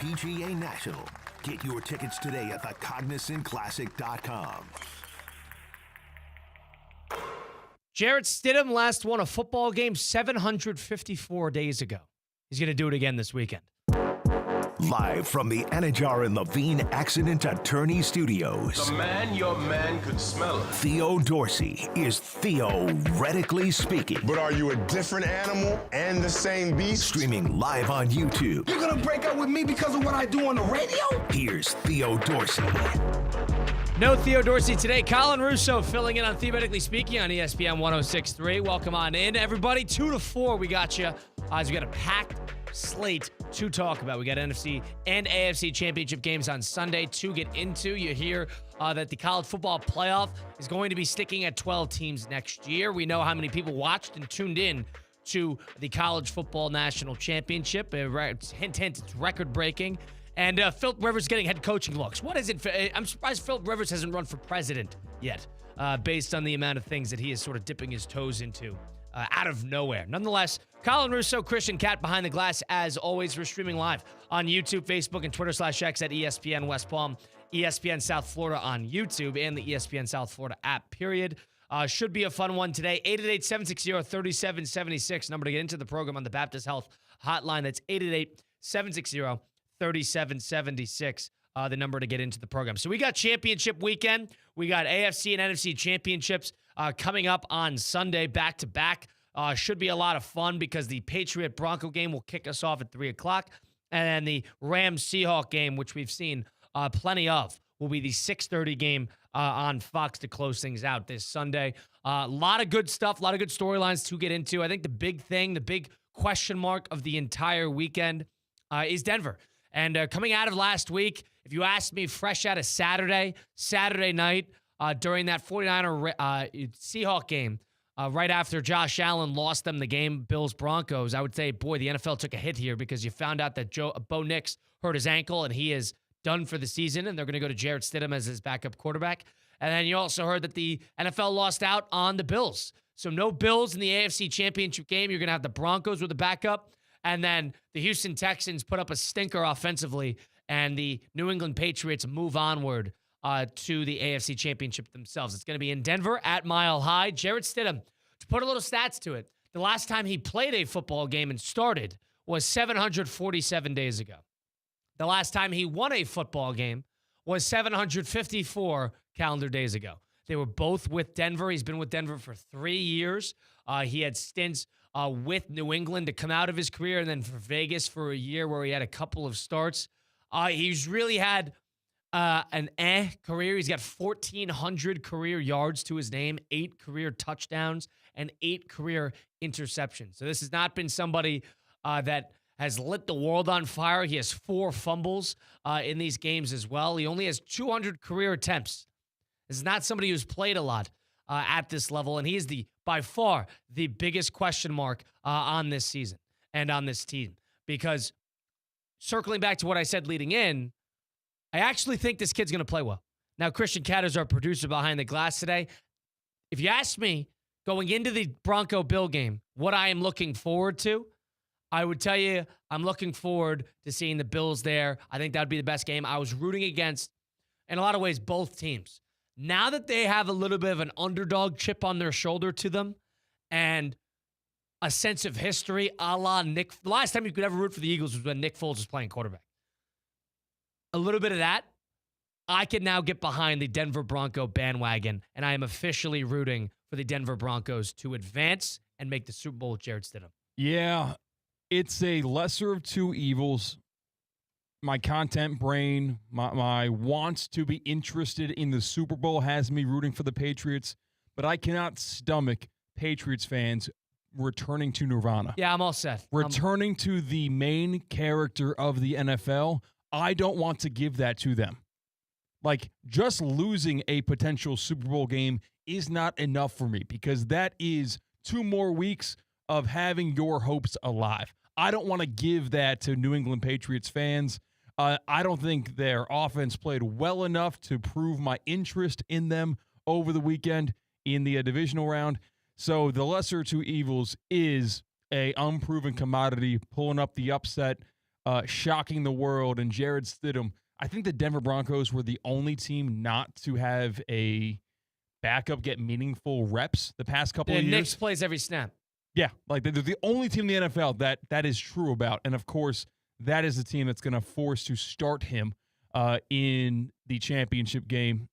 PGA National. Get your tickets today at thecognizantclassic.com. Jarrett Stidham last won a football game 754 days ago. He's going to do it again this weekend. Live from the Anajar and Levine Accident Attorney Studios. The man, your man could smell it. Theo Dorsey is theoretically speaking. But are you a different animal and the same beast? Streaming live on YouTube. You're gonna break up with me because of what I do on the radio? Here's Theo Dorsey. No Theo Dorsey today. Colin Russo filling in on Theoretically Speaking on ESPN 106.3. Welcome on in, everybody. 2 to 4, we got you. As we got a packed slate to talk about. We got NFC and AFC championship games on Sunday to get into. You hear that the college football playoff is going to be sticking at 12 teams next year. We know how many people watched and tuned in to the college football national championship. Hint, it's record-breaking. And Philip Rivers getting head coaching looks. What is it? I'm surprised Philip Rivers hasn't run for president yet, based on the amount of things that he is sort of dipping his toes into out of nowhere. Nonetheless, Colin Russo, Christian Catt behind the glass. As always, we're streaming live on YouTube, Facebook, and Twitter/X at ESPN West Palm, ESPN South Florida on YouTube, and the ESPN South Florida app, period. Should be a fun one today. 888-760-3776. Number to get into the program on the Baptist Health Hotline. That's 888-760-3776. The number to get into the program. So we got championship weekend. We got AFC and NFC championships coming up on Sunday, back-to-back. Should be a lot of fun because the Patriot-Bronco game will kick us off at 3 o'clock. And then the Rams-Seahawk game, which we've seen plenty of, will be the 6:30 game on Fox to close things out this Sunday. A lot of good stuff, a lot of good storylines to get into. I think the big thing, the big question mark of the entire weekend is Denver. And coming out of last week, if you asked me fresh out of Saturday night during that 49er Seahawk game, right after Josh Allen lost them the game, Bills-Broncos, I would say, boy, the NFL took a hit here because you found out that Bo Nix hurt his ankle and he is done for the season, and they're going to go to Jarrett Stidham as his backup quarterback. And then you also heard that the NFL lost out on the Bills. So no Bills in the AFC Championship game. You're going to have the Broncos with the backup. And then the Houston Texans put up a stinker offensively, and the New England Patriots move onward to the AFC Championship themselves. It's going to be in Denver at Mile High. Jarrett Stidham, to put a little stats to it, the last time he played a football game and started was 747 days ago. The last time he won a football game was 754 calendar days ago. They were both with Denver. He's been with Denver for 3 years. He had stints with New England to come out of his career, and then for Vegas for a year where he had a couple of starts. He's really had an career. He's got 1,400 career yards to his name, 8 career touchdowns, and 8 career interceptions. So this has not been somebody that has lit the world on fire. He has 4 fumbles in these games as well. He only has 200 career attempts. This is not somebody who's played a lot at this level, and he is by far the biggest question mark on this season and on this team. Because circling back to what I said leading in, I actually think this kid's going to play well. Now, Christian Catt is our producer behind the glass today. If you ask me, going into the Bronco-Bill game, what I am looking forward to, I would tell you I'm looking forward to seeing the Bills there. I think that would be the best game. I was rooting against, in a lot of ways, both teams. Now that they have a little bit of an underdog chip on their shoulder to them and a sense of history a la Nick. The last time you could ever root for the Eagles was when Nick Foles was playing quarterback. A little bit of that, I can now get behind the Denver Bronco bandwagon, and I am officially rooting for the Denver Broncos to advance and make the Super Bowl with Jarrett Stidham. Yeah, it's a lesser of two evils. My content brain, my wants to be interested in the Super Bowl has me rooting for the Patriots, but I cannot stomach Patriots fans returning to Nirvana. Yeah, I'm all set. Returning to the main character of the NFL, I don't want to give that to them. Like, just losing a potential Super Bowl game is not enough for me because that is 2 more weeks of having your hopes alive. I don't want to give that to New England Patriots fans. I don't think their offense played well enough to prove my interest in them over the weekend in the divisional round. So the lesser of two evils is a unproven commodity pulling up the upset shocking the world and Jared Stidham. I think the Denver Broncos were the only team not to have a backup get meaningful reps the past couple of years. Knicks plays every snap. Yeah, like they're the only team in the NFL that is true about. And, of course, that is the team that's going to force to start him in the championship game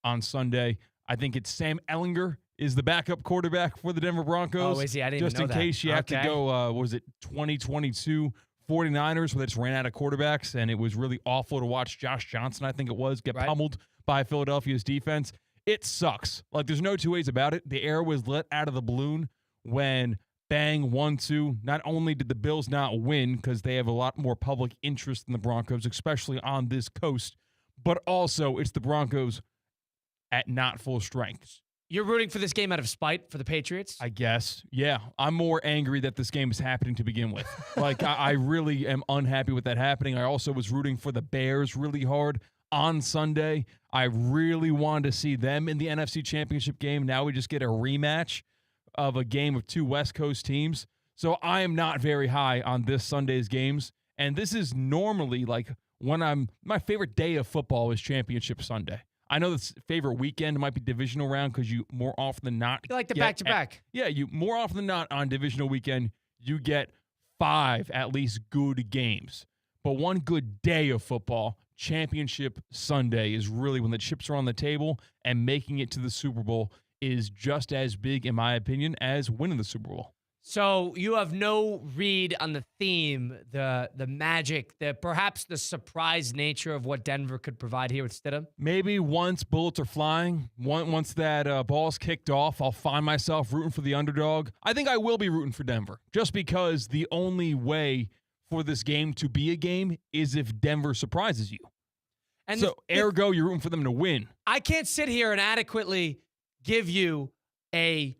on Sunday. I think it's Sam Ehlinger is the backup quarterback for the Denver Broncos. Oh, is he? I didn't just even know in that. case you have to go, what was it, 2022 49ers where they just ran out of quarterbacks, and it was really awful to watch Josh Johnson, I think it was, get pummeled by Philadelphia's defense. It sucks. Like, there's no two ways about it. The air was let out of the balloon when bang, 1-2. Not only did the Bills not win because they have a lot more public interest in the Broncos, especially on this coast, but also it's the Broncos at not full strength. You're rooting for this game out of spite for the Patriots? I guess. Yeah. I'm more angry that this game is happening to begin with. Like, I really am unhappy with that happening. I also was rooting for the Bears really hard on Sunday. I really wanted to see them in the NFC Championship game. Now we just get a rematch of a game of two West Coast teams. So I am not very high on this Sunday's games. And this is normally like my favorite day of football is Championship Sunday. I know this favorite weekend might be divisional round because you more often than not You like the back-to-back. Yeah, you more often than not on divisional weekend, you get 5 at least good games. But one good day of football, Championship Sunday, is really when the chips are on the table, and making it to the Super Bowl is just as big, in my opinion, as winning the Super Bowl. So you have no read on the theme, the magic, perhaps the surprise nature of what Denver could provide here with Stidham? Maybe once bullets are flying, once that ball's kicked off, I'll find myself rooting for the underdog. I think I will be rooting for Denver, just because the only way for this game to be a game is if Denver surprises you. And so, ergo, you're rooting for them to win. I can't sit here and adequately give you a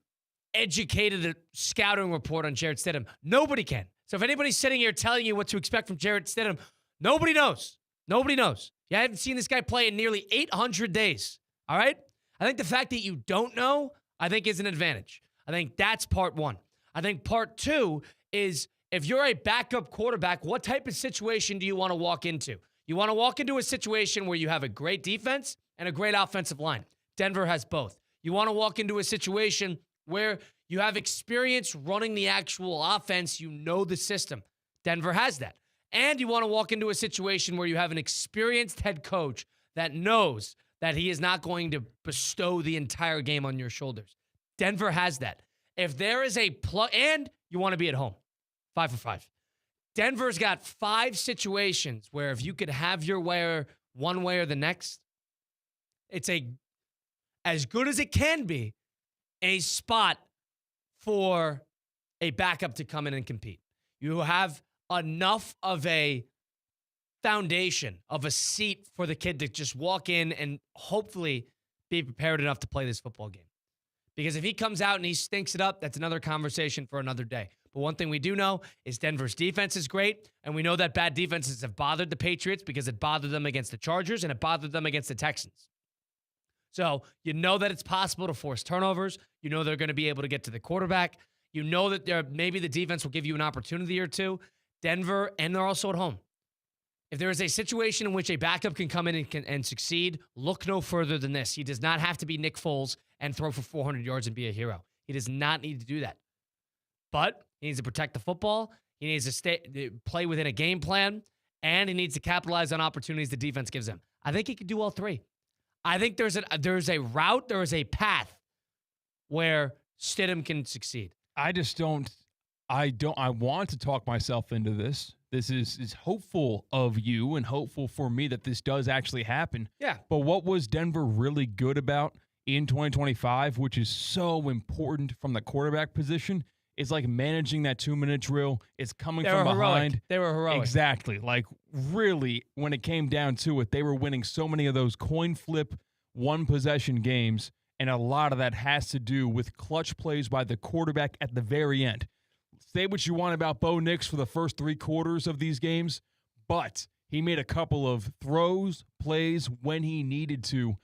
educated scouting report on Jared Stidham. Nobody can. So if anybody's sitting here telling you what to expect from Jared Stidham, nobody knows. Nobody knows. You haven't seen this guy play in nearly 800 days. All right? I think the fact that you don't know, I think is an advantage. I think that's part one. I think part two is if you're a backup quarterback, what type of situation do you want to walk into? You want to walk into a situation where you have a great defense and a great offensive line. Denver has both. You want to walk into a situation where you have experience running the actual offense, you know the system. Denver has that. And you want to walk into a situation where you have an experienced head coach that knows that he is not going to bestow the entire game on your shoulders. Denver has that. If there is a and you want to be at home, 5 for 5. Denver's got 5 situations where if you could have your way one way or the next, it's as good as it can be, a spot for a backup to come in and compete. You have enough of a foundation, of a seat for the kid to just walk in and hopefully be prepared enough to play this football game. Because if he comes out and he stinks it up, that's another conversation for another day. But one thing we do know is Denver's defense is great, and we know that bad defenses have bothered the Patriots because it bothered them against the Chargers and it bothered them against the Texans. So you know that it's possible to force turnovers. You know they're going to be able to get to the quarterback. You know that maybe the defense will give you an opportunity or two. Denver, and they're also at home. If there is a situation in which a backup can come in and succeed, look no further than this. He does not have to be Nick Foles and throw for 400 yards and be a hero. He does not need to do that. But he needs to protect the football. He needs to play within a game plan, and he needs to capitalize on opportunities the defense gives him. I think he can do all three. I think there's a route, there is a path where Stidham can succeed. I want to talk myself into this. This is hopeful of you and hopeful for me that this does actually happen. Yeah. But what was Denver really good about in 2025, which is so important from the quarterback position, is like managing that 2-minute drill. It's coming from behind. They were heroic. Exactly. Like, really, when it came down to it, they were winning so many of those coin flip, one-possession games, and a lot of that has to do with clutch plays by the quarterback at the very end. Say what you want about Bo Nix for the first 3 quarters of these games, but he made a couple of throws, plays when he needed to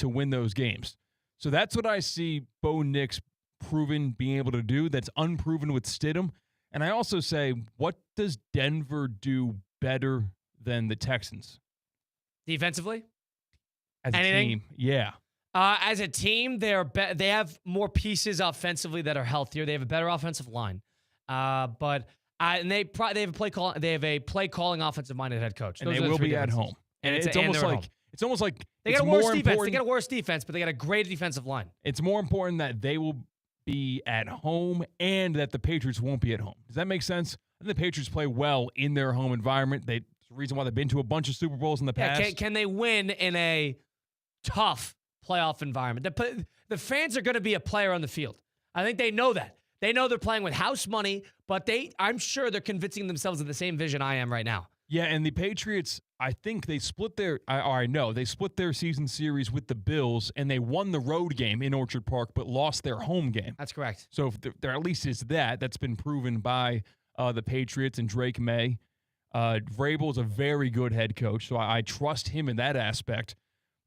win those games. So that's what I see Bo Nix proven being able to do. That's unproven with Stidham. And I also say, what does Denver do better than the Texans? Defensively? As a Anything? team, yeah. As a team, they have more pieces offensively that are healthier. They have a better offensive line, and they have a play calling offensive minded head coach. And Those they are the will three be at differences. home. And it's they're almost at like home. it's almost like They it's got a more worse defense. important. They got a worse defense, but they got a great defensive line. It's more important that they will be at home and that the Patriots won't be at home. Does that make sense? I think the Patriots play well in their home environment. It's the reason why they've been to a bunch of Super Bowls in the past. Yeah, can they win in a tough playoff environment? The fans are going to be a player on the field. I think they know that. They know they're playing with house money, but I'm sure they're convincing themselves of the same vision I am right now. Yeah, and the Patriots, I think they split they split their season series with the Bills, and they won the road game in Orchard Park, but lost their home game. That's correct. So if there at least is that's been proven by the Patriots and Drake May. Vrabel is a very good head coach, so I trust him in that aspect.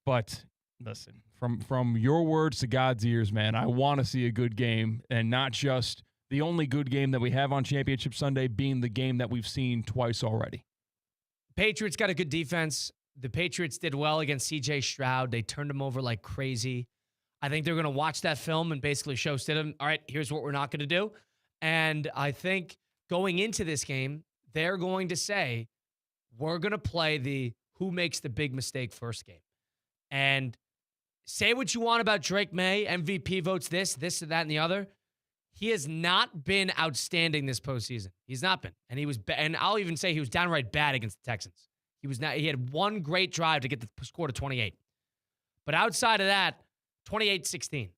But listen, from your words to God's ears, man, I want to see a good game, and not just the only good game that we have on Championship Sunday being the game that we've seen twice already. Patriots got a good defense. The Patriots did well against C.J. Stroud. They turned him over like crazy. I think they're going to watch that film and basically show Stidham, all right, here's what we're not going to do. And I think going into this game, they're going to say, we're going to play the who makes the big mistake first game. And say what you want about Drake May, MVP votes this, that, and the other. He has not been outstanding this postseason. He's not been. And and I'll even say he was downright bad against the Texans. He had one great drive to get the score to 28. But outside of that, 28-16.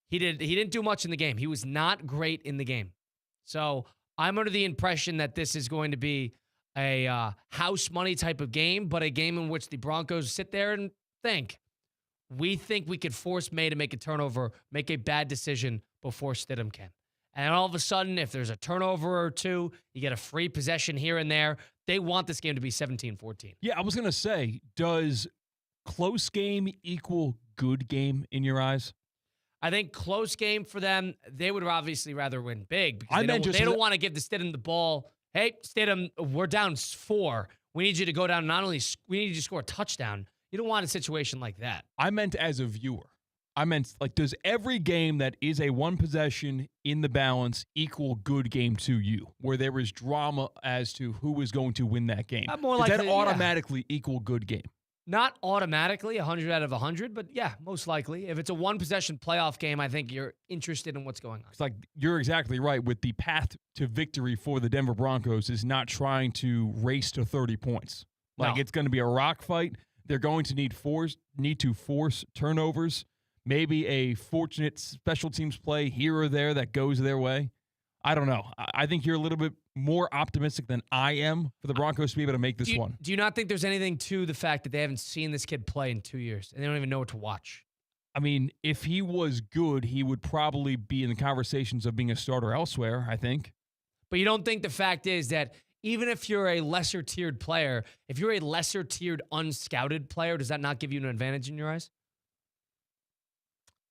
He didn't do much in the game. He was not great in the game. So I'm under the impression that this is going to be a house money type of game, but a game in which the Broncos sit there and think we could force May to make a turnover, make a bad decision before Stidham can. And all of a sudden, if there's a turnover or two, you get a free possession here and there. They want this game to be 17-14. Yeah, I was going to say, does close game equal good game in your eyes? I think close game for them, they would obviously rather win big because they don't want to give the Stidham the ball. Hey, Stidham, we're down 4. We need you to go down. We need you to score a touchdown. You don't want a situation like that. I meant as a viewer. I meant, like, does every game that is a one possession in the balance equal good game to you, where there is drama as to who is going to win that game? Does that automatically equal good game? Not automatically 100 out of 100, but yeah, most likely. If it's a one possession playoff game, I think you're interested in what's going on. It's like you're exactly right with the path to victory for the Denver Broncos is not trying to race to 30 points. Like, it's going to be a rock fight. They're going to need to force turnovers. Maybe a fortunate special teams play here or there that goes their way. I don't know. I think you're a little bit more optimistic than I am for the Broncos to be able to make this one. Do you not think there's anything to the fact that they haven't seen this kid play in 2 years and they don't even know what to watch? I mean, if he was good, he would probably be in the conversations of being a starter elsewhere, I think. But you don't think the fact is that even if you're a lesser tiered player, if you're a lesser tiered unscouted player, does that not give you an advantage in your eyes?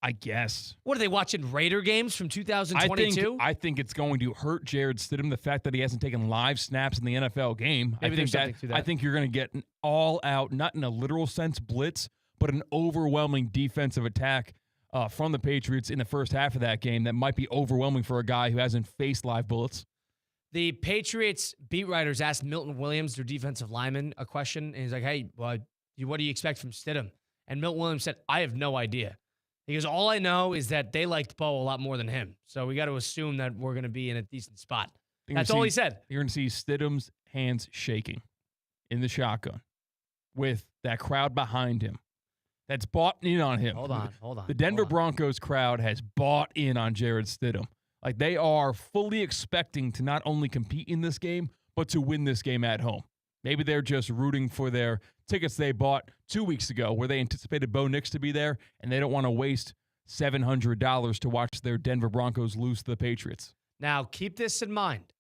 I guess. What are they watching? Raider games from 2022? I think it's going to hurt Jarrett Stidham, the fact that he hasn't taken live snaps in the NFL game. Maybe I think you're going to get an all-out, not in a literal sense, blitz, but an overwhelming defensive attack from the Patriots in the first half of that game that might be overwhelming for a guy who hasn't faced live bullets. The Patriots beat writers asked Milton Williams, their defensive lineman, a question, and he's like, hey, what do you expect from Stidham? And Milton Williams said, I have no idea. He goes, all I know is that they liked Bo a lot more than him. So we got to assume that we're going to be in a decent spot. That's all he said. You're going to see Stidham's hands shaking in the shotgun with that crowd behind him that's bought in on him. Hold on. The Denver Broncos crowd has bought in on Jarrett Stidham. Like, they are fully expecting to not only compete in this game, but to win this game at home. Maybe they're just rooting for their tickets they bought 2 weeks ago where they anticipated Bo Nix to be there, and they don't want to waste $700 to watch their Denver Broncos lose to the Patriots. Now, keep this in mind.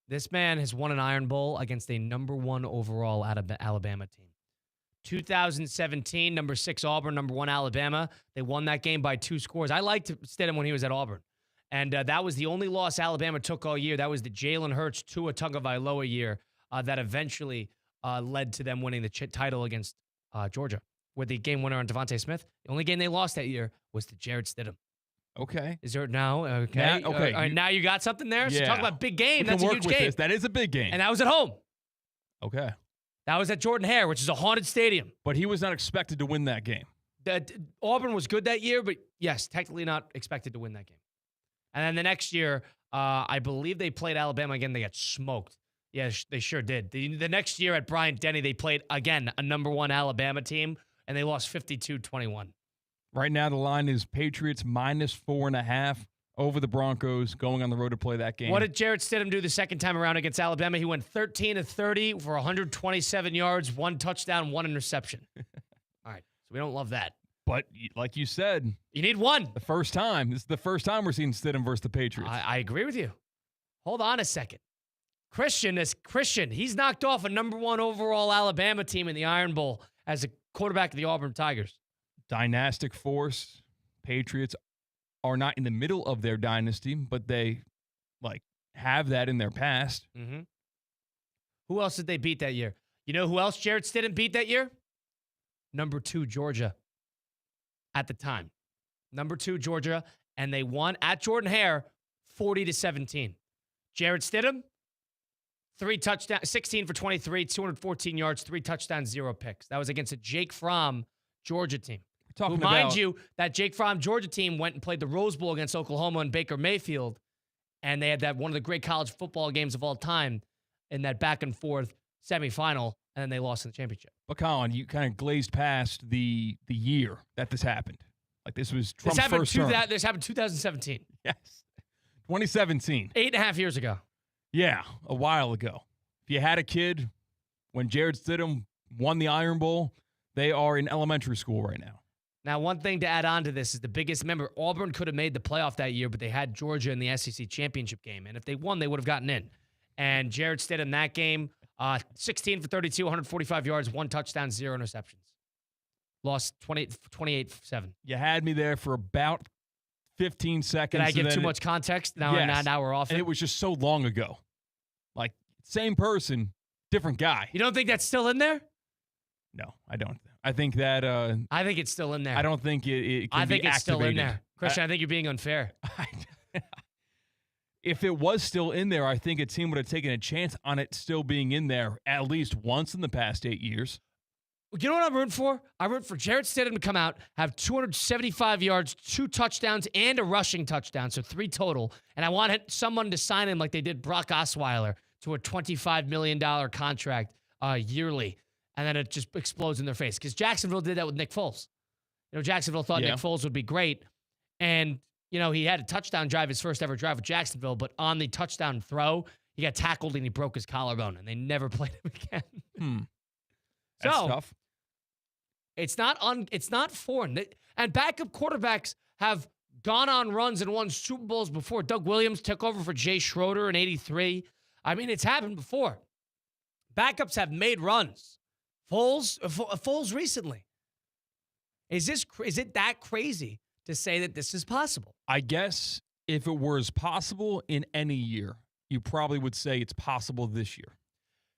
This man has won an Iron Bowl against a number 1 overall Alabama team. 2017, number 6 Auburn, number 1 Alabama. They won that game by 2 scores. I liked Stidham when he was at Auburn. And that was the only loss Alabama took all year. That was the Jalen Hurts Tua Tagovailoa year that eventually led to them winning the title against Georgia, with the game winner on Devontae Smith. The only game they lost that year was to Jarrett Stidham. Okay. Is there now? Okay. Now, okay. All right, now you got something there? Yeah. So talk about big game. We That's can a work huge with game. this. That is a big game. And that was at home. Okay. That was at Jordan-Hare, which is a haunted stadium. But he was not expected to win that game. Auburn was good that year, but yes, technically not expected to win that game. And then the next year, I believe they played Alabama again. They got smoked. Yes, they sure did. The next year at Bryant-Denny, they played, again, a number 1 Alabama team, and they lost 52-21. Right now, the line is Patriots -4.5 over the Broncos, going on the road to play that game. What did Jarrett Stidham do the second time around against Alabama? He went 13 of 30 for 127 yards, 1 touchdown, 1 interception. All right, so we don't love that. But like you said, you need one. This is the first time we're seeing Stidham versus the Patriots. I agree with you. Hold on a second. Christian, he's knocked off a number 1 overall Alabama team in the Iron Bowl as a quarterback of the Auburn Tigers. Dynastic force. Patriots are not in the middle of their dynasty, but they have that in their past. Mm-hmm. Who else did they beat that year? You know who else Jarrett Stidham beat that year? Number 2 Georgia at the time. Number 2 Georgia, and they won at Jordan-Hare 40-17. Jarrett Stidham, 3 touchdowns, 16 for 23, 214 yards, 3 touchdowns, 0 picks. That was against a Jake Fromm Georgia team. Mind you, that Jake Fromm Georgia team went and played the Rose Bowl against Oklahoma and Baker Mayfield, and they had that one of the great college football games of all time in that back and forth semifinal, and then they lost in the championship. But Colin, you kind of glazed past the year that this happened. This was Trump's first term. This happened 2017. Yes. 2017. 8.5 years ago. Yeah, a while ago. If you had a kid when Jarrett Stidham won the Iron Bowl, they are in elementary school right now. Now, one thing to add on to this is the biggest. Remember, Auburn could have made the playoff that year, but they had Georgia in the SEC championship game. And if they won, they would have gotten in. And Jarrett Stidham in that game, 16 for 32, 145 yards, 1 touchdown, 0 interceptions. Lost 28-7. You had me there for about 15 seconds. Did I give too much context? Now we're off. And it was just so long ago. Same person, different guy. You don't think that's still in there? No, I don't. I think that. I think it's still in there. I don't think it can I think be it's still in activated. there. Christian, I think you're being unfair. If it was still in there, I think a team would have taken a chance on it still being in there at least once in the past 8 years. You know what I'm rooting for? I'm rooting for Jarrett Stidham to come out, have 275 yards, 2 touchdowns, and a rushing touchdown, so 3 total. And I want someone to sign him like they did Brock Osweiler to a $25 million contract yearly, and then it just explodes in their face. Because Jacksonville did that with Nick Foles. Jacksonville thought Nick Foles would be great, and he had a touchdown drive, his first ever drive with Jacksonville, but on the touchdown throw, he got tackled and he broke his collarbone, and they never played him again. That's tough. It's not foreign. And backup quarterbacks have gone on runs and won Super Bowls before. Doug Williams took over for Jay Schroeder in '83. I mean, it's happened before. Backups have made runs. Foles recently. Is it that crazy to say that this is possible? I guess if it was possible in any year, you probably would say it's possible this year.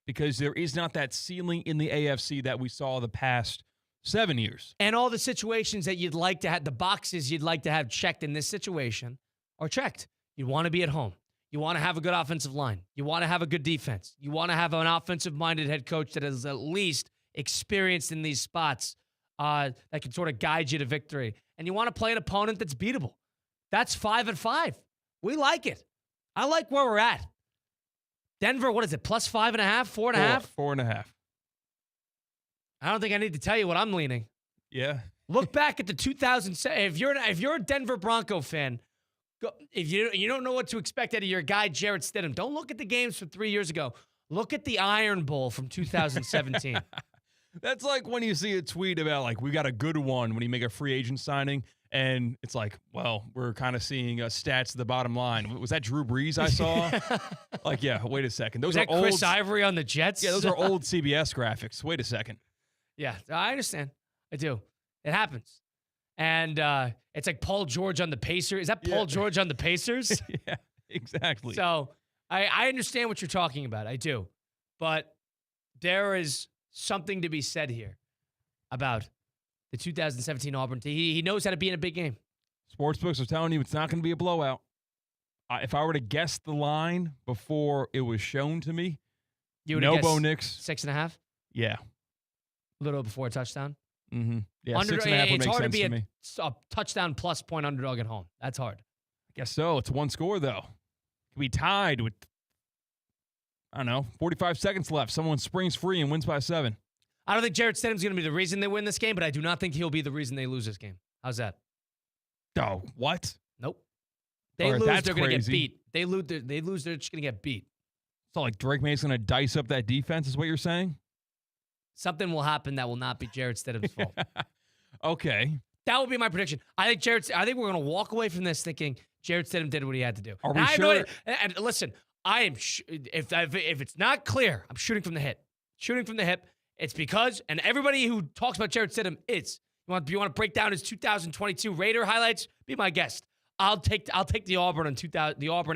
Because there is not that ceiling in the AFC that we saw the past 7 years. And all the situations that you'd like to have, the boxes you'd like to have checked in this situation are checked. You want to be at home. You want to have a good offensive line. You want to have a good defense. You want to have an offensive-minded head coach that is at least experienced in these spots that can sort of guide you to victory. And you want to play an opponent that's beatable. That's 5-5. We like it. I like where we're at. Denver, what is it, plus 5.5, 4.5? 4.5. I don't think I need to tell you what I'm leaning. Yeah. Look back at the 2007. If you're a Denver Bronco fan, if you don't know what to expect out of your guy Jarrett Stidham, don't look at the games from 3 years ago. Look at the Iron Bowl from 2017. That's like when you see a tweet about we got a good one when you make a free agent signing, and it's we're kind of seeing stats at the bottom line. Was that Drew Brees I saw? Wait a second. Those Was are that old Chris Ivory on the Jets? Yeah, those are old CBS graphics. Wait a second. Yeah, I understand. I do. It happens. And it's like Paul George on the Pacers. Is that Paul George on the Pacers? Yeah, exactly. So I understand what you're talking about. I do. But there is something to be said here about the 2017 Auburn team. He knows how to be in a big game. Sportsbooks are telling you it's not going to be a blowout. If I were to guess the line before it was shown to me, You would no guess Bo Nix. 6.5? Yeah. A little before a touchdown? Mm-hmm. Yeah, Underdog, 6.5 would it's make hard to sense be to me. a touchdown plus point underdog at home. That's hard. I guess so. It's one score, though. Could be tied with, I don't know, 45 seconds left. Someone springs free and wins by 7. I don't think Jarrett Stidham's going to be the reason they win this game, but I do not think he'll be the reason they lose this game. How's that? Oh, what? Nope. They All right, lose, that's they're going to get crazy. beat. They lose, they're just going to get beat. So, like, Drake May's going to dice up that defense is what you're saying? Something will happen that will not be Jarrett Stidham's fault. Okay. That would be my prediction. I think we're going to walk away from this thinking Jarrett Stidham did what he had to do. Are we And I have no sure? idea- and listen, I am if it's not clear, I'm shooting from the hip. Shooting from the hip. It's because, and everybody who talks about Jarrett Stidham, you want to break down his 2022 Raider highlights? Be my guest. I'll take the Auburn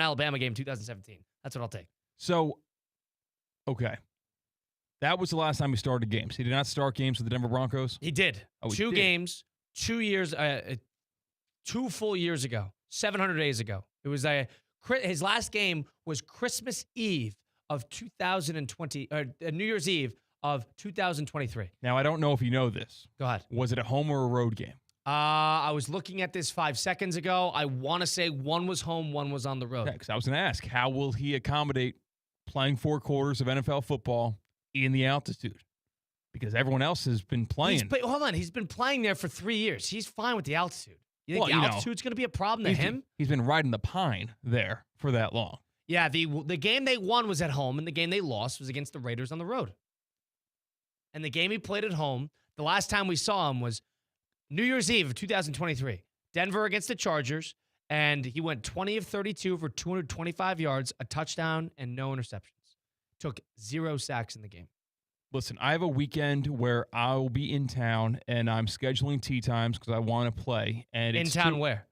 Alabama game in 2017. That's what I'll take. So, okay. That was the last time he started games. He did not start games with the Denver Broncos. He did. Oh, he 2 did. games, 2 years, 2 full years ago, 700 days ago. It was his last game was Christmas Eve of 2020, or New Year's Eve of 2023. Now, I don't know if you know this. Go ahead. Was it a home or a road game? I was looking at this 5 seconds ago. I want to say one was home, one was on the road. Yeah, because I was going to ask, how will he accommodate playing 4 quarters of NFL football in the altitude? Because everyone else has been playing. Hold on. He's been playing there for 3 years. He's fine with the altitude. You think Well, the altitude's going to be a problem to him? He's been riding the pine there for that long. Yeah, the game they won was at home, and the game they lost was against the Raiders on the road. And the game he played at home, the last time we saw him was New Year's Eve of 2023. Denver against the Chargers, and he went 20 of 32 for 225 yards, a touchdown, and no interceptions. Took 0 sacks in the game. Listen, I have a weekend where I'll be in town, and I'm scheduling tee times because I want to play. And In it's town where?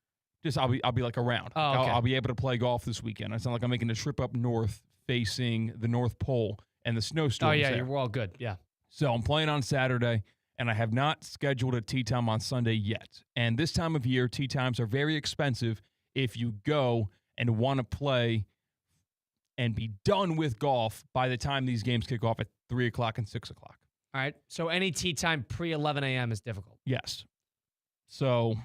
Just I'll be like around. Oh, okay. I'll be able to play golf this weekend. It's not like I'm making a trip up north facing the North Pole and the snowstorms. Oh, yeah, there. we're all good. Yeah. So I'm playing on Saturday, and I have not scheduled a tee time on Sunday yet. And this time of year, tee times are very expensive if you go and want to play and be done with golf by the time these games kick off at 3 o'clock and 6 o'clock. All right. So any tee time pre-11 a.m. is difficult. Yes. So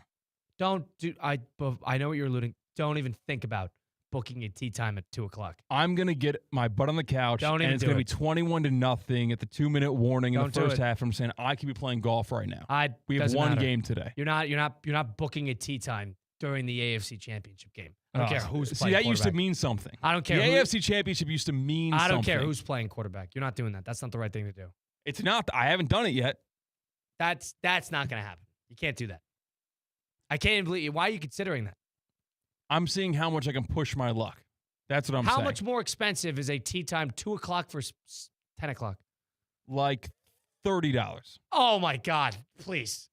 Don't do. I know what you're alluding. Don't even think about booking a tee time at 2 o'clock. I'm going to get my butt on the couch, Don't and even it's do going to it. be 21-0 at the 2-minute warning in Don't the do first it. half. I'm saying I could be playing golf right now. We have doesn't one matter. game today. You're not booking a tee time during the AFC Championship game. I don't care who's See, playing that used to quarterback. mean something. I don't care The who- AFC Championship used to mean something. I don't care who's playing quarterback. You're not doing that. That's not the right thing to do. It's not. I haven't done it yet. That's not going to happen. You can't do that. I can't even believe you. Why are you considering that? I'm seeing how much I can push my luck. That's what I'm saying. How much more expensive is a tee time 2 o'clock versus 10 o'clock? Like $30. Oh, my God. Please.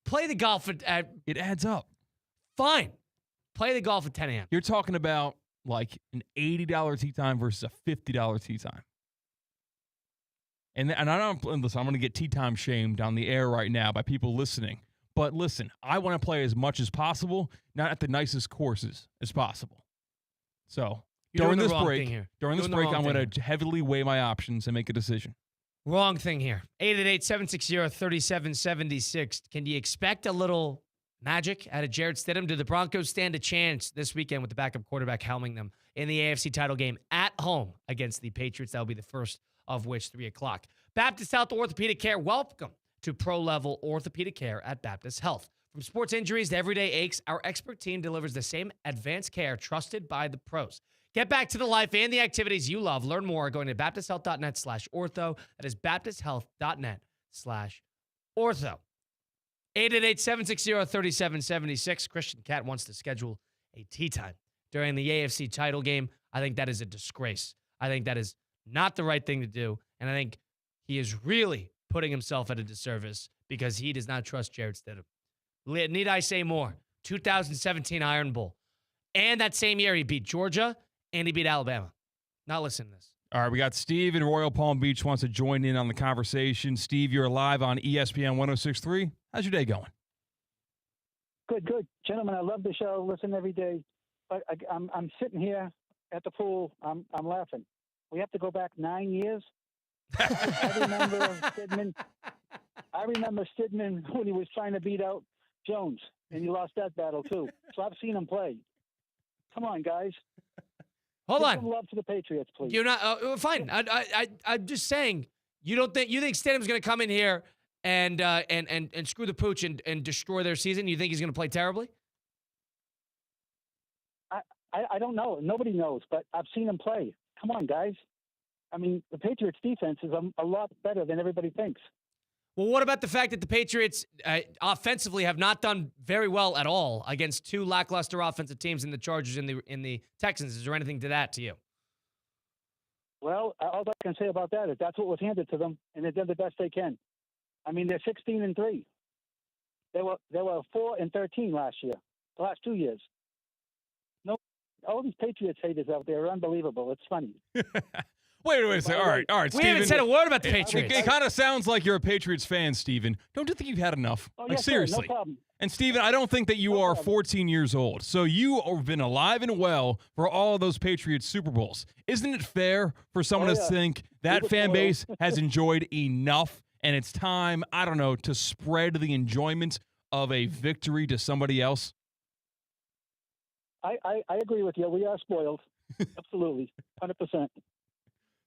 Play the golf at It adds up. fine. Play the golf at 10 a.m. You're talking about like an $80 tee time versus a $50 tee time. And I don't listen, I'm going to get tee time shamed on the air right now by people listening. But listen, I want to play as much as possible, not at the nicest courses as possible. So You're during doing this the wrong break, thing here. during this Doing the break, wrong I'm thing going to heavily weigh my options and make a decision. Wrong thing here. 888-760-3776. Can you expect a little magic out of Jarrett Stidham? Do the Broncos stand a chance this weekend with the backup quarterback helming them in the AFC title game at home against the Patriots? That will be the first of which 3 o'clock. Baptist Health Orthopedic Care. Welcome to pro-level orthopedic care at Baptist Health. From sports injuries to everyday aches, our expert team delivers the same advanced care trusted by the pros. Get back to the life and the activities you love. Learn more going to baptisthealth.net/ortho. That is baptisthealth.net/ortho. 888-760-3776. Christian Cat wants to schedule a tee time during the AFC title game. I think that is a disgrace. I think that is not the right thing to do. And I think he is really putting himself at a disservice because he does not trust Jarrett Stidham. Need I say more? 2017 Iron Bowl. And that same year, he beat Georgia and he beat Alabama. Not listening to this. All right, we got Steve in Royal Palm Beach wants to join in on the conversation. Steve, you're live on ESPN 106.3. How's your day going? Good. Gentlemen, I love the show. Listen every day. But I'm sitting here at the pool. I'm laughing. We have to go back 9 years. I remember Stidman when he was trying to beat out Jones, and he lost that battle too. So I've seen him play. Come on, guys. Hold Give on. some love to the Patriots, please. You're not fine. I'm just saying. You think Stidham's going to come in here and screw the pooch and destroy their season? You think he's going to play terribly? I don't know. Nobody knows, but I've seen him play. Come on, guys. I mean, the Patriots' defense is a lot better than everybody thinks. Well, what about the fact that the Patriots offensively have not done very well at all against two lackluster offensive teams in the Chargers and the Texans? Is there anything to that to you? Well, all I can say about that is that's what was handed to them, and they did the best they can. I mean, they're 16-3. They were 4-13 last year, the last 2 years. No, all these Patriots haters out there are unbelievable. It's funny. Wait a second. All right, We Steven. haven't said a word about the Patriots. It kind of sounds like you're a Patriots fan, Steven. Don't you think you've had enough? Oh, Like, yes, sir, seriously. no problem. And, Steven, I don't think that you are 14 years old. So you have been alive and well for all of those Patriots Super Bowls. Isn't it fair for someone to think that fan base has enjoyed enough and it's time, I don't know, to spread the enjoyment of a victory to somebody else? I agree with you. We are spoiled. Absolutely. 100%.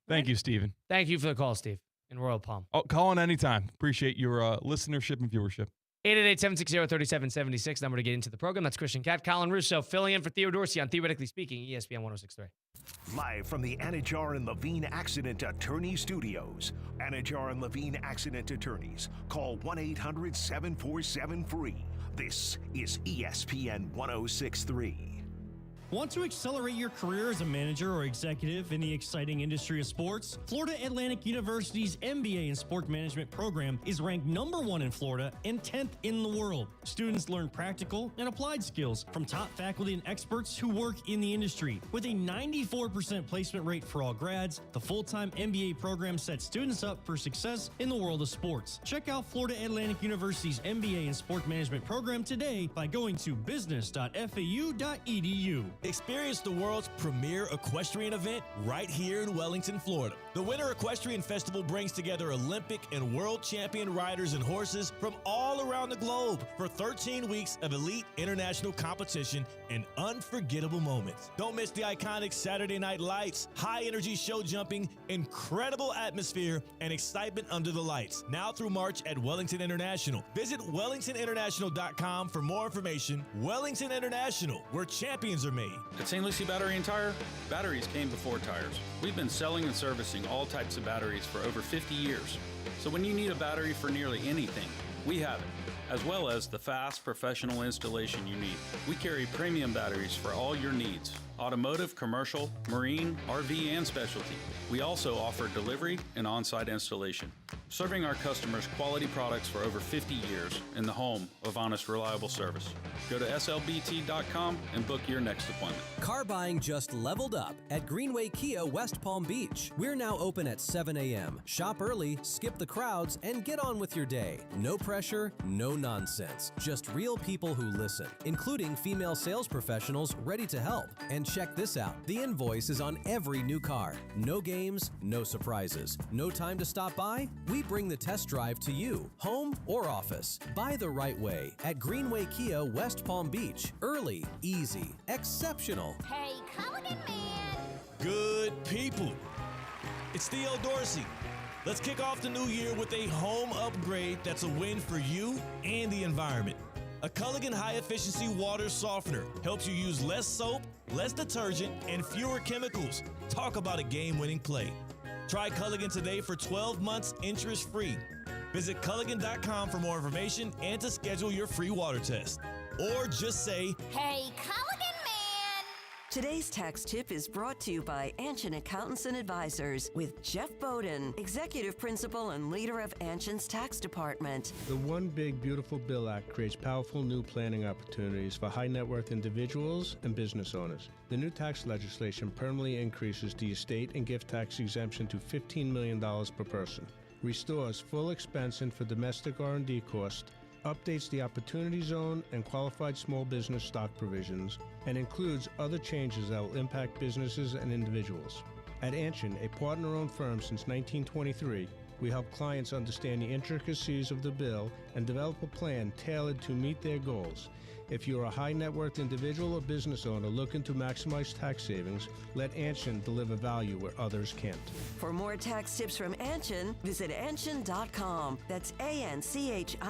Thank you, Steven. Thank you for the call, Steve, in Royal Palm. Oh, call in anytime. Appreciate your listenership and viewership. 888-760-3776, number to get into the program. That's Christian Catt. Colin Russo filling in for Theo Dorsey on Theoretically Speaking, ESPN 106.3. Live from the Anajar and Levine Accident Attorney Studios. Anajar and Levine Accident Attorneys. Call 1-800-747-FREE. This is ESPN 106.3. Want to accelerate your career as a manager or executive in the exciting industry of sports? Florida Atlantic University's MBA in Sport Management program is ranked #1 in Florida and 10th in the world. Students learn practical and applied skills from top faculty and experts who work in the industry. With a 94% placement rate for all grads, the full-time MBA program sets students up for success in the world of sports. Check out Florida Atlantic University's MBA in Sport Management program today by going to business.fau.edu. Experience the world's premier equestrian event right here in Wellington, Florida. The Winter Equestrian Festival brings together Olympic and world champion riders and horses from all around the globe for 13 weeks of elite international competition and unforgettable moments. Don't miss the iconic Saturday Night Lights, high-energy show jumping, incredible atmosphere, and excitement under the lights. Now through March at Wellington International. Visit wellingtoninternational.com for more information. Wellington International, where champions are made. At St. Lucie Battery and Tire, batteries came before tires. We've been selling and servicing all types of batteries for over 50 years. So when you need a battery for nearly anything, we have it, as well as the fast professional installation you need. We carry premium batteries for all your needs: automotive, commercial, marine, RV, and specialty. We also offer delivery and on-site installation, serving our customers quality products for over 50 years in the home of honest, reliable service. Go to slbt.com and book your next appointment. Car buying just leveled up at Greenway Kia West Palm Beach. We're now open at 7 a.m. Shop early, skip the crowds, and get on with your day. No pressure, no nonsense. Just real people who listen, including female sales professionals ready to help. And check this out. The invoice is on every new car. No games, no surprises. No time to stop by? We bring the test drive to you, home or office. Buy the right way at Greenway Kia West Palm Beach. Early, easy, exceptional. Hey, Culligan man! Good people. It's Theo Dorsey. Let's kick off the new year with a home upgrade that's a win for you and the environment. A Culligan high-efficiency water softener helps you use less soap, less detergent, and fewer chemicals. Talk about a game-winning play. Try Culligan today for 12 months interest-free. Visit Culligan.com for more information and to schedule your free water test. Or just say, Hey, Culligan man! Today's tax tip is brought to you by Anshin Accountants and Advisors with Jeff Bowden, Executive Principal and leader of Anshin's Tax Department. The One Big Beautiful Bill Act creates powerful new planning opportunities for high net worth individuals and business owners. The new tax legislation permanently increases the estate and gift tax exemption to $15 million per person, restores full expensing for domestic R&D costs, updates the Opportunity Zone and qualified small business stock provisions, and includes other changes that will impact businesses and individuals. At Anshin, a partner-owned firm since 1923, we help clients understand the intricacies of the bill and develop a plan tailored to meet their goals. If you're a high net worth individual or business owner looking to maximize tax savings, let Anshin deliver value where others can't. For more tax tips from Anshin, visit Anshin.com. That's ANCHIN.com.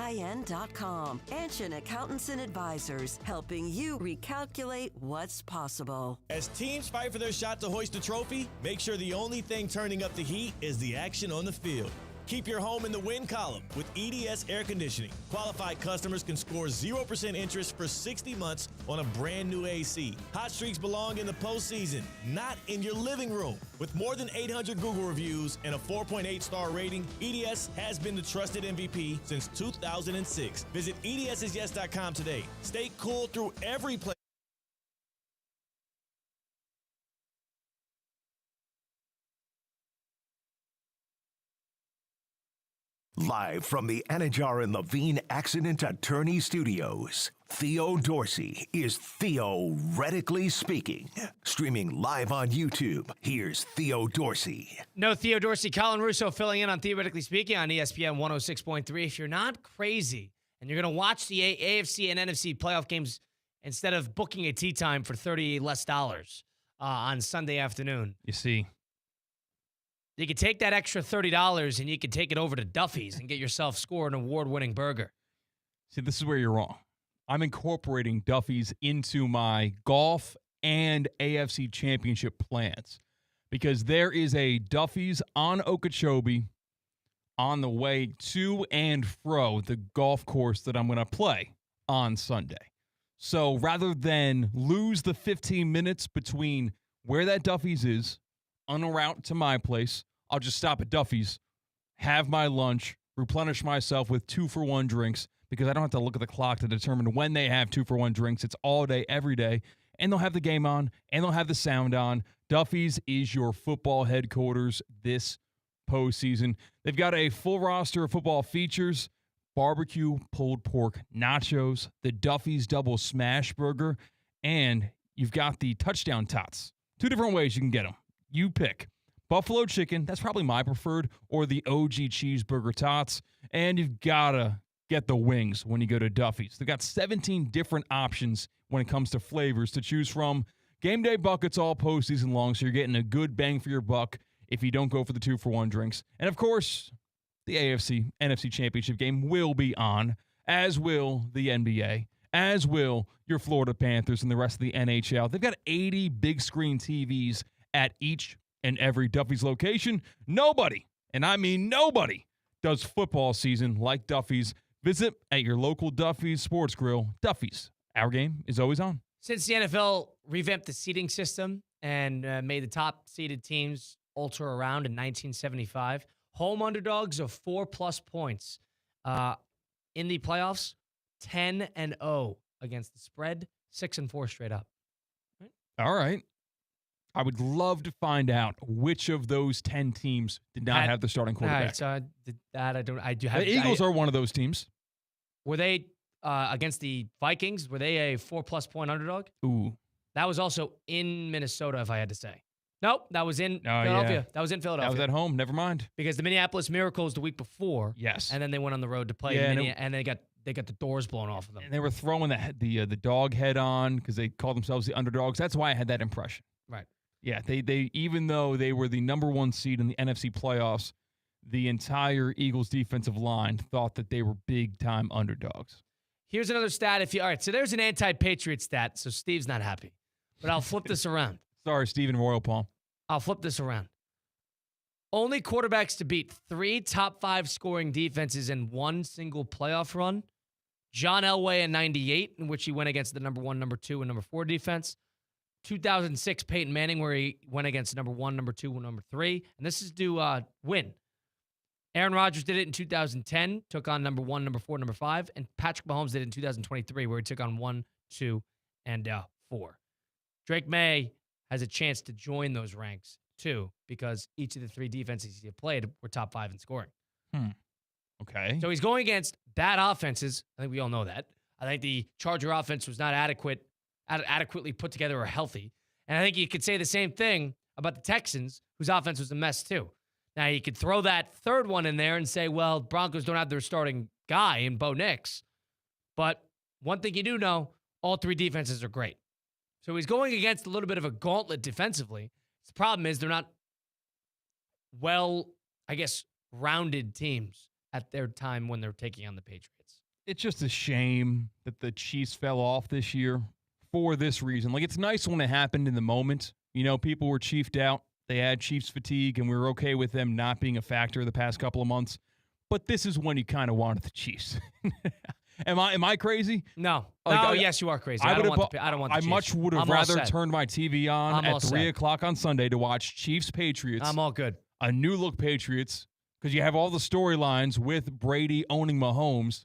Anshin Accountants and Advisors, helping you recalculate what's possible. As teams fight for their shot to hoist the trophy, make sure the only thing turning up the heat is the action on the field. Keep your home in the win column with EDS Air Conditioning. Qualified customers can score 0% interest for 60 months on a brand new AC. Hot streaks belong in the postseason, not in your living room. With more than 800 Google reviews and a 4.8-star rating, EDS has been the trusted MVP since 2006. Visit EDSIsYes.com today. Stay cool through every play. Live from the Anajar and Levine Accident Attorney Studios, Theo Dorsey is theoretically speaking. Streaming live on YouTube, here's Theo Dorsey. No Theo Dorsey, Colin Russo filling in on Theoretically Speaking on ESPN 106.3. If you're not crazy and you're going to watch the AFC and NFC playoff games instead of booking a tee time for $30 less on Sunday afternoon, You see, you could take that extra $30 and you could take it over to Duffy's and get yourself scored an award-winning burger. See, this is where you're wrong. I'm incorporating Duffy's into my golf and AFC championship plans because there is a Duffy's on Okeechobee on the way to and fro the golf course that I'm going to play on Sunday. So rather than lose the 15 minutes between where that Duffy's is en route to my place, I'll just stop at Duffy's, have my lunch, replenish myself with 2-for-1 drinks because I don't have to look at the clock to determine when they have 2-for-1 drinks. It's all day, every day. And they'll have the game on, and they'll have the sound on. Duffy's is your football headquarters this postseason. They've got a full roster of football features, barbecue pulled pork nachos, the Duffy's double smash burger, and you've got the touchdown tots. 2 different ways you can get them. You pick. Buffalo chicken, that's probably my preferred, or the OG cheeseburger tots. And you've got to get the wings when you go to Duffy's. They've got 17 different options when it comes to flavors to choose from. Game day buckets all postseason long, so you're getting a good bang for your buck if you don't go for the 2-for-1 drinks. And, of course, the AFC NFC Championship game will be on, as will the NBA, as will your Florida Panthers and the rest of the NHL. They've got 80 big screen TVs at each and every Duffy's location. Nobody, and I mean nobody, does football season like Duffy's. Visit at your local Duffy's Sports Grill. Duffy's, our game is always on. Since the NFL revamped the seeding system and made the top-seeded teams ultra around in 1975, home underdogs of 4+ points in the playoffs, 10-0 against the spread, 6-4 straight up. Right? All right. I would love to find out which of those 10 teams did not have the starting quarterback. So The Eagles are one of those teams. Were they against the Vikings? Were they a 4+ point underdog? Ooh. That was also in Minnesota, if I had to say. Nope, that was in Philadelphia. Yeah. That was in Philadelphia. That was at home. Never mind. Because the Minneapolis Miracles the week before. Yes. And then they went on the road to play and they got the doors blown off of them. And they were throwing the dog head on because they called themselves the underdogs. That's why I had that impression. Right. Yeah, they even though they were the number 1 seed in the NFC playoffs, the entire Eagles defensive line thought that they were big-time underdogs. Here's another stat. All right, so there's an anti-Patriot stat, so Steve's not happy. But I'll flip this around. Sorry, Steve in Royal Palm. I'll flip this around. Only quarterbacks to beat 3 top 5 scoring defenses in one single playoff run. John Elway in 98, in which he went against the number 1, number 2, and number 4 defense. 2006 Peyton Manning, where he went against number 1, number 2, number 3. And this is to win. Aaron Rodgers did it in 2010, took on number 1, number 4, number 5. And Patrick Mahomes did it in 2023, where he took on 1, 2, and 4. Drake May has a chance to join those ranks, too, because each of the 3 defenses he played were top 5 in scoring. Okay. So he's going against bad offenses. I think we all know that. I think the Charger offense was not adequately put together or healthy. And I think you could say the same thing about the Texans, whose offense was a mess too. Now, you could throw that third one in there and say, well, Broncos don't have their starting guy in Bo Nix. But one thing you do know, all 3 defenses are great. So he's going against a little bit of a gauntlet defensively. The problem is they're not rounded teams at their time when they're taking on the Patriots. It's just a shame that the Chiefs fell off this year for this reason. Like, it's nice when it happened in the moment. You know, people were Chiefed out. They had Chiefs fatigue, and we were okay with them not being a factor the past couple of months. But this is when you kind of wanted the Chiefs. Am I crazy? No. Like, Yes, you are crazy. I don't want the Chiefs. much would have rather turned my TV on at 3 o'clock on Sunday to watch Chiefs-Patriots. I'm all good. A new-look Patriots, because you have all the storylines with Brady owning Mahomes,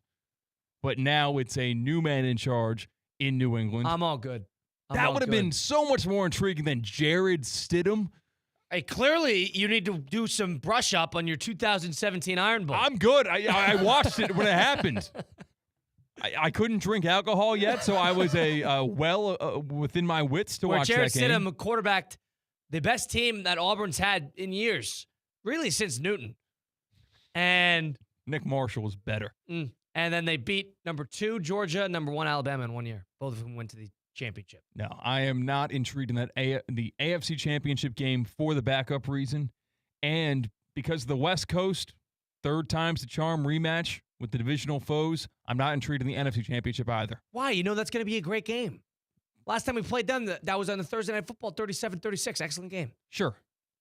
but now it's a new man in charge in New England. I'm all good. That would have been so much more intriguing than Jared Stidham. Hey, clearly, you need to do some brush up on your 2017 Iron Bowl. I'm good. I watched it when it happened. I couldn't drink alcohol yet, so I was within my wits to watch Jared that game. Stidham quarterbacked the best team that Auburn's had in years, really since Newton. And Nick Marshall was better. And then they beat number 2 Georgia, number 1 Alabama in 1 year. Both of them went to the championship. No, I am not intrigued in that the AFC Championship game for the backup reason, and because the West Coast, 3rd time's the charm rematch with the divisional foes. I'm not intrigued in the NFC Championship either. Why? You know that's going to be a great game. Last time we played them, that was on the Thursday Night Football, 37-36. Excellent game. Sure.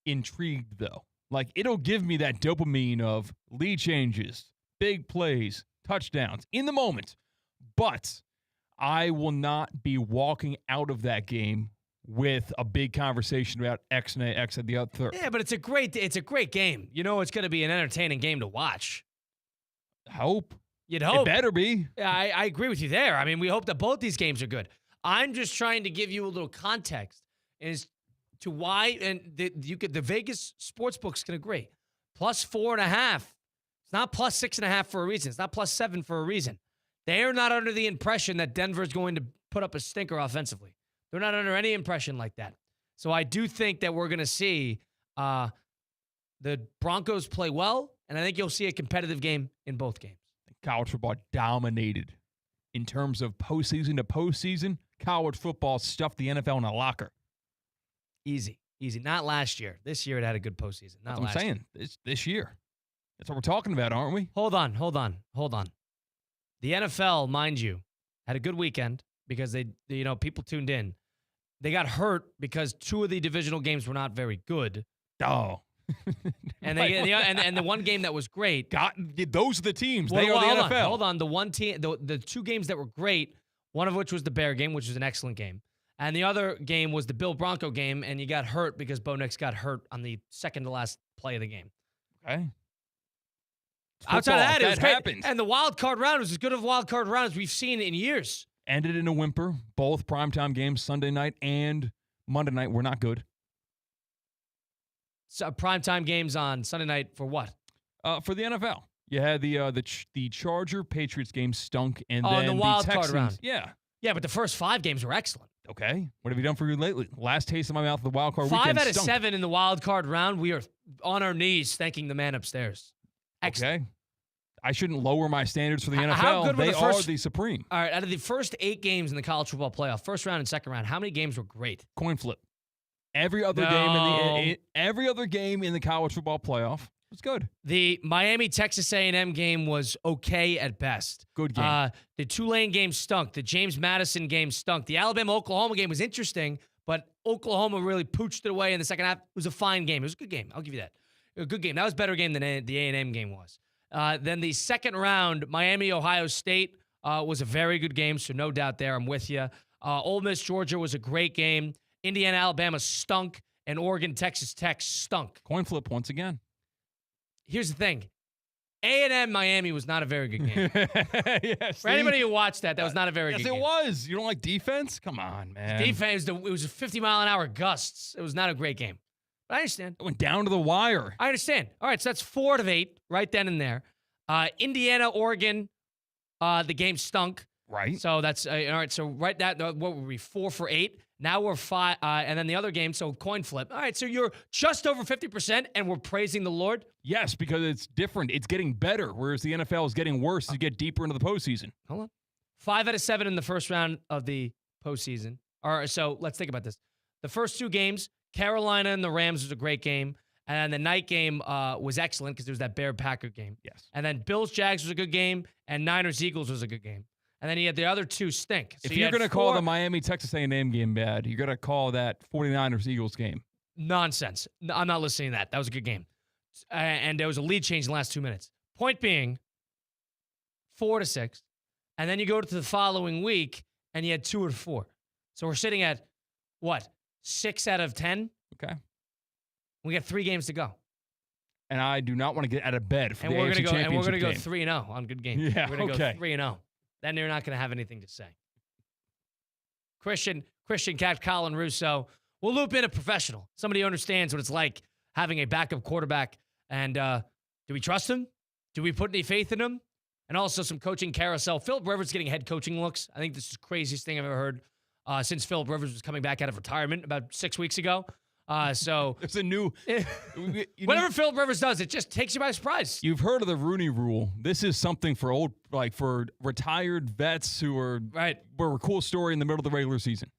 Intrigued, though. Like, it'll give me that dopamine of lead changes, big plays, touchdowns in the moment. But I will not be walking out of that game with a big conversation about X and X at the other third. Yeah, but it's a great game. You know it's going to be an entertaining game to watch. Hope. You'd hope. It better be. Yeah, I agree with you there. I mean, we hope that both these games are good. I'm just trying to give you a little context as to why, and the Vegas sports books can agree. +4.5. It's not +6.5 for a reason. It's not +7 for a reason. They are not under the impression that Denver is going to put up a stinker offensively. They're not under any impression like that. So I do think that we're going to see the Broncos play well, and I think you'll see a competitive game in both games. College football dominated in terms of postseason to postseason. College football stuffed the NFL in a locker. Easy. Not last year. This year it had a good postseason. That's what I'm saying. This year. That's what we're talking about, aren't we? Hold on. The NFL, mind you, had a good weekend because people tuned in. They got hurt because 2 of the divisional games were not very good. Oh. And and the one game that was great. Those are the teams. They are the NFL. Hold on. The one team, the 2 games that were great, one of which was the Bear game, which was an excellent game. And the other game was the Bill Bronco game, and you got hurt because Bo Nix got hurt on the second to last play of the game. Okay. Outside of that, it was great. Happens. And the wild card round was as good of a wild card round as we've seen in years. Ended in a whimper. Both primetime games, Sunday night and Monday night, were not good. So primetime games on Sunday night for what? For the NFL. You had the Charger Patriots game stunk, and then the wild Texans, card round. Yeah. Yeah, but the first 5 games were excellent. Okay. What have you done for you lately? Last taste in my mouth of the wild card 5 weekend out of stunk. 7 in the wild card round. We are on our knees thanking the man upstairs. Excellent. Okay. I shouldn't lower my standards for the NFL. How good were they the first, are the supreme. All right, out of the first 8 games in the college football playoff, first round and second round, how many games were great? Coin flip. Every other game in the college football playoff was good. The Miami-Texas A&M game was okay at best. Good game. The Tulane game stunk. The James Madison game stunk. The Alabama-Oklahoma game was interesting, but Oklahoma really pooched it away in the second half. It was a fine game. It was a good game. I'll give you that. A good game. That was a better game than the A&M game was. Then the second round, Miami-Ohio State was a very good game, so no doubt there. I'm with you. Ole Miss, Georgia was a great game. Indiana, Alabama stunk, and Oregon, Texas Tech stunk. Coin flip once again. Here's the thing. A&M Miami was not a very good game. For anybody who watched that was not a very good game. Yes, it was. You don't like defense? Come on, man. Defense, it was 50-mile-an-hour gusts. It was not a great game. But I understand. It went down to the wire. I understand. All right, so that's 4 out of 8 right then and there. Indiana, Oregon, the game stunk. Right. So that's all right. So right that what were we 4 for 8? Now we're 5, and then the other game. So coin flip. All right. So you're just over 50%, and we're praising the Lord. Yes, because it's different. It's getting better, whereas the NFL is getting worse as you get deeper into the postseason. Hold on. 5 out of 7 in the first round of the postseason. All right. So let's think about this. The first 2 games, Carolina and the Rams was a great game. And the night game was excellent because there was that Bear-Packer game. Yes. And then Bills-Jags was a good game, and Niners-Eagles was a good game. And then you had the other 2 stink. So if you're going to call the Miami-Texas A&M game bad, you're going to call that 49ers-Eagles game. Nonsense. I'm not listening to that. That was a good game. And there was a lead change in the last 2 minutes. Point being, 4-6. And then you go to the following week, and you had 2 of 4. So we're sitting at, what, 6 out of 10? Okay. We got 3 games to go. And I do not want to get out of bed for the AFC Championship game. And we're going to go 3-0 on good games. Yeah, we're going to okay. go 3-0. Then you're not going to have anything to say. Christian Cat, Colin Russo. We'll loop in a professional, somebody who understands what it's like having a backup quarterback. And do we trust him? Do we put any faith in him? And also some coaching carousel. Philip Rivers getting head coaching looks. I think this is the craziest thing I've ever heard since Philip Rivers was coming back out of retirement about 6 weeks ago. So it's a new. Whatever Philip Rivers does, it just takes you by surprise. You've heard of the Rooney Rule. This is something for for retired vets who were a cool story in the middle of the regular season.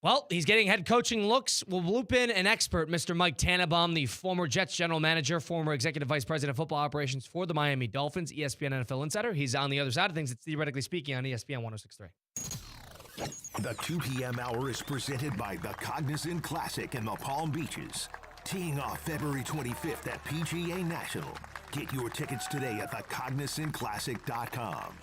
Well, he's getting head coaching looks. We'll loop in an expert, Mr. Mike Tannenbaum, the former Jets general manager, former executive vice president of football operations for the Miami Dolphins, ESPN NFL insider. He's on the other side of things. It's Theoretically Speaking on ESPN 106.3. The 2 p.m. hour is presented by the Cognizant Classic in the Palm Beaches. Teeing off February 25th at PGA National. Get your tickets today at thecognizantclassic.com.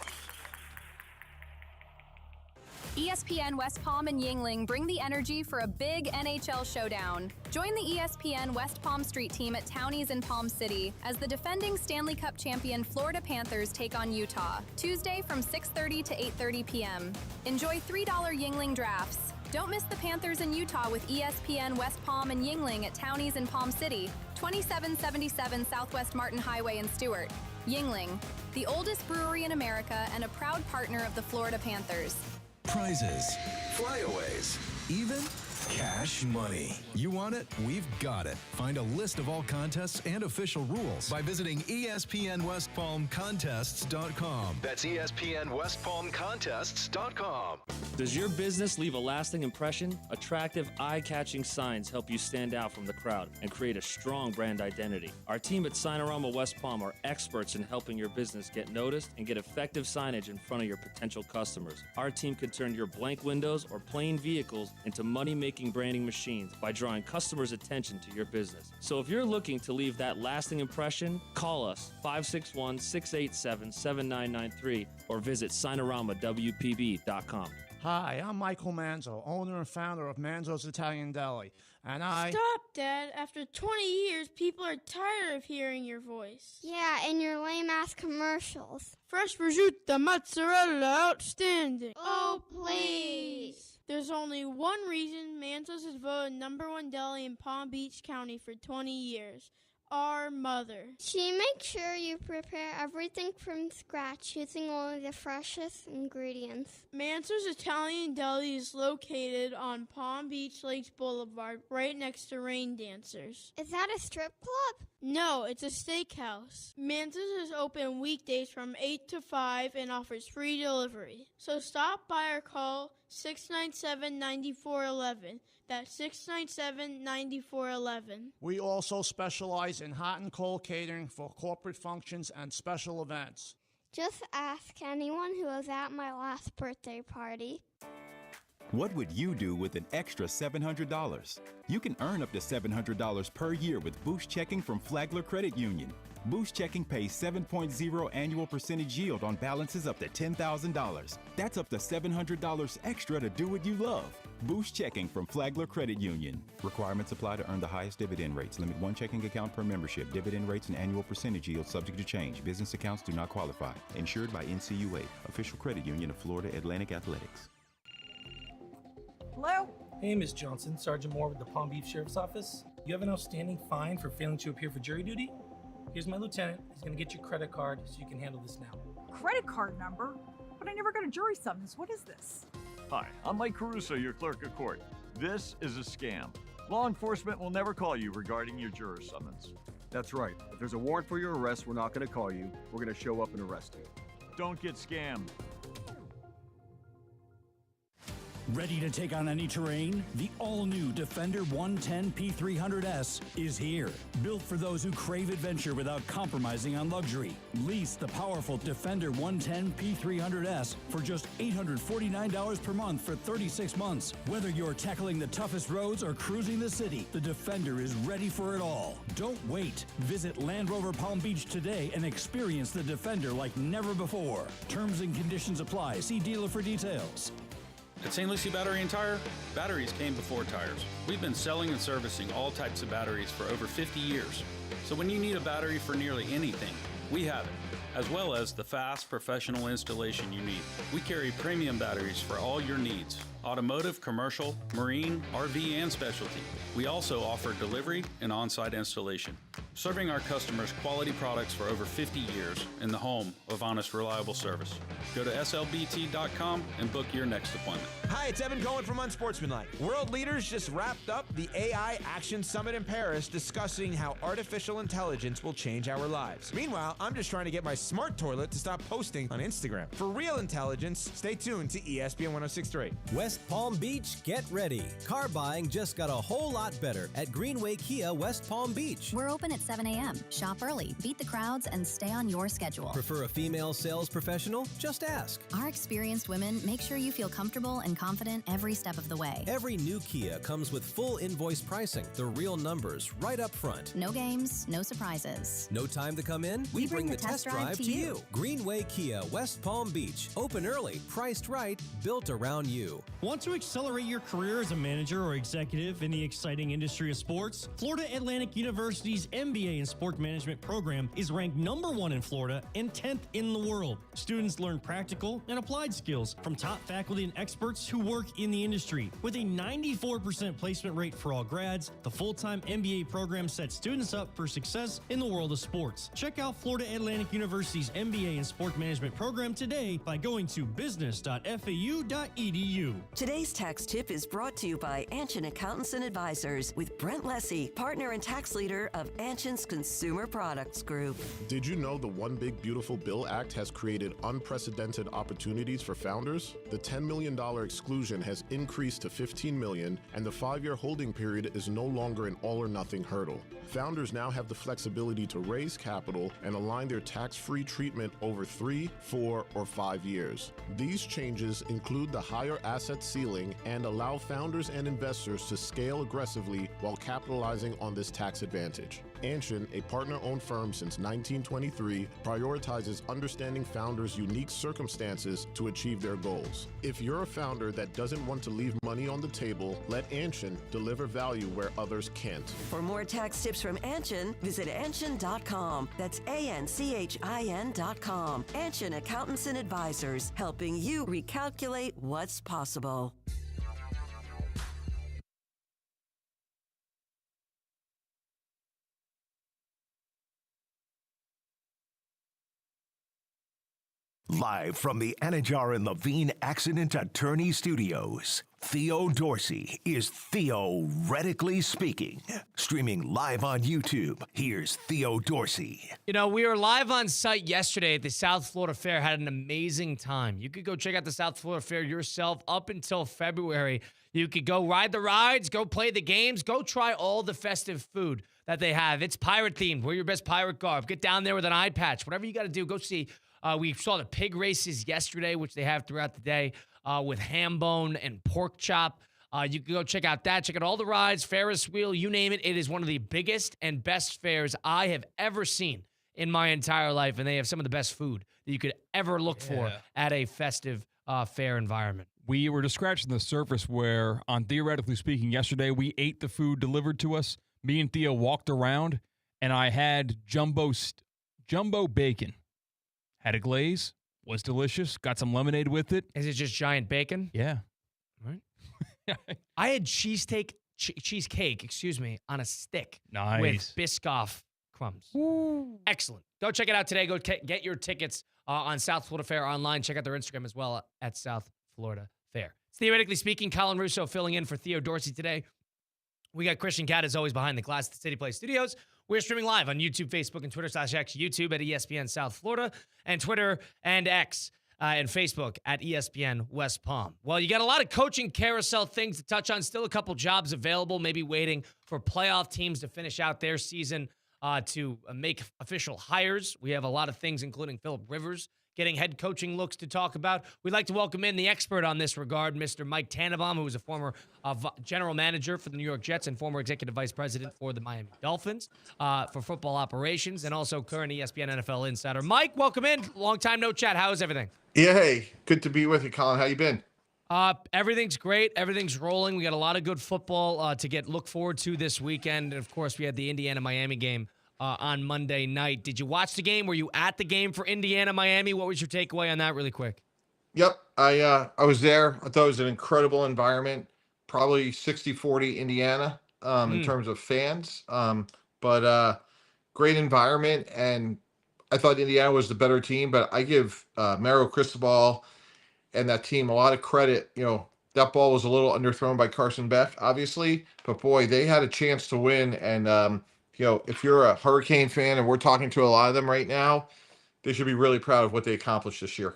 ESPN West Palm and Yingling bring the energy for a big NHL showdown. Join the ESPN West Palm Street team at Townies in Palm City as the defending Stanley Cup champion Florida Panthers take on Utah, Tuesday from 6:30 to 8:30 p.m. Enjoy $3 Yingling drafts. Don't miss the Panthers in Utah with ESPN West Palm and Yingling at Townies in Palm City, 2777 Southwest Martin Highway in Stewart. Yingling, the oldest brewery in America and a proud partner of the Florida Panthers. Prizes, flyaways, even cash money. You want it? We've got it. Find a list of all contests and official rules by visiting ESPNWestPalmContests.com. That's ESPNWestPalmContests.com. Does your business leave a lasting impression? Attractive, eye-catching signs help you stand out from the crowd and create a strong brand identity. Our team at Signorama West Palm are experts in helping your business get noticed and get effective signage in front of your potential customers. Our team can turn your blank windows or plain vehicles into money-making branding machines by drawing customers' attention to your business. So if you're looking to leave that lasting impression, call us 561-687-7993 or visit SignoramawPB.com. Hi, I'm Michael Manzo, owner and founder of Manzo's Italian Deli, and Stop, Dad. After 20 years, people are tired of hearing your voice. Yeah, and your lame-ass commercials. Fresh prosciutto, mozzarella, outstanding. Oh, please. There's only one reason Manzo's is voted #1 deli in Palm Beach County for 20 years. Our mother. She makes sure you prepare everything from scratch using only the freshest ingredients. Manzo's Italian Deli is located on Palm Beach Lakes Boulevard, right next to Rain Dancers. Is that a strip club? No, it's a steakhouse. Manzo's is open weekdays from 8 to 5 and offers free delivery. So stop by or call 697-9411. That's 697-9411. we also specialize in hot and cold catering for corporate functions and special events. Just ask anyone who was at my last birthday party. What would you do with an extra $700? You can earn up to $700 per year with Boost Checking from Flagler Credit Union. Boost Checking pays 7.0 annual percentage yield on balances up to $10,000. That's up to $700 extra to do what you love. Boost Checking from Flagler Credit Union. Requirements apply to earn the highest dividend rates. Limit one checking account per membership. Dividend rates and annual percentage yield subject to change. Business accounts do not qualify. Insured by NCUA, official credit union of Florida Atlantic Athletics. Hello? Hey, Miss Johnson. Sergeant Moore with the Palm Beach Sheriff's Office. You have an outstanding fine for failing to appear for jury duty? Here's my lieutenant. He's going to get your credit card so you can handle this now. Credit card number? But I never got a jury summons. What is this? Hi, I'm Mike Caruso, your clerk of court. This is a scam. Law enforcement will never call you regarding your juror summons. That's right. If there's a warrant for your arrest, we're not going to call you. We're going to show up and arrest you. Don't get scammed. Ready to take on any terrain? The all-new Defender 110 P300S is here. Built for those who crave adventure without compromising on luxury. Lease the powerful Defender 110 P300S for just $849 per month for 36 months. Whether you're tackling the toughest roads or cruising the city, the Defender is ready for it all. Don't wait. Visit Land Rover Palm Beach today and experience the Defender like never before. Terms and conditions apply. See dealer for details. At St. Lucie Battery and Tire, batteries came before tires. We've been selling and servicing all types of batteries for over 50 years. So when you need a battery for nearly anything, we have it, as well as the fast professional installation you need. We carry premium batteries for all your needs: automotive, commercial, marine, RV, and specialty. We also offer delivery and on-site installation, serving our customers quality products for over 50 years in the home of honest, reliable service. Go to slbt.com and book your next appointment. Hi, it's Evan Cohen from Unsportsmanlike. World leaders just wrapped up the AI Action Summit in Paris discussing how artificial intelligence will change our lives. Meanwhile, I'm just trying to get my smart toilet to stop posting on Instagram. For real intelligence, stay tuned to ESPN 106.3. West Palm Beach, get ready. Car buying just got a whole lot better at Greenway Kia West Palm Beach. We're open at 7 a.m. Shop early, beat the crowds, and stay on your schedule. Prefer a female sales professional? Just ask. Our experienced women make sure you feel comfortable and confident every step of the way. Every new Kia comes with full invoice pricing, the real numbers right up front. No games, no surprises. No time to come in? We bring the test drive to you. Greenway Kia West Palm Beach. Open early, priced right, built around you. Want to accelerate your career as a manager or executive in the exciting industry of sports? Florida Atlantic University's MBA in Sport Management program is ranked #1 in Florida and 10th in the world. Students learn practical and applied skills from top faculty and experts who work in the industry. With a 94% placement rate for all grads, the full-time MBA program sets students up for success in the world of sports. Check out Florida Atlantic University's MBA in Sport Management program today by going to business.fau.edu. Today's tax tip is brought to you by Anshin Accountants and Advisors with Brent Lessy, partner and tax leader of Anshin's Consumer Products Group. Did you know the One Big Beautiful Bill Act has created unprecedented opportunities for founders? The $10 million exclusion has increased to $15 million, and the 5-year holding period is no longer an all-or-nothing hurdle. Founders now have the flexibility to raise capital and align their tax-free treatment over 3, 4, or 5 years. These changes include the higher asset ceiling and allow founders and investors to scale aggressively while capitalizing on this tax advantage. Anshin, a partner-owned firm since 1923, prioritizes understanding founders' unique circumstances to achieve their goals. If you're a founder that doesn't want to leave money on the table, let Anshin deliver value where others can't. For more tax tips from Anshin, visit Anshin.com. That's ANCHIN.com. Anshin Accountants and Advisors, helping you recalculate what's possible. Live from the Anajar and Levine Accident Attorney Studios, Theo Dorsey is theoretically speaking. Streaming live on YouTube, here's Theo Dorsey. You know, we were live on site yesterday at the South Florida Fair. Had an amazing time. You could go check out the South Florida Fair yourself up until February. You could go ride the rides, go play the games, go try all the festive food that they have. It's pirate themed. Wear your best pirate garb. Get down there with an eye patch. Whatever you got to do, go see. We saw the pig races yesterday, which they have throughout the day with ham bone and pork chop. You can go check out that. Check out all the rides, Ferris wheel, you name it. It is one of the biggest and best fairs I have ever seen in my entire life, and they have some of the best food that you could ever look for at a festive fair environment. We were just scratching the surface where, on Theoretically Speaking, yesterday we ate the food delivered to us. Me and Theo walked around, and I had jumbo bacon. Had a glaze, was delicious, got some lemonade with it. Is it just giant bacon? Yeah. Right. I had cheesecake, on a stick. Nice. With Biscoff crumbs. Ooh. Excellent. Go check it out today. Go get your tickets on South Florida Fair online. Check out their Instagram as well at South Florida Fair. It's Theoretically Speaking, Colin Russo filling in for Theo Dorsey today. We got Christian Catt, as always, behind the glass at the City Place Studios. We're streaming live on YouTube, Facebook, and Twitter/X. YouTube at ESPN South Florida, and Twitter and X and Facebook at ESPN West Palm. Well, you got a lot of coaching carousel things to touch on. Still a couple jobs available, maybe waiting for playoff teams to finish out their season to make official hires. We have a lot of things, including Phillip Rivers getting head coaching looks to talk about. We'd like to welcome in the expert on this regard, Mr. Mike Tannenbaum, who is a former general manager for the New York Jets and former executive vice president for the Miami Dolphins for football operations, and also current ESPN NFL insider. Mike, welcome in. Long time no chat. How is everything? Yeah, hey, good to be with you, Colin. How you been? Everything's great. Everything's rolling. We got a lot of good football to look forward to this weekend. And, of course, we had the Indiana-Miami game on Monday night. Did you watch the game? Were you at the game for Indiana-Miami? What was your takeaway on that really quick? Yep, I was there. I thought it was an incredible environment, probably 60-40 Indiana in terms of fans, but great environment, and I thought Indiana was the better team, but I give Mario Cristobal and that team a lot of credit. You know, that ball was a little underthrown by Carson Beck, obviously, but boy, they had a chance to win, and you know, if you're a Hurricane fan, and we're talking to a lot of them right now, they should be really proud of what they accomplished this year.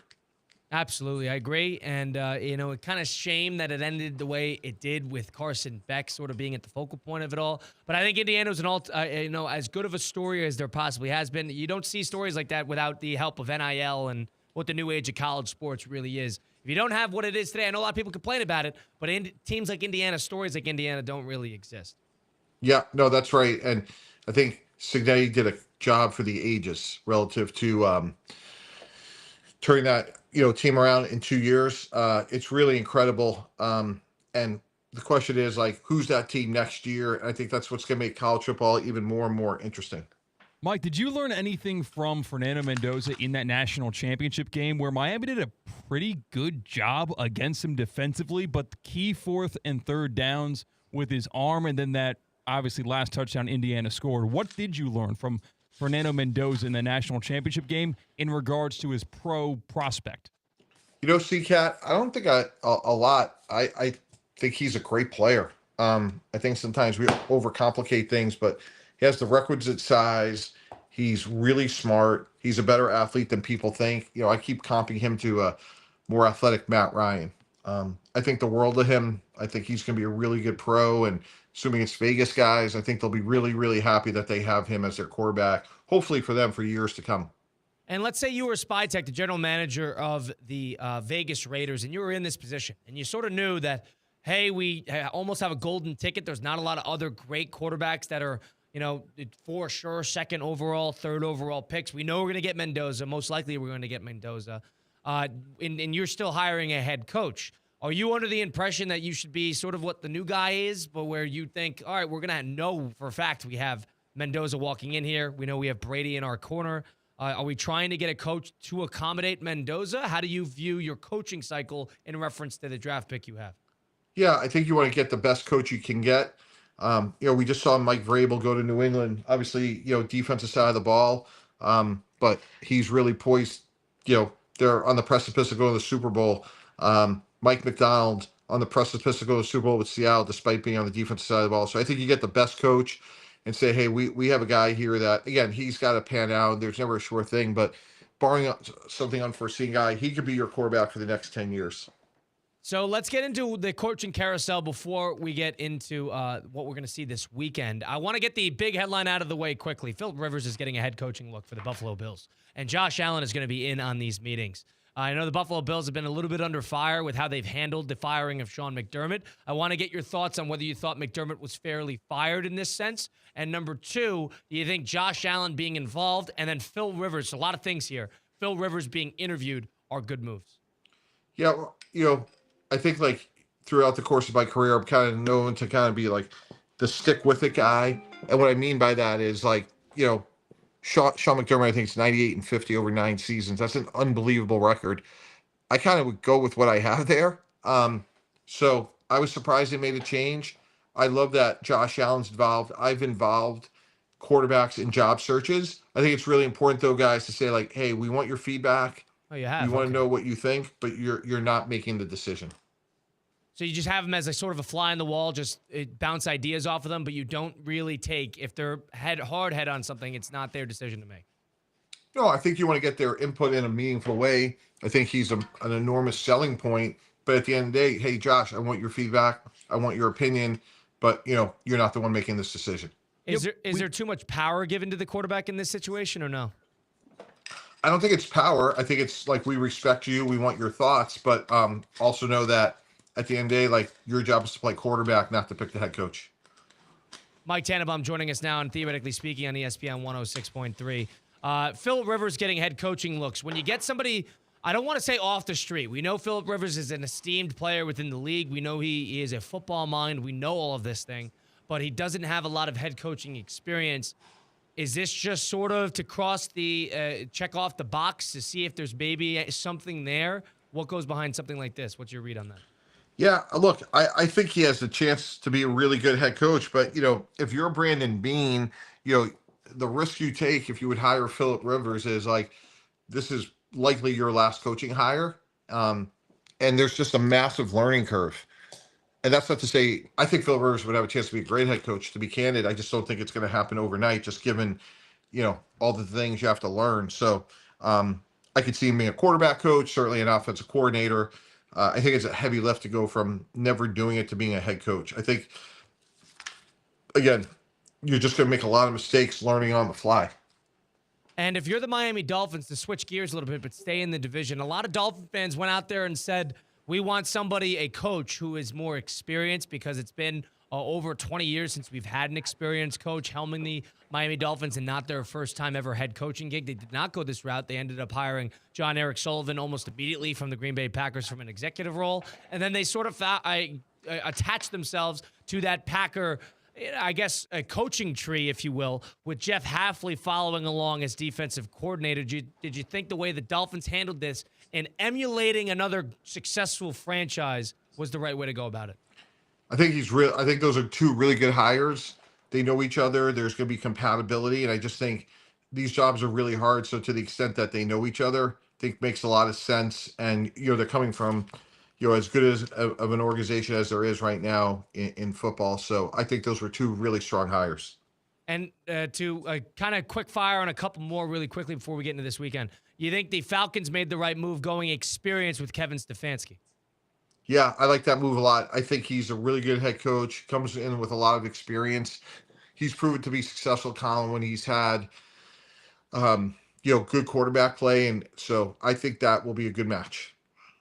Absolutely, I agree. And, you know, it kind of shame that it ended the way it did with Carson Beck sort of being at the focal point of it all. But I think Indiana was as good of a story as there possibly has been. You don't see stories like that without the help of NIL and what the new age of college sports really is. If you don't have what it is today, I know a lot of people complain about it, but teams like Indiana, stories like Indiana don't really exist. Yeah, no, that's right. And I think Cignetti did a job for the ages relative to turning that team around in 2 years. It's really incredible. And the question is, like, who's that team next year? And I think that's what's going to make college football even more and more interesting. Mike, did you learn anything from Fernando Mendoza in that national championship game where Miami did a pretty good job against him defensively, but the key fourth and third downs with his arm, and then that obviously last touchdown Indiana scored? What did you learn from Fernando Mendoza in the national championship game in regards to his pro prospect? C-Katt, I don't think a lot. I think he's a great player. I think sometimes we overcomplicate things, but he has the requisite size. He's really smart. He's a better athlete than people think. I keep comping him to a more athletic Matt Ryan. I think the world of him. I think he's going to be a really good pro, and assuming it's Vegas guys, I think they'll be really, really happy that they have him as their quarterback, hopefully for them for years to come. And let's say you were Spytech, the general manager of the Vegas Raiders, and you were in this position, and you sort of knew that, hey, we almost have a golden ticket. There's not a lot of other great quarterbacks that are, for sure, second overall, third overall picks. We know we're going to get Mendoza. Most likely we're going to get Mendoza. And you're still hiring a head coach. Are you under the impression that you should be sort of what the new guy is, but where you think, all right, we're going to know for a fact we have Mendoza walking in here. We know we have Brady in our corner. Are we trying to get a coach to accommodate Mendoza? How do you view your coaching cycle in reference to the draft pick you have? Yeah, I think you want to get the best coach you can get. We just saw Mike Vrabel go to New England. Obviously, defensive side of the ball, but he's really poised. They're on the precipice of going to the Super Bowl. Mike McDonald on the precipice of going to the Super Bowl with Seattle, despite being on the defensive side of the ball. So I think you get the best coach and say, hey, we have a guy here that, again, he's got to pan out. There's never a sure thing, but barring something unforeseen guy, he could be your quarterback for the next 10 years. So let's get into the coaching carousel before we get into what we're going to see this weekend. I want to get the big headline out of the way quickly. Phillip Rivers is getting a head coaching look for the Buffalo Bills, and Josh Allen is going to be in on these meetings. I know the Buffalo Bills have been a little bit under fire with how they've handled the firing of Sean McDermott. I want to get your thoughts on whether you thought McDermott was fairly fired in this sense. And number two, do you think Josh Allen being involved and then Phil Rivers, a lot of things here, Phil Rivers being interviewed are good moves? Yeah, I think like throughout the course of my career, I'm kind of known to kind of be like the stick with it guy. And what I mean by that is like, Sean McDermott, I think it's 98-50 over 9 seasons. That's an unbelievable record. I kind of would go with what I have there. So I was surprised they made a change. I love that Josh Allen's involved. I've involved quarterbacks in job searches. I think it's really important though, guys, to say like, hey, we want your feedback. Oh, you have? We want to Okay. know what you think, but you're not making the decision. So you just have them as a sort of a fly in the wall, just bounce ideas off of them, but you don't really take, if they're hard head on something, it's not their decision to make. No, I think you want to get their input in a meaningful way. I think he's an enormous selling point. But at the end of the day, hey, Josh, I want your feedback. I want your opinion. But, you're not the one making this decision. Is there too much power given to the quarterback in this situation or no? I don't think it's power. I think it's like, we respect you. We want your thoughts. But also know that at the end of the day, like, your job is to play quarterback, not to pick the head coach. Mike Tannenbaum joining us now on Theoretically Speaking on ESPN 106.3. Phil Rivers getting head coaching looks. When you get somebody, I don't want to say off the street. We know Philip Rivers is an esteemed player within the league. We know he is a football mind. We know all of this thing. But he doesn't have a lot of head coaching experience. Is this just sort of to check off the box to see if there's maybe something there? What goes behind something like this? What's your read on that? Yeah, look, I think he has a chance to be a really good head coach. But, if you're Brandon Beane, the risk you take if you would hire Philip Rivers is like, this is likely your last coaching hire. And there's just a massive learning curve. And that's not to say, I think Philip Rivers would have a chance to be a great head coach, to be candid. I just don't think it's going to happen overnight, just given, all the things you have to learn. So I could see him being a quarterback coach, certainly an offensive coordinator. I think it's a heavy lift to go from never doing it to being a head coach. I think, again, you're just going to make a lot of mistakes learning on the fly. And if you're the Miami Dolphins, to switch gears a little bit, but stay in the division, a lot of Dolphin fans went out there and said, we want a coach who is more experienced, because it's been over 20 years since we've had an experienced coach helming the Miami Dolphins and not their first time ever head coaching gig. They did not go this route. They ended up hiring John Eric Sullivan almost immediately from the Green Bay Packers from an executive role. And then they sort of attached themselves to that Packer, I guess, a coaching tree, if you will, with Jeff Hafley following along as defensive coordinator. Did you think the way the Dolphins handled this and emulating another successful franchise was the right way to go about it? I think I think those are two really good hires. They know each other. There's going to be compatibility. And I just think these jobs are really hard. So to the extent that they know each other, I think makes a lot of sense. And, they're coming from, as good as of an organization as there is right now in football. So I think those were two really strong hires. And to kind of quick fire on a couple more really quickly before we get into this weekend, you think the Falcons made the right move going experience with Kevin Stefanski? Yeah, I like that move a lot. I think he's a really good head coach, comes in with a lot of experience. He's proven to be successful, Colin, when he's had, good quarterback play. And so I think that will be a good match.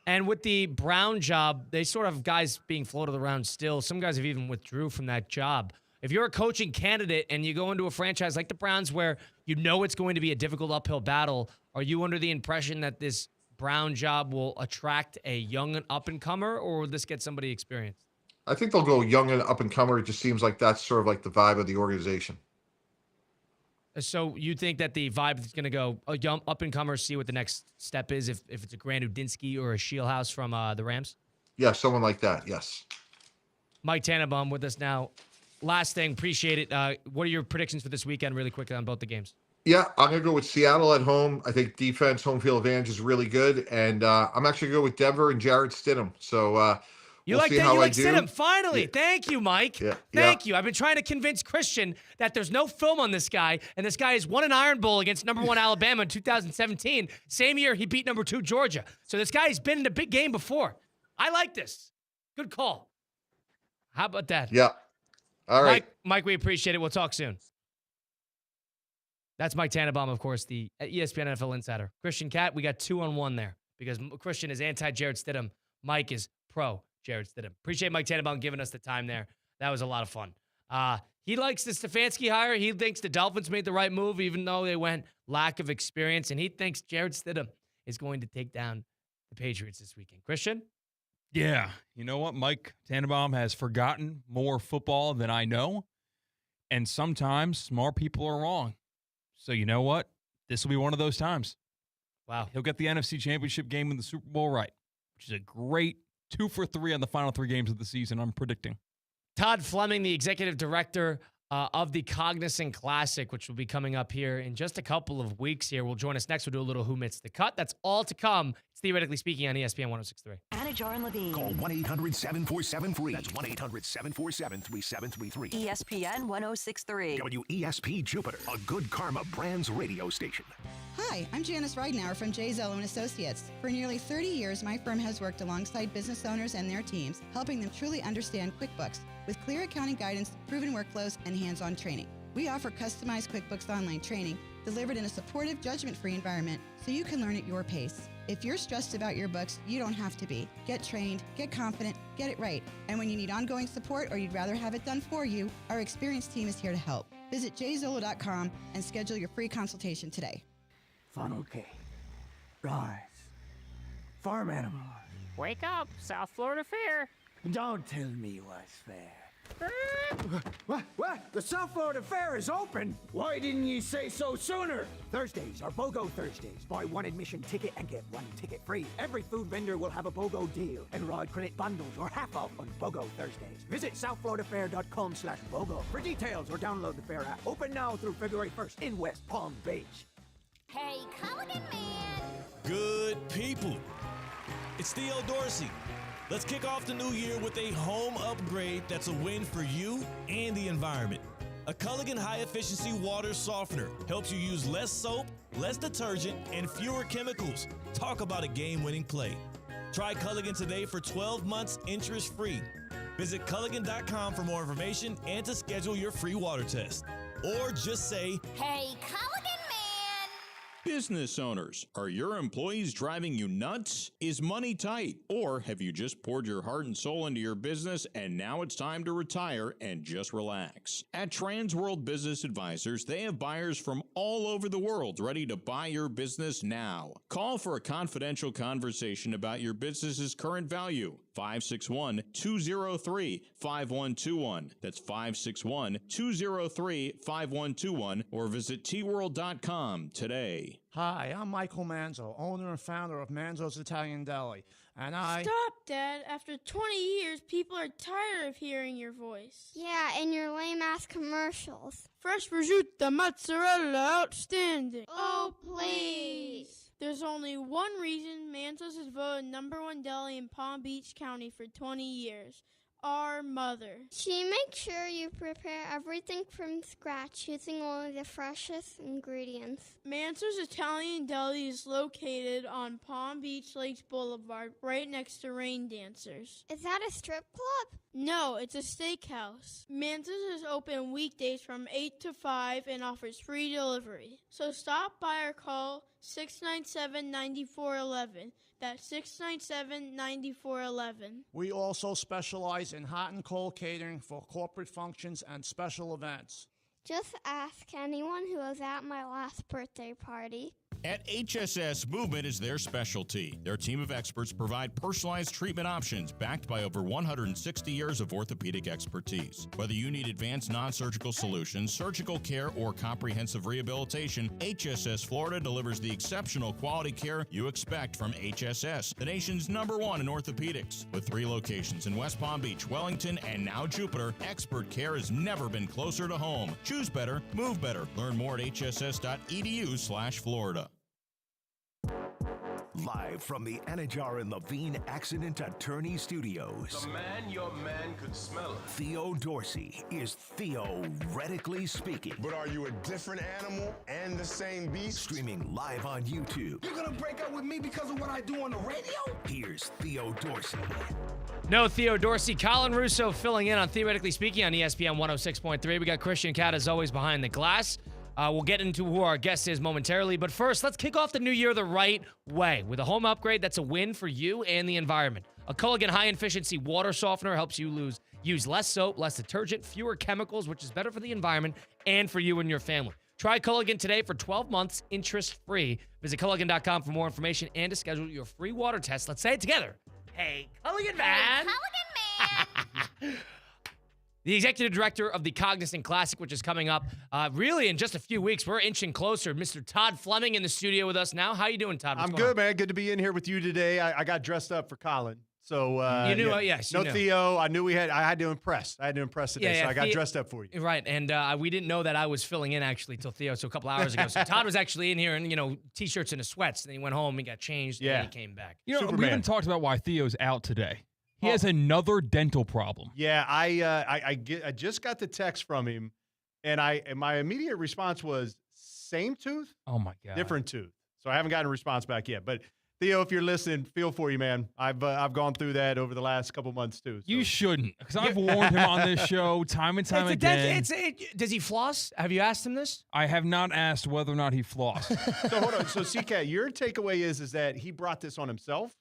And with the Brown job, they sort of have guys being floated around still. Some guys have even withdrew from that job. If you're a coaching candidate and you go into a franchise like the Browns where it's going to be a difficult uphill battle, are you under the impression that this Brown job will attract a young and up-and-comer, or will this get somebody experienced? I think they'll go young and up-and-comer. It just seems like that's sort of like the vibe of the organization. So you think that the vibe is going to go a young up-and-comer, see what the next step is, if it's a Grant Udinsky or a Shieldhouse from the Rams? Yeah, someone like that, yes. Mike Tannenbaum with us now. Last thing, appreciate it. What are your predictions for this weekend really quickly on both the games? Yeah, I'm going to go with Seattle at home. I think defense, home field advantage is really good. And I'm actually going to go with Denver and Jarrett Stidham. So you we'll like see that? how You I like do. Stidham? Finally. Yeah. Thank you, Mike. Yeah. Thank you. I've been trying to convince Christian that there's no film on this guy, and this guy has won an Iron Bowl against number 1 Alabama in 2017. Same year he beat number 2 Georgia. So this guy has been in a big game before. I like this. Good call. How about that? Yeah. All right. Mike, we appreciate it. We'll talk soon. That's Mike Tannenbaum, of course, the ESPN NFL insider. Christian Catt, we got 2-on-1 there. because Christian is anti-Jared Stidham. Mike is pro-Jared Stidham. Appreciate Mike Tannenbaum giving us the time there. That was a lot of fun. He likes the Stefanski hire. He thinks the Dolphins made the right move, even though they went lack of experience. And he thinks Jared Stidham is going to take down the Patriots this weekend. Christian? Yeah. You know what? Mike Tannenbaum has forgotten more football than I know. And sometimes smart people are wrong. So you know what? This will be one of those times. Wow. He'll get the NFC Championship game in the Super Bowl right, which is a great 2 for 3 on the final 3 games of the season, I'm predicting. Todd Fleming, the executive director of the Cognizant Classic, which will be coming up here in just a couple of weeks here, will join us next. We'll do a little Who Missed the Cut. That's all to come. It's Theoretically Speaking on ESPN 106.3. Anajar and Levine. Call 1-800-747-FREE. That's 1-800-747-3733. ESPN 106.3. WESP Jupiter, a Good Karma Brands radio station. Hi, I'm Janice Ridenour from J. Zello & Associates. For nearly 30 years, my firm has worked alongside business owners and their teams, helping them truly understand QuickBooks with clear accounting guidance, proven workflows, and hands-on training. We offer customized QuickBooks Online training delivered in a supportive, judgment-free environment so you can learn at your pace. If you're stressed about your books, you don't have to be. Get trained, get confident, get it right. And when you need ongoing support or you'd rather have it done for you, our experienced team is here to help. Visit jzolo.com and schedule your free consultation today. Funnel cake, rise, farm animals. Wake up, South Florida Fair. Don't tell me what's fair. What? The South Florida Fair is open? Why didn't you say so sooner? Thursdays are BOGO Thursdays. Buy one admission ticket and get one ticket free. Every food vendor will have a BOGO deal. Enrolled credit bundles or half off on BOGO Thursdays. Visit southfloridafair.com/BOGO for details or download the fair app. Open now through February 1st in West Palm Beach. Hey, Culligan Man! Good people. It's Theo Dorsey. Let's kick off the new year with a home upgrade that's a win for you and the environment. A Culligan high-efficiency water softener helps you use less soap, less detergent, and fewer chemicals. Talk about a game-winning play. Try Culligan today for 12 months interest-free. Visit Culligan.com for more information and to schedule your free water test. Or just say, Hey, Culligan Man! Business owners, are your employees driving you nuts? Is money tight? Or have you just poured your heart and soul into your business and now it's time to retire and just relax? At Transworld Business Advisors, they have buyers from all over the world ready to buy your business now. Call for a confidential conversation about your business's current value. 561-203-5121. That's 561-203-5121 or visit tworld.com today. Hi, I'm Michael Manzo, owner and founder of Manzo's Italian Deli, and Stop, Dad. After 20 years, people are tired of hearing your voice. Yeah, and your lame-ass commercials. Fresh prosciutto, mozzarella, outstanding. Oh, please. There's only one reason Manzo's has voted #1 deli in Palm Beach County for 20 years. Our mother. She makes sure you prepare everything from scratch using only the freshest ingredients. Manzo's Italian Deli is located on Palm Beach Lakes Boulevard, right next to Rain Dancers. Is that a strip club? No, it's a steakhouse. Manzo's is open weekdays from 8 to 5 and offers free delivery. So stop by or call 697-9411. That's 697-9411. we also specialize in hot and cold catering for corporate functions and special events. Just ask anyone who was at my last birthday party. At HSS, movement is their specialty. Their team of experts provide personalized treatment options backed by over 160 years of orthopedic expertise. Whether you need advanced non-surgical solutions, surgical care, or comprehensive rehabilitation, HSS Florida delivers the exceptional quality care you expect from HSS, the nation's #1 in orthopedics. With 3 locations in West Palm Beach, Wellington, and now Jupiter, expert care has never been closer to home. Choose better, move better. Learn more at hss.edu/Florida. Live from the Anajar and Levine Accident Attorney Studios. The man your man could smell it. Theo Dorsey is Theoretically Speaking. But are you a different animal and the same beast? Streaming live on YouTube. You're gonna break up with me because of what I do on the radio? Here's Theo Dorsey. No Theo Dorsey. Colin Russo filling in on Theoretically Speaking on ESPN 106.3. We got Christian Catt, as always, behind the glass. We'll get into who our guest is momentarily, but first, let's kick off the new year the right way with a home upgrade that's a win for you and the environment. A Culligan high-efficiency water softener helps you use less soap, less detergent, fewer chemicals, which is better for the environment and for you and your family. Try Culligan today for 12 months, interest-free. Visit Culligan.com for more information and to schedule your free water test. Let's say it together. Hey, Culligan man! Culligan man! The executive director of the Cognizant Classic, which is coming up really in just a few weeks. We're inching closer. Mr. Todd Fleming in the studio with us now. How you doing, Todd? I'm good, man. Good to be in here with you today. I got dressed up for Colin. So you knew, yes. No Theo. I knew I had to impress. I had to impress today, so I got dressed up for you. Right, and we didn't know that I was filling in actually till Theo, so a couple hours ago. So Todd was actually in here in t-shirts and a sweats. Then he went home, he got changed, and then he came back. We haven't talked about why Theo's out today. He has another dental problem. Yeah, I just got the text from him, and my immediate response was same tooth. Oh my god, different tooth. So I haven't gotten a response back yet, but. Theo, if you're listening, feel for you, man. I've gone through that over the last couple months too. So. You shouldn't, because I've warned him on this show time and time again. Does he floss? Have you asked him this? I have not asked whether or not he flossed. So hold on. So C-Katt, your takeaway is that he brought this on himself?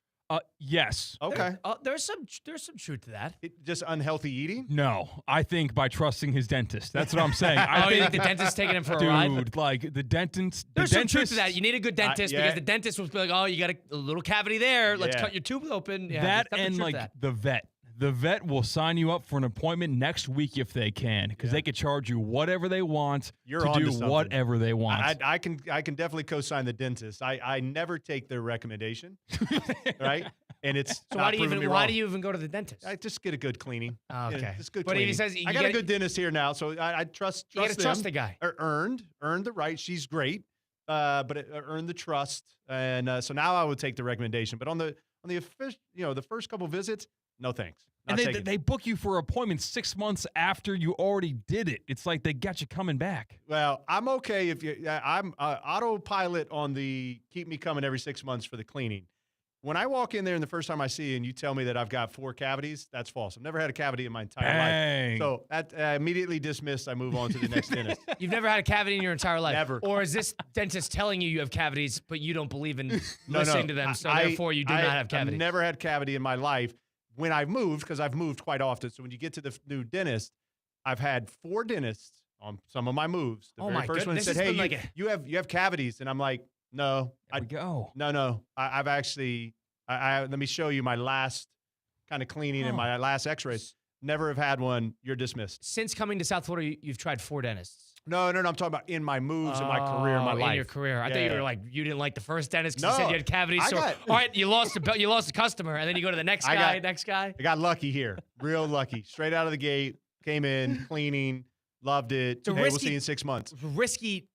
Yes. Okay. There's some truth to that. Just unhealthy eating? No, I think by trusting his dentist. That's what I'm saying. You think the dentist's taking him for a ride? Dude, like the dentist. There's some truth to that. You need a good dentist because the dentist will be like, oh, you got a little cavity there. Let's cut your tooth open. Yeah, that and like the vet. The vet will sign you up for an appointment next week if they can, because they could charge you whatever they want to do whatever they want. I can definitely co-sign the dentist. I never take their recommendation, right? And it's so why do you even go to the dentist? I just get a good cleaning. Oh, okay, just good. But cleaning. he says I got a good dentist here now, so I trust. You got to trust the guy. Earned the right. She's great, but it earned the trust, and so now I would take the recommendation. But on the official, the first couple visits. No thanks. And they book you for appointments 6 months after you already did it. It's like they got you coming back. Well, I'm okay if I'm autopilot on the keep me coming every 6 months for the cleaning. When I walk in there and the first time I see you and you tell me that I've got 4 cavities, that's false. I've never had a cavity in my entire life. So that immediately dismissed. I move on to the next dentist. You've never had a cavity in your entire life? Never. Or is this dentist telling you have cavities, but you don't believe in listening to them, so therefore you do not have cavities? I've never had cavity in my life. When I've moved, because I've moved quite often, so when you get to the new dentist, I've had 4 dentists on some of my moves. The very first one said, "Hey, you have cavities," and I'm like, "No, no. I've actually, let me show you my last kind of cleaning and my last X-rays. Never have had one. You're dismissed." Since coming to South Florida, you've tried 4 dentists. No. I'm talking about in my moves, in my career, in my life. In your career. I thought you were like, you didn't like the first dentist because No, you said you had cavities. So, all right, you lost a customer, and then you go to the next guy. I got lucky here. Real lucky. Straight out of the gate, came in, cleaning, loved it. Hey, we'll see you in 6 months. Risky,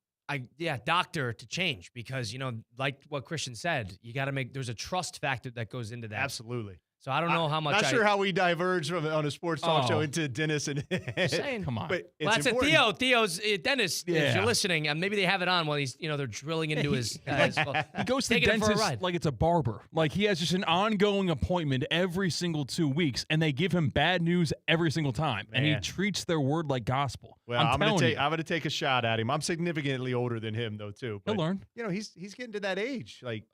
doctor to change because, like what Christian said, you got to there's a trust factor that goes into that. Absolutely. So I don't know how much. Not sure how we diverge on a sports talk show into dentists and. Saying, come on. But that's important. Theo's dentist. If you're listening, and maybe they have it on while he's, they're drilling into his. He goes to the dentist like it's a barber. Like he has just an ongoing appointment every single 2 weeks, and they give him bad news every single time, and he treats their word like gospel. Well, I'm gonna take a shot at him. I'm significantly older than him though too. But, he'll learn. He's getting to that age. Like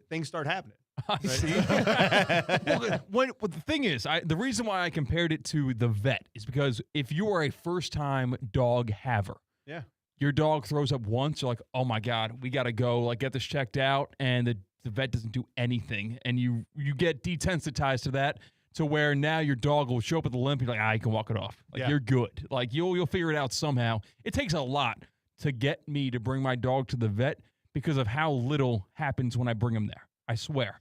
things start happening. I see. Well, the thing is, the reason why I compared it to the vet is because if you are a first-time dog haver, your dog throws up once, you're like, oh my God, we got to go, like get this checked out, and the vet doesn't do anything, and you get desensitized to that, to where now your dog will show up with a limp, you're like, you can walk it off. Like you're good. Like you'll figure it out somehow. It takes a lot to get me to bring my dog to the vet because of how little happens when I bring him there. I swear.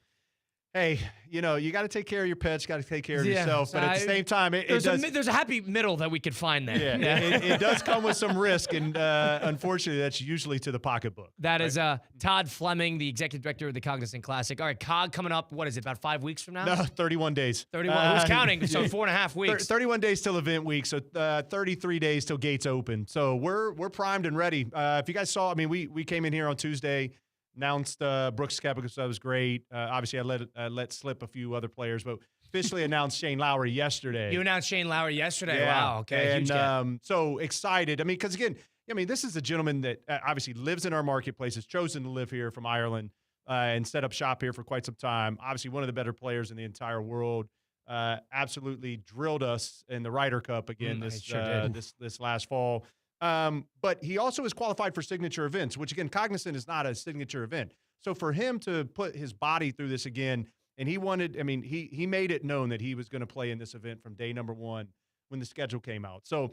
Hey, you got to take care of your pets, got to take care of yourself, but at the same time, there's a happy middle that we could find there. Yeah, it does come with some risk, and unfortunately, that's usually to the pocketbook. That is Todd Fleming, the executive director of the Cognizant Classic. All right, COG coming up, what is it, about 5 weeks from now? No, 31 days. 31, who's counting? So 4.5 weeks. 31 days till event week, so 33 days till gates open. So we're primed and ready. If you guys saw, we came in here on Tuesday, announced Brooks Koepka, because that was great. Obviously, I let slip a few other players, but officially announced Shane Lowry yesterday. You announced Shane Lowry yesterday. Yeah. Wow. Okay. And so excited. Because again, I mean, this is a gentleman that obviously lives in our marketplace, has chosen to live here from Ireland and set up shop here for quite some time. Obviously, one of the better players in the entire world. Absolutely drilled us in the Ryder Cup again this last fall. But he also is qualified for signature events, which again, Cognizant is not a signature event. So for him to put his body through this again, and he made it known that he was going to play in this event from day number one when the schedule came out. So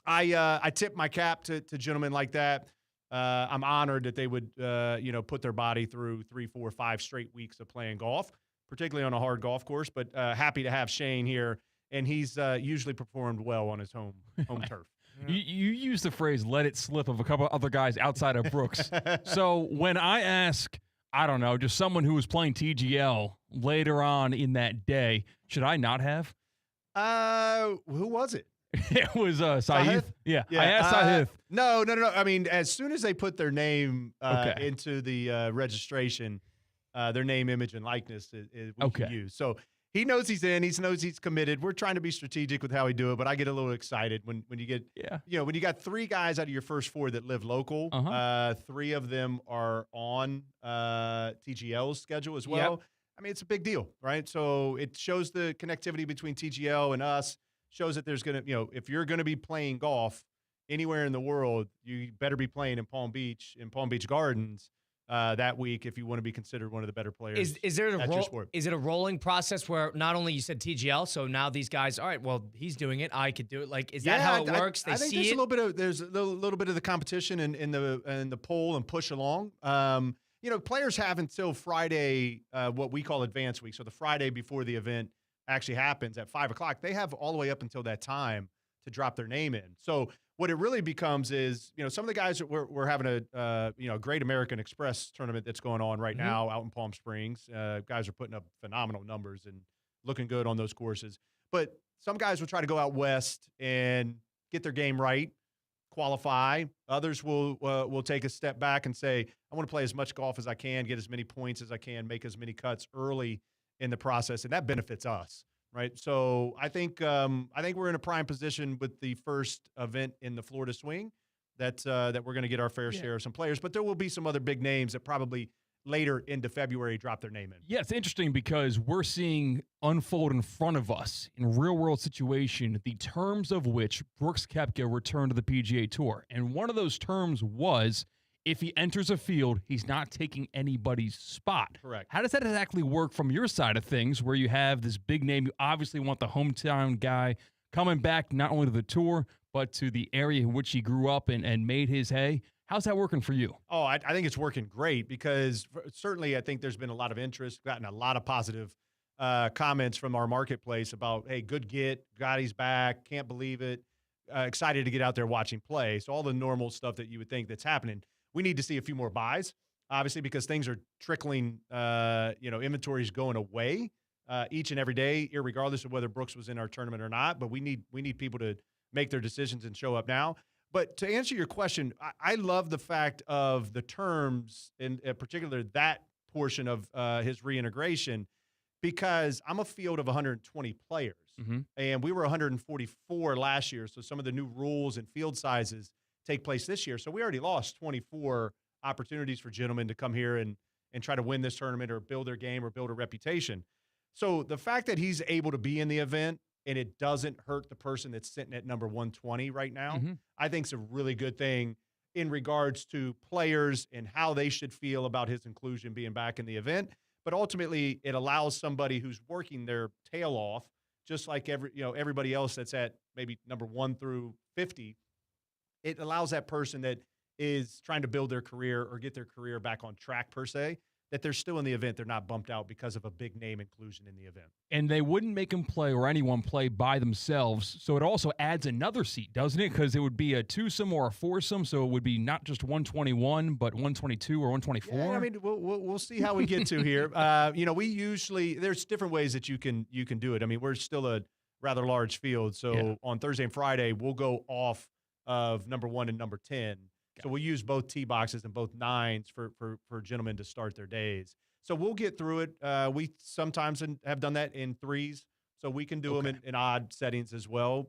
I tip my cap to gentlemen like that. I'm honored that they would, put their body through 3, 4, 5 straight weeks of playing golf, particularly on a hard golf course. But happy to have Shane here, and he's usually performed well on his home turf. You use the phrase "let it slip" of a couple other guys outside of Brooks. So when I ask, I don't know, just someone who was playing TGL later on in that day, should I not have? Who was it? It was Saith. Yeah, I asked Saith. No. I mean, as soon as they put their name into the registration, their name, image, and likeness we can use. So he knows he's in. He knows he's committed. We're trying to be strategic with how we do it, but I get a little excited when you get, when you got 3 guys out of your first 4 that live local. 3 of them are on TGL's schedule as well. Yep. I mean, it's a big deal, right? So it shows the connectivity between TGL and us. Shows that there's going to, if you're going to be playing golf anywhere in the world, you better be playing in Palm Beach Gardens that week if you want to be considered one of the better players. Is it a rolling process where not only you said TGL, so now these guys, all right, well, he's doing it, I could do it. Like, is that how it works? I think there's a little bit of the competition in the poll and push along. Players have until Friday, what we call advance week, so the Friday before the event actually happens at 5:00. They have all the way up until that time to drop their name in. So what it really becomes is, some of the guys that we're having a Great American Express tournament that's going on right now out in Palm Springs. Guys are putting up phenomenal numbers and looking good on those courses. But some guys will try to go out west and get their game right, qualify. Others will take a step back and say, I want to play as much golf as I can, get as many points as I can, make as many cuts early in the process, and that benefits us, right? So I think we're in a prime position with the first event in the Florida Swing that we're going to get our fair share of some players, but there will be some other big names that probably later into February drop their name in. Yeah, it's interesting because we're seeing unfold in front of us in a real-world situation the terms of which Brooks Koepka returned to the PGA Tour, and one of those terms was, if he enters a field, he's not taking anybody's spot. Correct. How does that exactly work from your side of things, where you have this big name, you obviously want the hometown guy coming back not only to the tour, but to the area in which he grew up and made his hay? How's that working for you? Oh, I think it's working great because certainly I think there's been a lot of interest, gotten a lot of positive comments from our marketplace about, hey, good get, got his back, can't believe it, excited to get out there watching play. So all the normal stuff that you would think that's happening. We need to see a few more buys, obviously, because things are trickling, inventory's going away each and every day, irregardless of whether Brooks was in our tournament or not. But we need people to make their decisions and show up now. But to answer your question, I love the fact of the terms, in particular that portion of his reintegration, because I'm a field of 120 players, and we were 144 last year. So some of the new rules and field sizes take place this year. So we already lost 24 opportunities for gentlemen to come here and try to win this tournament or build their game or build a reputation. So the fact that he's able to be in the event and it doesn't hurt the person that's sitting at number 120 right now, I think is a really good thing in regards to players and how they should feel about his inclusion being back in the event. But ultimately, it allows somebody who's working their tail off, just like everybody else that's at maybe number 1 through 50, it allows that person that is trying to build their career or get their career back on track, per se, that they're still in the event. They're not bumped out because of a big name inclusion in the event. And they wouldn't make them play or anyone play by themselves. So it also adds another seat, doesn't it? Because it would be a twosome or a foursome. So it would be not just 121, but 122 or 124. Yeah, I mean, we'll see how we get to here. We usually, there's different ways that you can do it. I mean, we're still a rather large field. So on Thursday and Friday, we'll go off of number 1 and number 10. So we'll use both tee boxes and both 9s for gentlemen to start their days. So we'll get through it. We sometimes have done that in 3s, so we can do them in odd settings as well.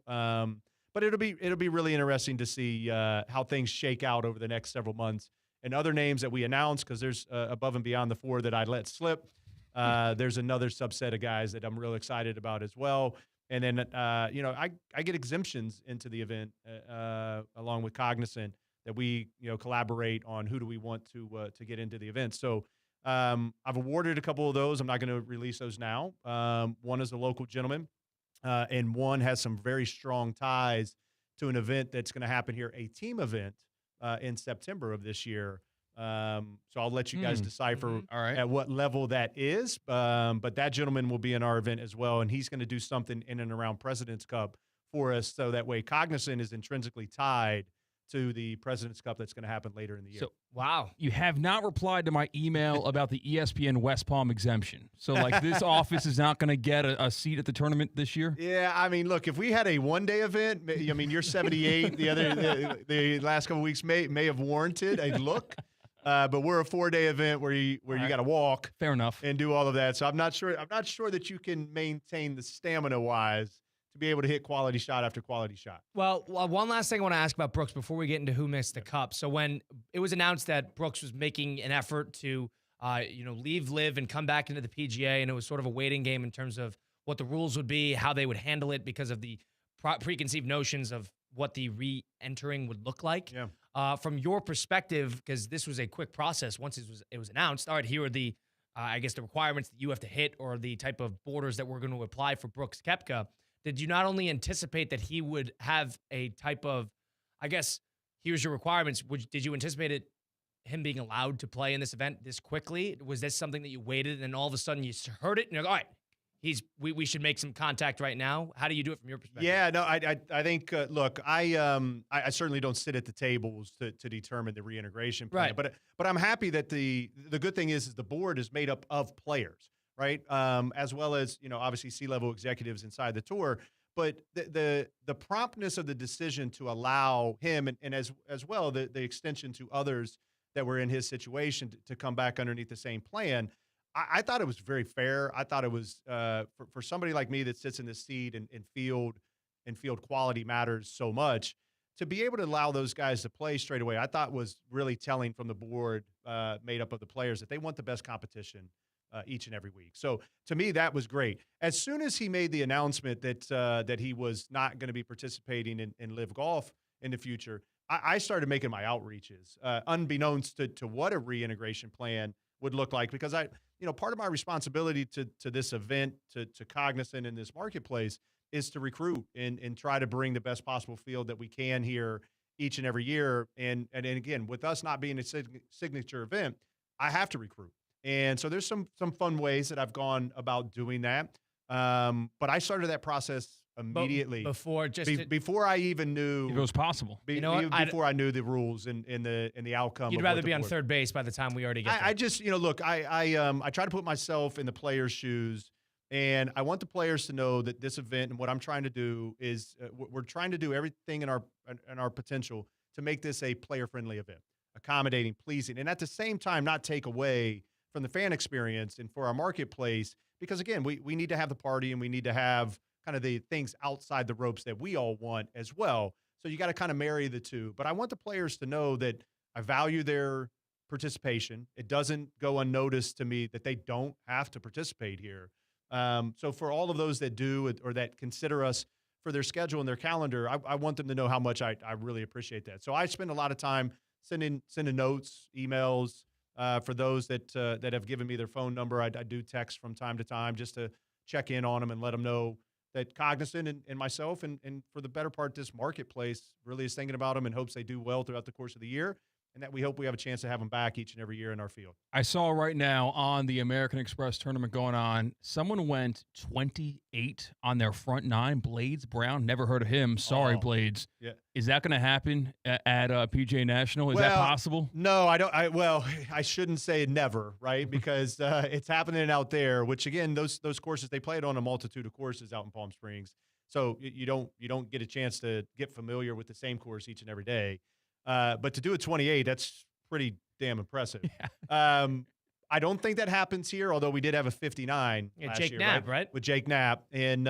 But it'll be really interesting to see how things shake out over the next several months. And other names that we announced, because there's above and beyond the 4 that I let slip. There's another subset of guys that I'm real excited about as well. And then, I get exemptions into the event along with Cognizant that we, collaborate on who do we want to get into the event. So I've awarded a couple of those. I'm not going to release those now. One is a local gentleman, and one has some very strong ties to an event that's going to happen here, a team event in September of this year. So I'll let you guys decipher at what level that is. But that gentleman will be in our event as well, and he's going to do something in and around President's Cup for us, so that way Cognizant is intrinsically tied to the President's Cup that's going to happen later in the year. So, wow. You have not replied to my email about the ESPN West Palm exemption. So, like, this office is not going to get a seat at the tournament this year? Yeah, I mean, look, if we had a one-day event, I mean, you're 78. The last couple of weeks may have warranted a look. But we're a 4-day event where you got to walk. Fair enough. And do all of that. So I'm not sure that you can maintain the stamina-wise to be able to hit quality shot after quality shot. Well, one last thing I want to ask about Brooks before we get into who missed the cup. So when it was announced that Brooks was making an effort to, leave LIV and come back into the PGA, and it was sort of a waiting game in terms of what the rules would be, how they would handle it because of the preconceived notions of what the re-entering would look like. Yeah. From your perspective, because this was a quick process once it was announced, all right, here are the, the requirements that you have to hit or the type of borders that we're going to apply for Brooks Koepka. Did you not only anticipate that he would have a type of, here's your requirements, did you anticipate him being allowed to play in this event this quickly? Was this something that you waited and then all of a sudden you heard it and you're like, all right, we should make some contact right now? How do you do it from your perspective? Yeah, no, I think, look, I certainly don't sit at the tables to determine the reintegration plan. Right. But I'm happy that the good thing is the board is made up of players, right? As well as, obviously C-level executives inside the tour. But the promptness of the decision to allow him and as well the extension to others that were in his situation to come back underneath the same plan, I thought it was very fair. I thought it was for somebody like me that sits in this seat and field quality matters so much, to be able to allow those guys to play straight away, I thought was really telling from the board made up of the players that they want the best competition each and every week. So to me, that was great. As soon as he made the announcement that he was not going to be participating in LIV Golf in the future, I started making my outreaches, unbeknownst to what a reintegration plan would look like, because part of my responsibility to this event, to Cognizant in this marketplace, is to recruit and try to bring the best possible field that we can here each and every year. And again, with us not being a signature event, I have to recruit. And so there's some fun ways that I've gone about doing that. But I started that process immediately before I even knew it was possible. Before I knew the rules and the outcome. You'd rather be on third base by the time we already get there. I just look, I try to put myself in the players' shoes, and I want the players to know that this event and what I'm trying to do is we're trying to do everything in our potential to make this a player-friendly event, accommodating, pleasing, and at the same time not take away from the fan experience and for our marketplace, because again, we need to have the party and we need to have kind of the things outside the ropes that we all want as well. So you got to kind of marry the two. But I want the players to know that I value their participation. It doesn't go unnoticed to me that they don't have to participate here. So for all of those that do or that consider us for their schedule and their calendar, I want them to know how much I really appreciate that. So I spend a lot of time sending notes, emails, for those that have given me their phone number. I do text from time to time just to check in on them and let them know that Cognizant and myself and for the better part, this marketplace really is thinking about them and hopes they do well throughout the course of the year, and that we hope we have a chance to have them back each and every year in our field. I saw right now on the American Express tournament going on, someone went 28 on their front nine. Blades Brown, never heard of him. Sorry, Blades. Yeah. Is that going to happen at PGA National? Is that possible? No, I don't. I shouldn't say never, right? Because it's happening out there. Which again, those courses, they play it on a multitude of courses out in Palm Springs, so you don't get a chance to get familiar with the same course each and every day. But to do a 28, that's pretty damn impressive. Yeah. I don't think that happens here, although we did have a 59 last Jake year, Knapp, right? With Jake Knapp. And,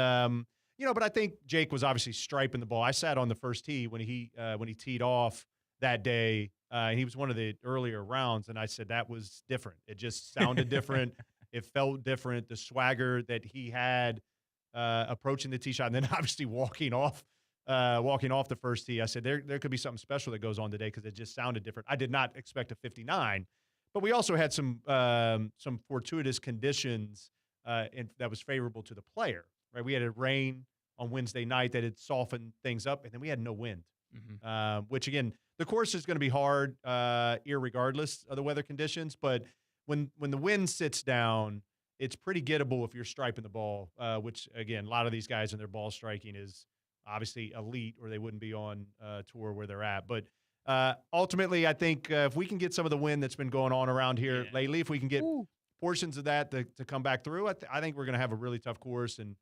But I think Jake was obviously striping the ball. I sat on the first tee when he teed off that day. And he was one of the earlier rounds, and I said that was different. It just sounded different. It felt different. The swagger that he had approaching the tee shot, and then obviously walking off the first tee. I said there could be something special that goes on today because it just sounded different. I did not expect a 59, but we also had some fortuitous conditions that was favorable to the player. Right, we had a rain on Wednesday night that had softened things up, and then we had no wind, which again, the course is going to be hard, irregardless of the weather conditions. But when the wind sits down, it's pretty gettable if you're striping the ball. Which again, a lot of these guys in their ball striking is obviously elite, or they wouldn't be on tour where they're at. But ultimately, I think if we can get some of the wind that's been going on around here lately, if we can get portions of that to come back through, I think we're going to have a really tough course. And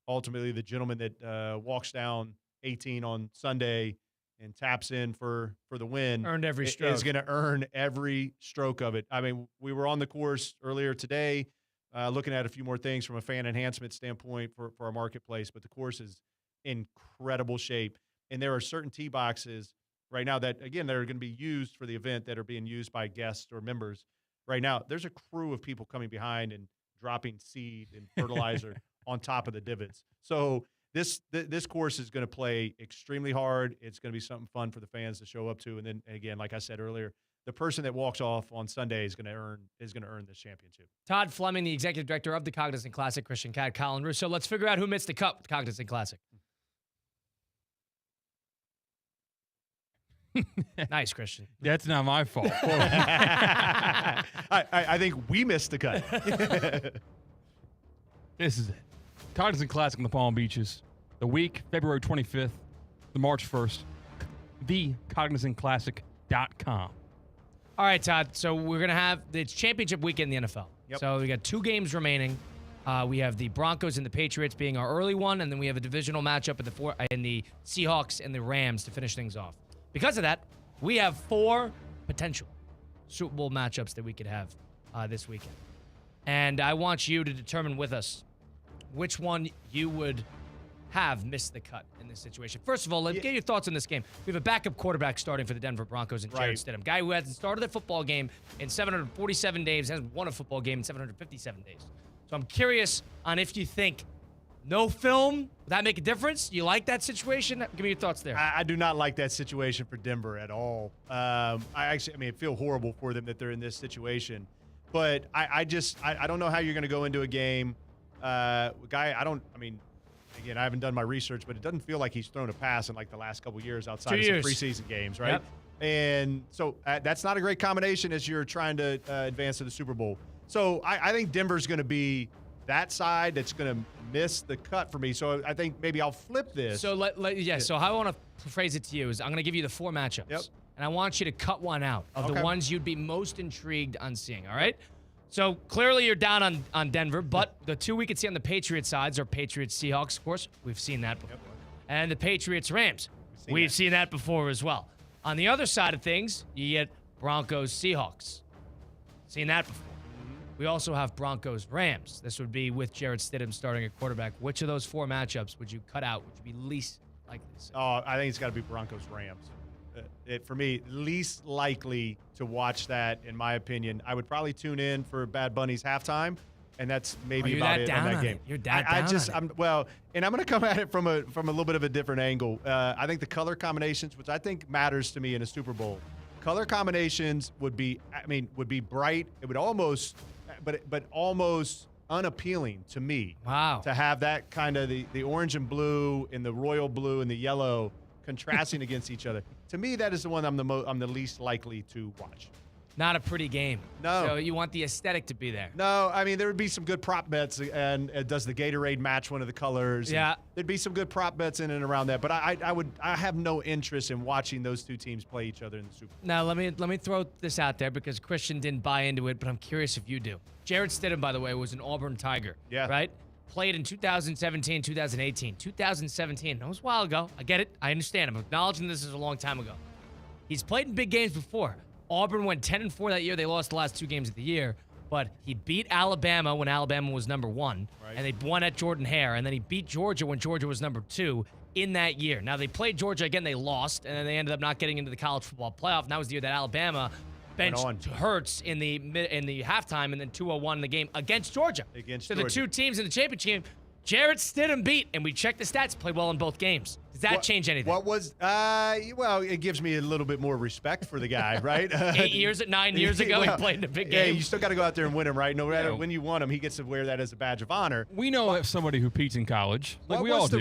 ultimately, the gentleman that walks down 18 on Sunday and taps in for the win earned every stroke. Is going to earn every stroke of it. I mean, we were on the course earlier today looking at a few more things from a fan enhancement standpoint for our marketplace, but the course is in incredible shape. And there are certain tee boxes right now that, again, that are going to be used for the event that are being used by guests or members. Right now, there's a crew of people coming behind and dropping seed and fertilizer on top of the divots. So this course is going to play extremely hard. It's going to be something fun for the fans to show up to. And then again, like I said earlier, the person that walks off on Sunday is going to earn this championship. Todd Fleming, the executive director of the Cognizant Classic, Christian Catt, Colin Russo. Let's figure out who missed the cut with the Cognizant Classic. Nice, Christian. That's not my fault. I think we missed the cut. This is it. Cognizant Classic in the Palm Beaches. The week, February 25th, the March 1st. TheCognizantClassic.com. All right, Todd. So we're going to have it's championship weekend in the NFL. Yep. So we got 2 games remaining. We have the Broncos and the Patriots being our early one, and then we have a divisional matchup in the Seahawks and the Rams to finish things off. Because of that, we have 4 potential Super Bowl matchups that we could have this weekend. And I want you to determine with us which one you would have missed the cut in this situation. First of all, let's get your thoughts on this game. We have a backup quarterback starting for the Denver Broncos in Jared Stidham, guy who hasn't started a football game in 747 days, hasn't won a football game in 757 days. So I'm curious on if you think no film, would that make a difference? You like that situation? Give me your thoughts there. I do not like that situation for Denver at all. I feel horrible for them that they're in this situation. But I don't know how you're going to go into a game. Again, I haven't done my research, but it doesn't feel like he's thrown a pass in like the last couple of years outside of some preseason games, right? Yep. And so that's not a great combination as you're trying to advance to the Super Bowl. So I think Denver's going to be that side that's going to miss the cut for me. So I think maybe I'll flip this. So So how I want to phrase it to you is I'm going to give you the 4 matchups. Yep. And I want you to cut one out of the ones you'd be most intrigued on seeing, all right? So clearly you're down on Denver, but the 2 we could see on the Patriots sides are Patriots-Seahawks, of course. We've seen that before. And the Patriots-Rams. We've seen that before as well. On the other side of things, you get Broncos-Seahawks. Seen that before. We also have Broncos-Rams. This would be with Jared Stidham starting at quarterback. Which of those 4 matchups would you cut out? Would you be least likely to see? Oh, I think it's got to be Broncos-Rams. For me, least likely to watch that, in my opinion. I would probably tune in for Bad Bunny's halftime, and that's maybe about it on that game. You're that down on it. And I'm going to come at it from a little bit of a different angle. I think the color combinations, which I think matters to me in a Super Bowl, color combinations would be bright. It would almost, but almost unappealing to me. Wow. To have that kind of the orange and blue and the royal blue and the yellow contrasting against each other. To me, that is the one I'm the least likely to watch. Not a pretty game. No. So you want the aesthetic to be there. No, I mean, there would be some good prop bets, and does the Gatorade match one of the colors? Yeah. There'd be some good prop bets in and around that, but I have no interest in watching those 2 teams play each other in the Super Bowl. Now, let me throw this out there because Christian didn't buy into it, but I'm curious if you do. Jared Stidham, by the way, was an Auburn Tiger. Yeah. Right? Played in 2017, 2018. 2017, that was a while ago. I get it. I understand. I'm acknowledging this is a long time ago. He's played in big games before. Auburn went 10-4 that year. They lost the last 2 games of the year. but he beat Alabama when Alabama was number 1, and they won at Jordan-Hare, and then he beat Georgia when Georgia was number 2 in that year. Now, they played Georgia again. They lost, and then they ended up not getting into the college football playoff, and that was the year that Alabama benched Hurts in the halftime, and then 2-0 in the game against Georgia. So the two teams in the championship, Jarrett Stidham beat, and we checked the stats, played well in both games. Does that change anything? What was, well, it gives me a little bit more respect for the guy, right? 9 years ago, he played in a big game. Yeah, you still got to go out there and win him, right? No matter when you won him, he gets to wear that as a badge of honor. We know somebody who peaked in college. Like we all do.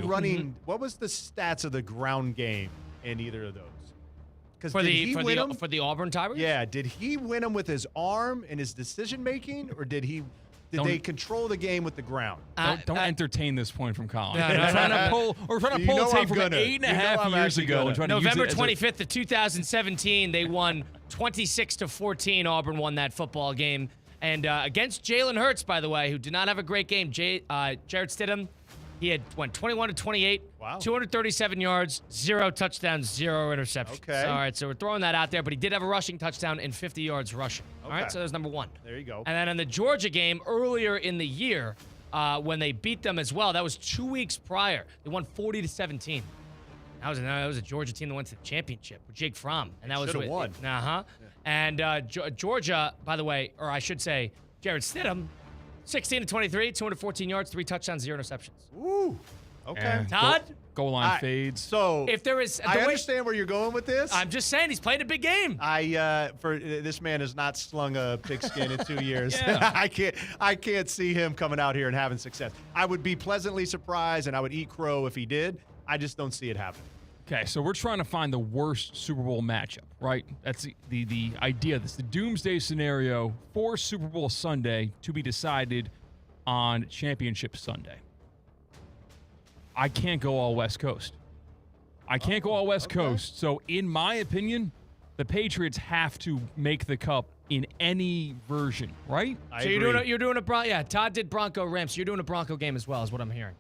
What was the stats of the ground game in either of those? For the Auburn Tigers? Yeah, did he win them with his arm and his decision making, or did they control the game with the ground? Don't entertain this point from Colin. No, we're trying to pull tape from 8.5 years ago. November 25th of 2017, they won 26-14. Auburn won that football game. And against Jalen Hurts, by the way, who did not have a great game, Jarrett Stidham, he went 21-28, 237 yards, 0 touchdowns, 0 interceptions. Okay. All right, so we're throwing that out there, but he did have a rushing touchdown and 50 yards rushing. All right, so that's number 1. There you go. And then in the Georgia game earlier in the year, when they beat them as well, that was 2 weeks prior. They won 40-17. That was a Georgia team that went to the championship with Jake Fromm, and that was won. And Georgia, by the way, or I should say, Jarrett Stidham, 16-23, 214 yards, 3 touchdowns, 0 interceptions. Ooh. Okay. Todd? Goal line fades. So if there is, I understand where you're going with this. I'm just saying he's played a big game. This man has not slung a pigskin in 2 years. Yeah. I can't see him coming out here and having success. I would be pleasantly surprised, and I would eat crow if he did. I just don't see it happening. Okay, so we're trying to find the worst Super Bowl matchup, right? That's the idea. This is the doomsday scenario for Super Bowl Sunday to be decided on Championship Sunday. I can't go all West Coast. Coast. So in my opinion, the Patriots have to make the Cup in any version, right? You're doing a yeah. Todd did Bronco Rams. So you're doing a Bronco game as well, is what I'm hearing.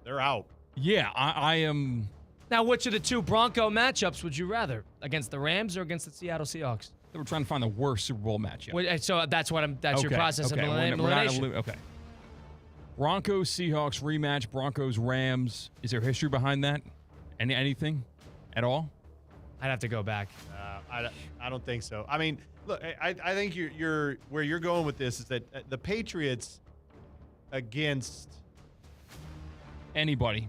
They're out. Yeah, I am. Now, which of the two Bronco matchups would you rather, against the Rams or against the Seattle Seahawks? We're trying to find the worst Super Bowl matchup. So that's your process of elimination. Okay. Broncos Seahawks rematch. Broncos Rams. Is there history behind that? Anything at all? I'd have to go back. I don't think so. I mean, look, I think you're where you're going with this is that the Patriots against anybody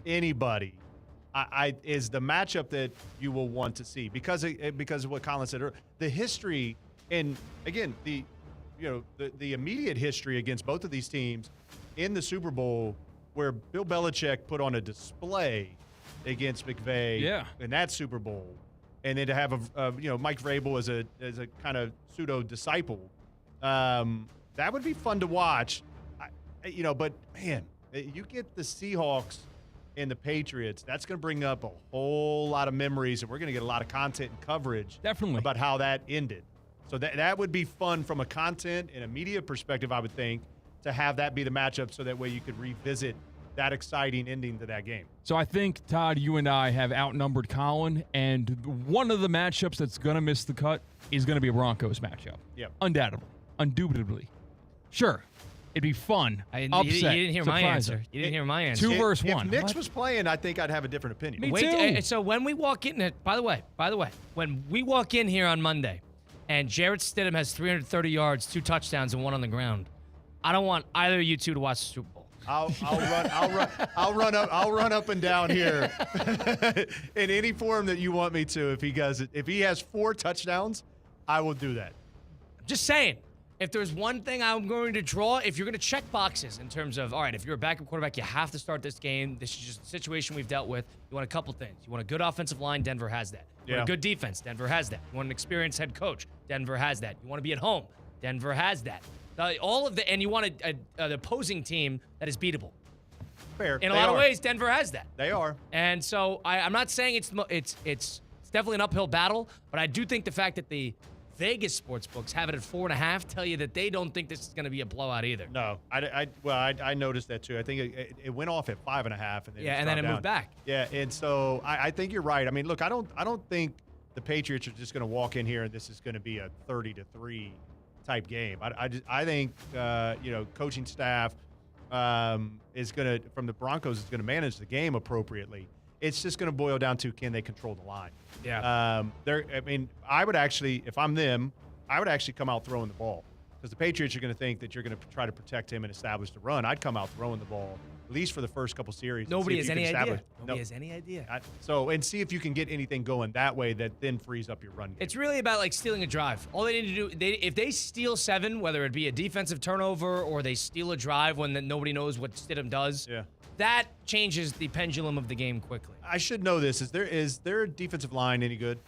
is the matchup that you will want to see because of what Colin said earlier. The history, and again, the immediate history against both of these teams in the Super Bowl, where Bill Belichick put on a display against McVay in that Super Bowl, and then to have Mike Vrabel as a kind of pseudo disciple, that would be fun to watch. But man, you get the Seahawks and the Patriots, that's going to bring up a whole lot of memories, and we're going to get a lot of content and coverage about how that ended. So that would be fun from a content and a media perspective, I would think, to have that be the matchup so that way you could revisit that exciting ending to that game. So I think, Todd, you and I have outnumbered Colin, and one of the matchups that's going to miss the cut is going to be a Broncos matchup. Yep. Undoubtedly. Indubitably. Sure. It'd be fun. You didn't hear my answer. You didn't hear my answer. 2 versus 1. If Knicks was playing, I think I'd have a different opinion. Me too. So when we walk in, by the way, when we walk in here on Monday, and Jarrett Stidham has 330 yards, 2 touchdowns, and 1 on the ground, I don't want either of you two to watch the Super Bowl. I'll run up and down here in any form that you want me to. If he has 4 touchdowns, I will do that. Just saying. If there's one thing I'm going to draw, if you're going to check boxes in terms of, all right, if you're a backup quarterback, you have to start this game. This is just a situation we've dealt with. You want a couple things. You want a good offensive line. Denver has that. You want a good defense. Denver has that. You want an experienced head coach. Denver has that. You want to be at home. Denver has that. And you want an opposing team that is beatable. Fair. In a lot of ways, Denver has that. They are. And so I'm not saying it's definitely an uphill battle, but I do think the fact that the Vegas sports books have it at 4.5 tell you that they don't think this is going to be a blowout either. No, I noticed that too. I think it went off at 5.5, and then it moved back. Yeah, and so I think you're right. I mean, look, I don't think the Patriots are just going to walk in here and this is going to be a 30-3 type game. I think coaching staff is going to, from the Broncos, is going to manage the game appropriately. It's just going to boil down to, can they control the line? Yeah. I would actually, if I'm them, I would actually come out throwing the ball, because the Patriots are going to think that you're going to try to protect him and establish the run. I'd come out throwing the ball, at least for the first couple series. Nobody has any idea. Nobody has any idea. And see if you can get anything going that way that then frees up your run game. It's really about like stealing a drive. All they need to do, if they steal 7, whether it be a defensive turnover or they steal a drive when nobody knows what Stidham does, that changes the pendulum of the game quickly. I should know this. Is their defensive line any good?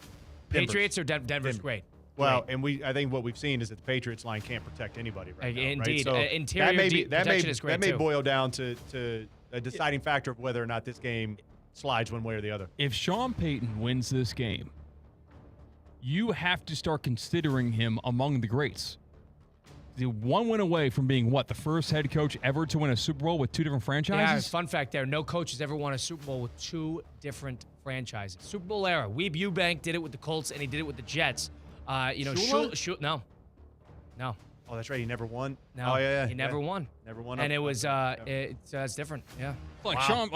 Patriots or Denver's great. Well, and I think what we've seen is that the Patriots line can't protect anybody right now. Indeed. Right? So Interior protection is great that may too. boil down to a deciding factor of whether or not this game slides one way or the other. If Sean Payton wins this game, you have to start considering him among the greats. The one win away from being, the first head coach ever to win a Super Bowl with 2 different franchises? Yeah, fun fact there. No coach has ever won a Super Bowl with 2 different franchises. Super Bowl era. Weeb Ewbank did it with the Colts, and he did it with the Jets. No. Oh, that's right. He never won. No, oh, yeah. He never won. Never won. And it was it's different. Yeah. Sean,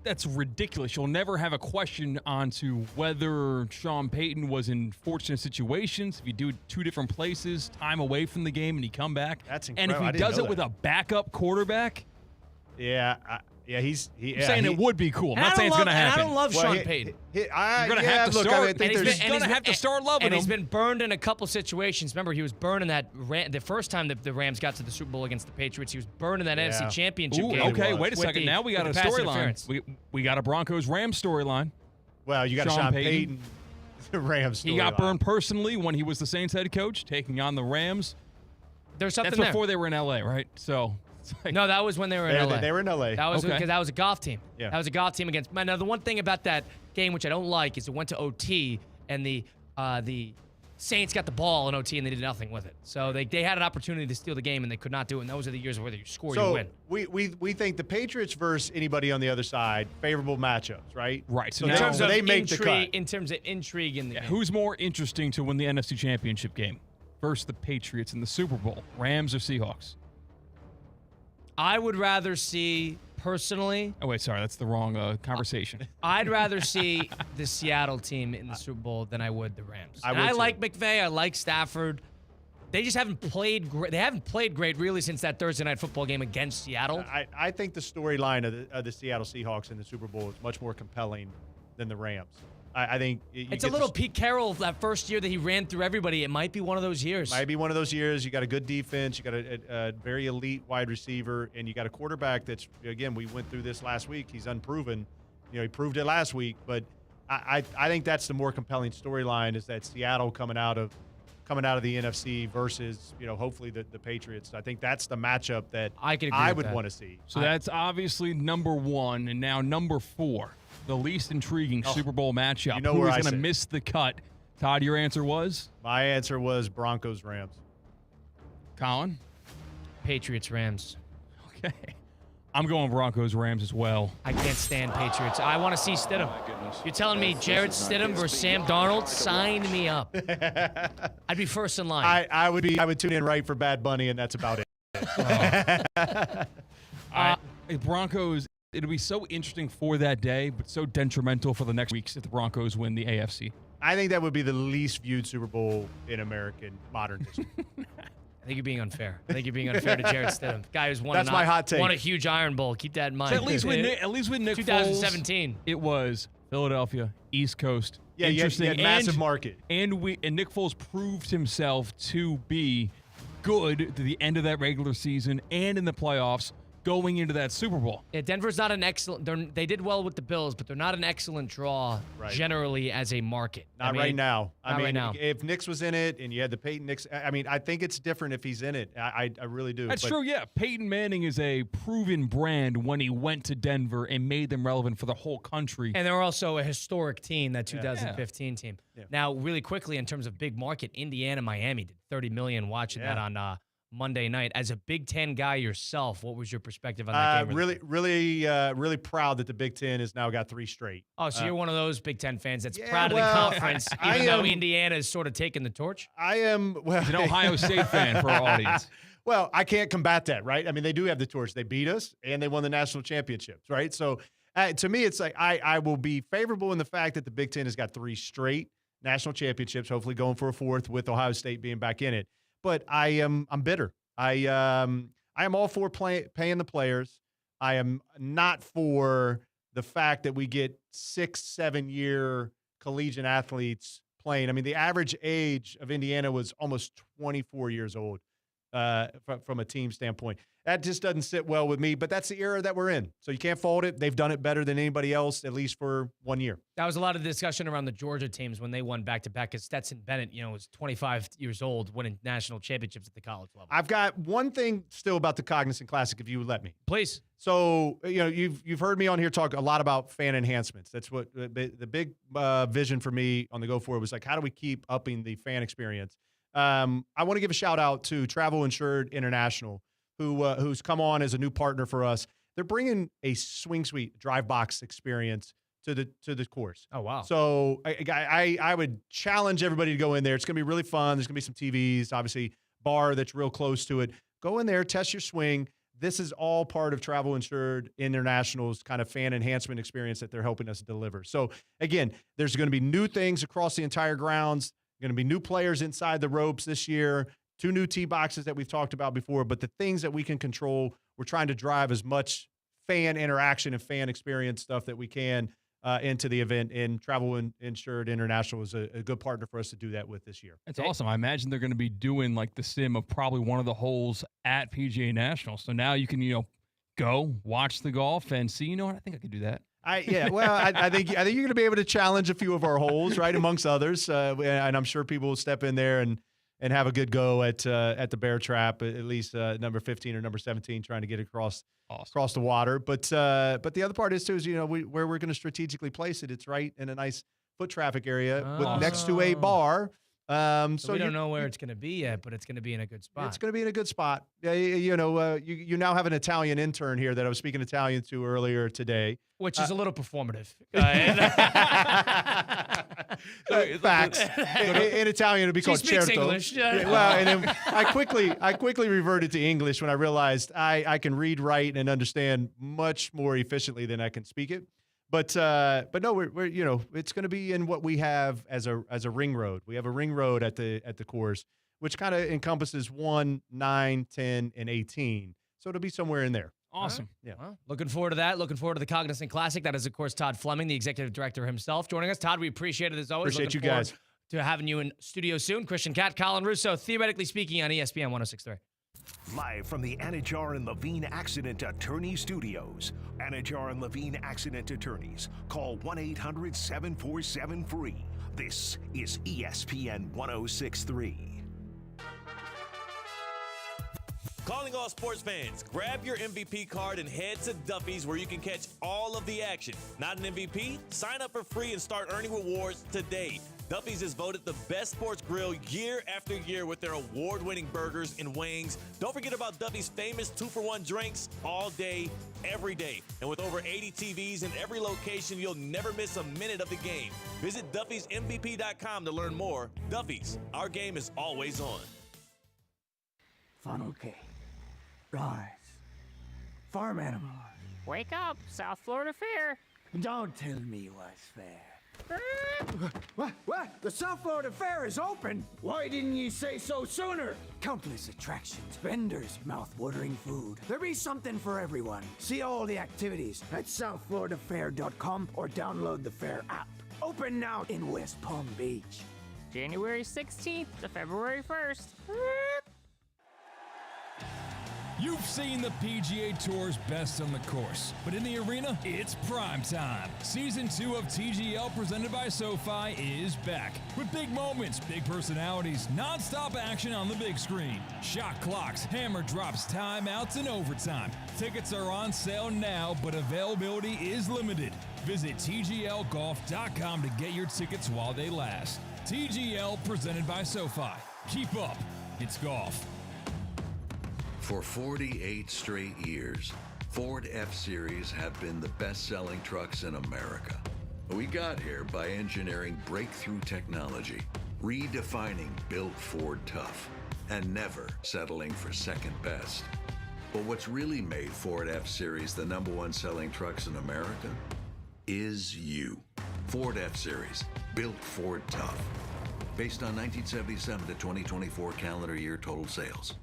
that's ridiculous. You'll never have a question onto whether Sean Payton was in fortunate situations. If you do 2 different places, time away from the game, and he come back. That's and incredible. if he does it with a backup quarterback, I'm saying it would be cool. I'm not saying it's going to happen. I don't love Sean Payton. You're going to have to start. He's going to have to start loving him. And he's been burned in a couple situations. Remember, he was burned in that the first time the Rams got to the Super Bowl against the Patriots. He was burned in that NFC Championship game. Okay, wait a second. Now we got a storyline. We got a Broncos-Rams storyline. Well, you got Sean Payton Rams storyline. He got burned personally when he was the Saints head coach, taking on the Rams. There's something That's before they were in L.A., right? So... No, that was when they were in LA. They were in LA. That was because that was a golf team. Yeah. That was a golf team against. Now, the one thing about that game which I don't like is it went to OT and the Saints got the ball in OT and they did nothing with it. So they had an opportunity to steal the game and they could not do it. And those are the years where you score, you win. We think the Patriots versus anybody on the other side, favorable matchups, right? Right. So now they make the cut. In terms of intrigue in the game. Who's more interesting to win the NFC Championship game versus the Patriots in the Super Bowl, Rams or Seahawks? I would rather see, personally... Oh, wait, sorry. That's the wrong conversation. I'd rather see the Seattle team in the Super Bowl than I would the Rams. I like McVay. I like Stafford. They just haven't played great. They haven't played great, really, since that Thursday night football game against Seattle. I think the storyline of the Seattle Seahawks in the Super Bowl is much more compelling than the Rams. I think it's a little Pete Carroll that first year that he ran through everybody. It might be one of those years. Might be one of those years. You got a good defense. You got a very elite wide receiver, and you got a quarterback that's, again, we went through this last week. He's unproven. He proved it last week, but I think that's the more compelling storyline, is that Seattle coming out of the NFC versus, hopefully the Patriots. I think that's the matchup that I would want to see. So that's obviously number 1, and now number 4. The least intriguing Super Bowl matchup. You know who where is I going to sit. miss the cut? Todd, your answer was? My answer was Broncos-Rams. Colin? Patriots-Rams. Okay. I'm going Broncos-Rams as well. I can't stand Patriots. I want to see Stidham. You're telling me Jarrett Stidham versus Sam Darnold? Sign me up. I'd be first in line. I would tune in right for Bad Bunny, and that's about it. Broncos... It'll be so interesting for that day, but so detrimental for the next weeks if the Broncos win the AFC. I think that would be the least viewed Super Bowl in American modern history. I think you're being unfair. I think you're being unfair to Jarrett Stidham, guy who's won my hot take. Won a huge Iron Bowl. Keep that in mind. So at least with Nick 2017, Foles, it was Philadelphia, East Coast. Yeah, interesting. you had massive market. And Nick Foles proved himself to be good to the end of that regular season and in the playoffs, going into that Super Bowl. Yeah, Denver's not an excellent. They did well with the Bills, but they're not an excellent draw generally as a market. Not right now. Right now. If Knicks was in it and you had the Peyton Knicks, I think it's different if he's in it. I really do. That's true. Yeah, Peyton Manning is a proven brand when he went to Denver and made them relevant for the whole country. And they're also a historic team, that 2015 team. Yeah. Now, really quickly in terms of big market, Indiana, Miami did $30 million watching that on Monday night. As a Big Ten guy yourself, what was your perspective on that game? Really proud that the Big Ten has now got 3 straight. Oh, so you're one of those Big Ten fans that's proud of the conference, even though Indiana is sort of taking the torch? I am. Well, he's an Ohio State fan for our audience. Well, I can't combat that, right? I mean, they do have the torch. They beat us, and they won the national championships, right? So to me, it's like I will be favorable in the fact that the Big Ten has got 3 straight national championships, hopefully going for a 4th with Ohio State being back in it. But I'm bitter. I am all for paying the players. I am not for the fact that we get 6-7 year collegiate athletes playing. I mean, the average age of Indiana was almost 24 years old from a team standpoint. That just doesn't sit well with me, but that's the era that we're in. So you can't fault it. They've done it better than anybody else, at least for 1 year. That was a lot of discussion around the Georgia teams when they won back-to-back, because Stetson Bennett, was 25 years old, winning national championships at the college level. I've got one thing still about the Cognizant Classic, if you would let me. Please. So, you've heard me on here talk a lot about fan enhancements. That's what the big vision for me on the go forward was, like, how do we keep upping the fan experience? I want to give a shout out to Travel Insured International, who's come on as a new partner for us. They're bringing a swing suite drive box experience to the course. Oh, wow. So I would challenge everybody to go in there. It's going to be really fun. There's going to be some TVs, obviously bar that's real close to it. Go in there, test your swing. This is all part of Travel Insured International's kind of fan enhancement experience that they're helping us deliver. So again, there's going to be new things across the entire grounds. Going to be new players inside the ropes this year. 2 new tee boxes that we've talked about before, but the things that we can control, we're trying to drive as much fan interaction and fan experience stuff that we can into the event, and Travel Insured International is a good partner for us to do that with this year. That's awesome. I imagine they're going to be doing like the sim of probably one of the holes at PGA National. So now you can, go watch the golf and see, I think I could do that. I think you're going to be able to challenge a few of our holes, right, amongst others, and I'm sure people will step in there and have a good go at the bear trap, at least number 15 or number 17, trying to get across the water. But the other part is too is where we're going to strategically place it. It's right in a nice foot traffic area next to a bar. So we don't know where it's going to be yet, but it's going to be in a good spot. It's going to be in a good spot. You now have an Italian intern here that I was speaking Italian to earlier today. Which is a little performative. Facts. In Italian, it'd be called certo. She speaks English. Well, and then I quickly reverted to English when I realized I can read, write, and understand much more efficiently than I can speak it. But no, we're it's going to be in what we have as a ring road. We have a ring road at the course, which kind of encompasses 1, 9, 10, and 18. So it'll be somewhere in there. Awesome. Yeah. Well, looking forward to that. Looking forward to the Cognizant Classic. That is, of course, Todd Fleming, the executive director himself, joining us. Todd, we appreciate it as always. Appreciate you guys. To having you in studio soon. Christian Catt, Colin Russo, Theoretically Speaking on ESPN 106.3. Live from the Anajar and Levine Accident Attorney Studios. Anajar and Levine Accident Attorneys. Call 1-800-747-FREE. This is ESPN 106.3. Calling all sports fans, grab your MVP card and head to Duffy's where you can catch all of the action. Not an MVP? Sign up for free and start earning rewards today. Duffy's is voted the best sports grill year after year with their award-winning burgers and wings. Don't forget about Duffy's famous 2-for-1 drinks all day, every day. And with over 80 TVs in every location, you'll never miss a minute of the game. Visit Duffy'sMVP.com to learn more. Duffy's, our game is always on. Funnel cake. Rise. Farm animals. Wake up, South Florida Fair. Don't tell me what's fair. What? The South Florida Fair is open? Why didn't you say so sooner? Countless attractions, vendors, mouth-watering food. There be something for everyone. See all the activities at southfloridafair.com or download the Fair app. Open now in West Palm Beach. January 16th to February 1st. You've seen the PGA Tour's best on the course, but in the arena, it's prime time. Season 2 of TGL presented by SoFi is back. With big moments, big personalities, non-stop action on the big screen. Shot clocks, hammer drops, timeouts, and overtime. Tickets are on sale now, but availability is limited. Visit TGLGolf.com to get your tickets while they last. TGL presented by SoFi. Keep up. It's golf. For 48 straight years, Ford F-Series have been the best-selling trucks in America. We got here by engineering breakthrough technology, redefining built Ford tough, and never settling for second best. But what's really made Ford F-Series the #1 selling trucks in America is you. Ford F-Series, built Ford tough. Based on 1977 to 2024 calendar year total sales.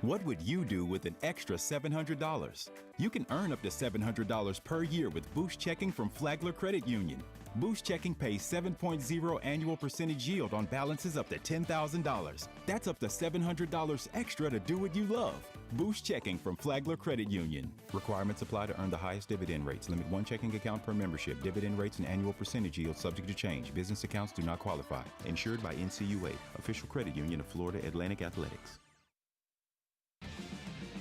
What would you do with an extra $700? You can earn up to $700 per year with Boost Checking from Flagler Credit Union. Boost Checking pays 7.0 annual percentage yield on balances up to $10,000. That's up to $700 extra to do what you love. Boost Checking from Flagler Credit Union. Requirements apply to earn the highest dividend rates. Limit one checking account per membership. Dividend rates and annual percentage yield subject to change. Business accounts do not qualify. Insured by NCUA, official credit union of Florida Atlantic Athletics.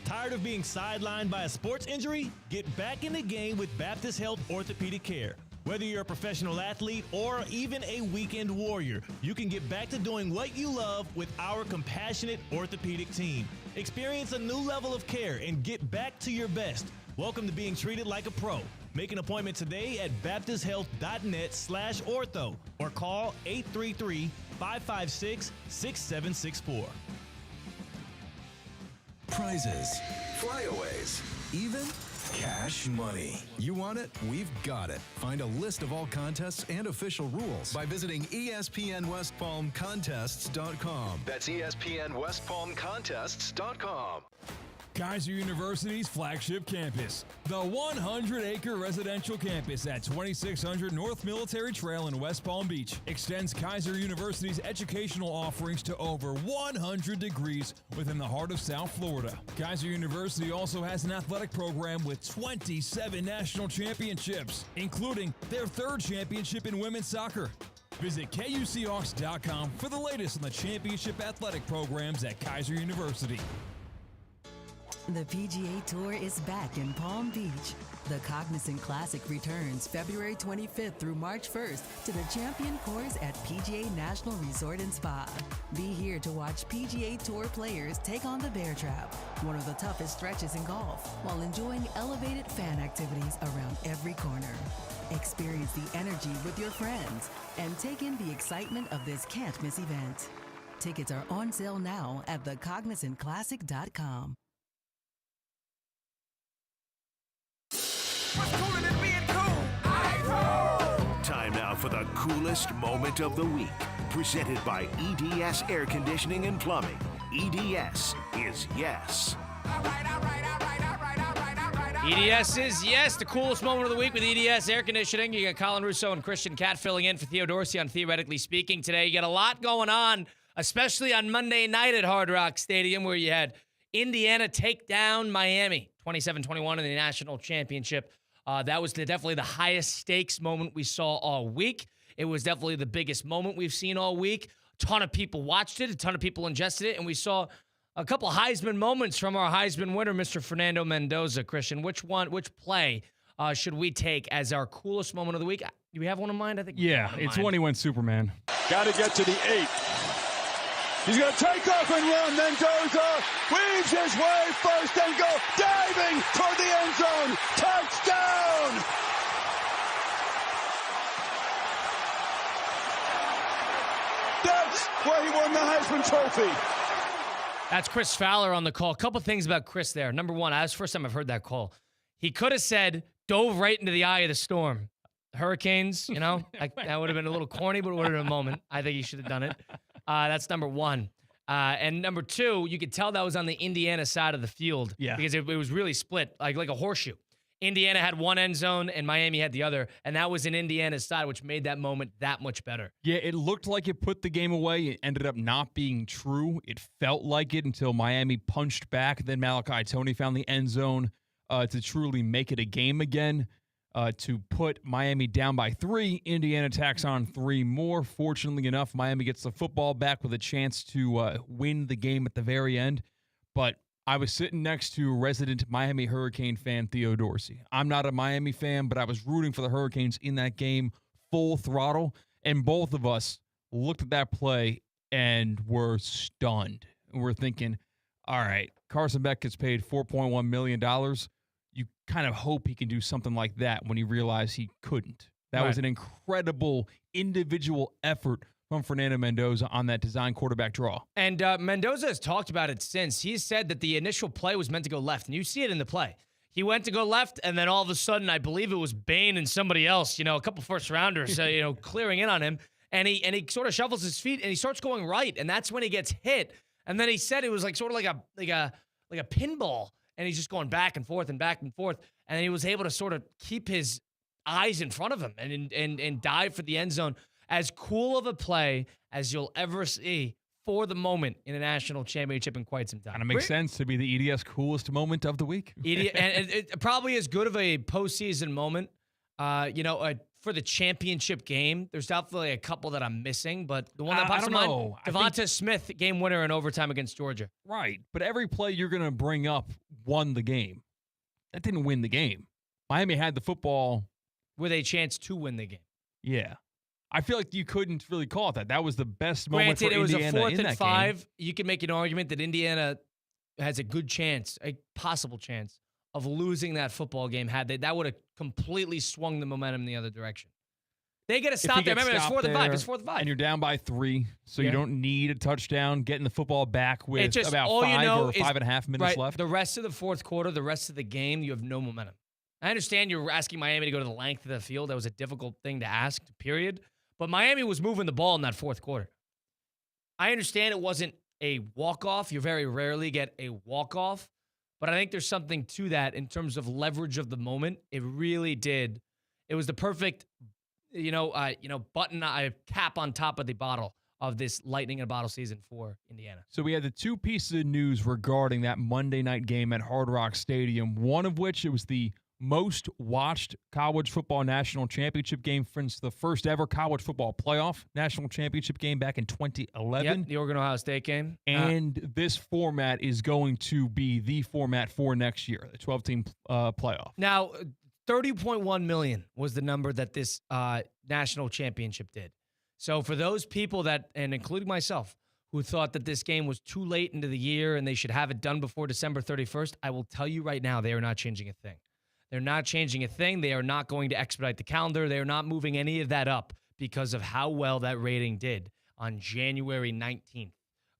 Tired of being sidelined by a sports injury? Get back in the game with Baptist Health Orthopedic Care. Whether you're a professional athlete or even a weekend warrior, you can get back to doing what you love with our compassionate orthopedic team. Experience a new level of care and get back to your best. Welcome to being treated like a pro. Make an appointment today at baptisthealth.net/ortho or call 833-556-6764. Prizes, flyaways, even cash money. You want it? We've got it. Find a list of all contests and official rules by visiting ESPNWestPalmContests.com. That's ESPNWestPalmContests.com. Kaiser University's flagship campus, the 100-acre residential campus at 2600 North Military Trail in West Palm Beach, extends Kaiser University's educational offerings to over 100 degrees within the heart of South Florida. Kaiser University also has an athletic program with 27 national championships, including their 3rd championship in women's soccer. Visit KUCHawks.com for the latest on the championship athletic programs at Kaiser University. The PGA Tour is back in Palm Beach. The Cognizant Classic returns February 25th through March 1st to the Champion Course at PGA National Resort and Spa. Be here to watch PGA Tour players take on the Bear Trap, one of the toughest stretches in golf, while enjoying elevated fan activities around every corner. Experience the energy with your friends and take in the excitement of this can't-miss event. Tickets are on sale now at thecognizantclassic.com. Time now for the coolest moment of the week. Presented by EDS Air Conditioning and Plumbing. EDS is yes. EDS is yes, the coolest moment of the week with EDS Air Conditioning. You got Colin Russo and Christian Catt filling in for Theo Dorsey on Theoretically Speaking today. You got a lot going on, especially on Monday night at Hard Rock Stadium, where you had Indiana take down Miami 27-21 in the national championship. That was definitely the highest stakes moment we saw all week. It was definitely the biggest moment we've seen all week. A ton of people watched it. A ton of people ingested it. And we saw a couple Heisman moments from our Heisman winner, Mr. Fernando Mendoza. Christian, which play should we take as our coolest moment of the week? Do we have one in mind? I think. Yeah, it's when he went Superman. Got to get to the 8. He's going to take off and run. Mendoza weaves his way first and go diving toward the end zone. Touchdown! That's where he won the Heisman Trophy. That's Chris Fowler on the call. A couple things about Chris there. Number one, that's the first time I've heard that call. He could have said, dove right into the eye of the storm. Hurricanes, you know, that would have been a little corny, but it would have been a moment. I think he should have done it. That's number one. And number two, you could tell that was on the Indiana side of the field. Yeah. Because it was really split, like a horseshoe. Indiana had one end zone and Miami had the other, and that was in Indiana's side, which made that moment that much better. Yeah, it looked like it put the game away. It ended up not being true. It felt like it until Miami punched back. Then Malachi Toney found the end zone to truly make it a game again. To put Miami down by 3. Indiana tacks on 3 more. Fortunately enough, Miami gets the football back with a chance to win the game at the very end. But I was sitting next to resident Miami Hurricane fan Theo Dorsey. I'm not a Miami fan, but I was rooting for the Hurricanes in that game full throttle. And both of us looked at that play and were stunned. And we're thinking, all right, Carson Beck gets paid $4.1 million. You kind of hope he can do something like that when you realize he couldn't. That was an incredible individual effort from Fernando Mendoza on that design quarterback draw. And Mendoza has talked about it since. He said that the initial play was meant to go left, and you see it in the play. He went to go left, and then all of a sudden, I believe it was Bain and somebody else, a couple first-rounders, clearing in on him, and he sort of shuffles his feet, and he starts going right, and that's when he gets hit. And then he said it was like sort of like a pinball, and he's just going back and forth and back and forth, and he was able to sort of keep his eyes in front of him and dive for the end zone. As cool of a play as you'll ever see for the moment in a national championship in quite some time. And it makes sense to be the EDS coolest moment of the week. And it probably as good of a postseason moment. For the championship game, there's definitely a couple that I'm missing, but the one that pops to mind, Devonta Smith, game winner in overtime against Georgia. Right, but every play you're going to bring up won the game. That didn't win the game. Miami had the football with a chance to win the game. Yeah. I feel like you couldn't really call it that. That was the best moment for Indiana. Indiana. It was a 4th and 5. Game. You can make an argument that Indiana has a good chance, a possible chance, of losing that football game. That would have completely swung the momentum in the other direction. They get to stop there. Remember, it's 4th and 5. It's 4th and 5. And you're down by 3, so you don't need a touchdown. Getting the football back with about 5 or 5.5 minutes left. The rest of the fourth quarter, the rest of the game, you have no momentum. I understand you're asking Miami to go to the length of the field. That was a difficult thing to ask, period. But Miami was moving the ball in that fourth quarter. I understand it wasn't a walk-off. You very rarely get a walk-off. But I think there's something to that in terms of leverage of the moment. It really did. It was the perfect, button, cap on top of the bottle of this lightning in a bottle season for Indiana. So we had the 2 pieces of news regarding that Monday night game at Hard Rock Stadium, one of which it was the most watched college football national championship game since the first ever college football playoff national championship game back in 2011. Yep, the Oregon-Ohio State game. And this format is going to be the format for next year, the 12-team playoff. Now, $30.1 million was the number that this national championship did. So for those people that, and including myself, who thought that this game was too late into the year and they should have it done before December 31st, I will tell you right now, they are not changing a thing. They're not changing a thing. They are not going to expedite the calendar. They are not moving any of that up because of how well that rating did on January 19th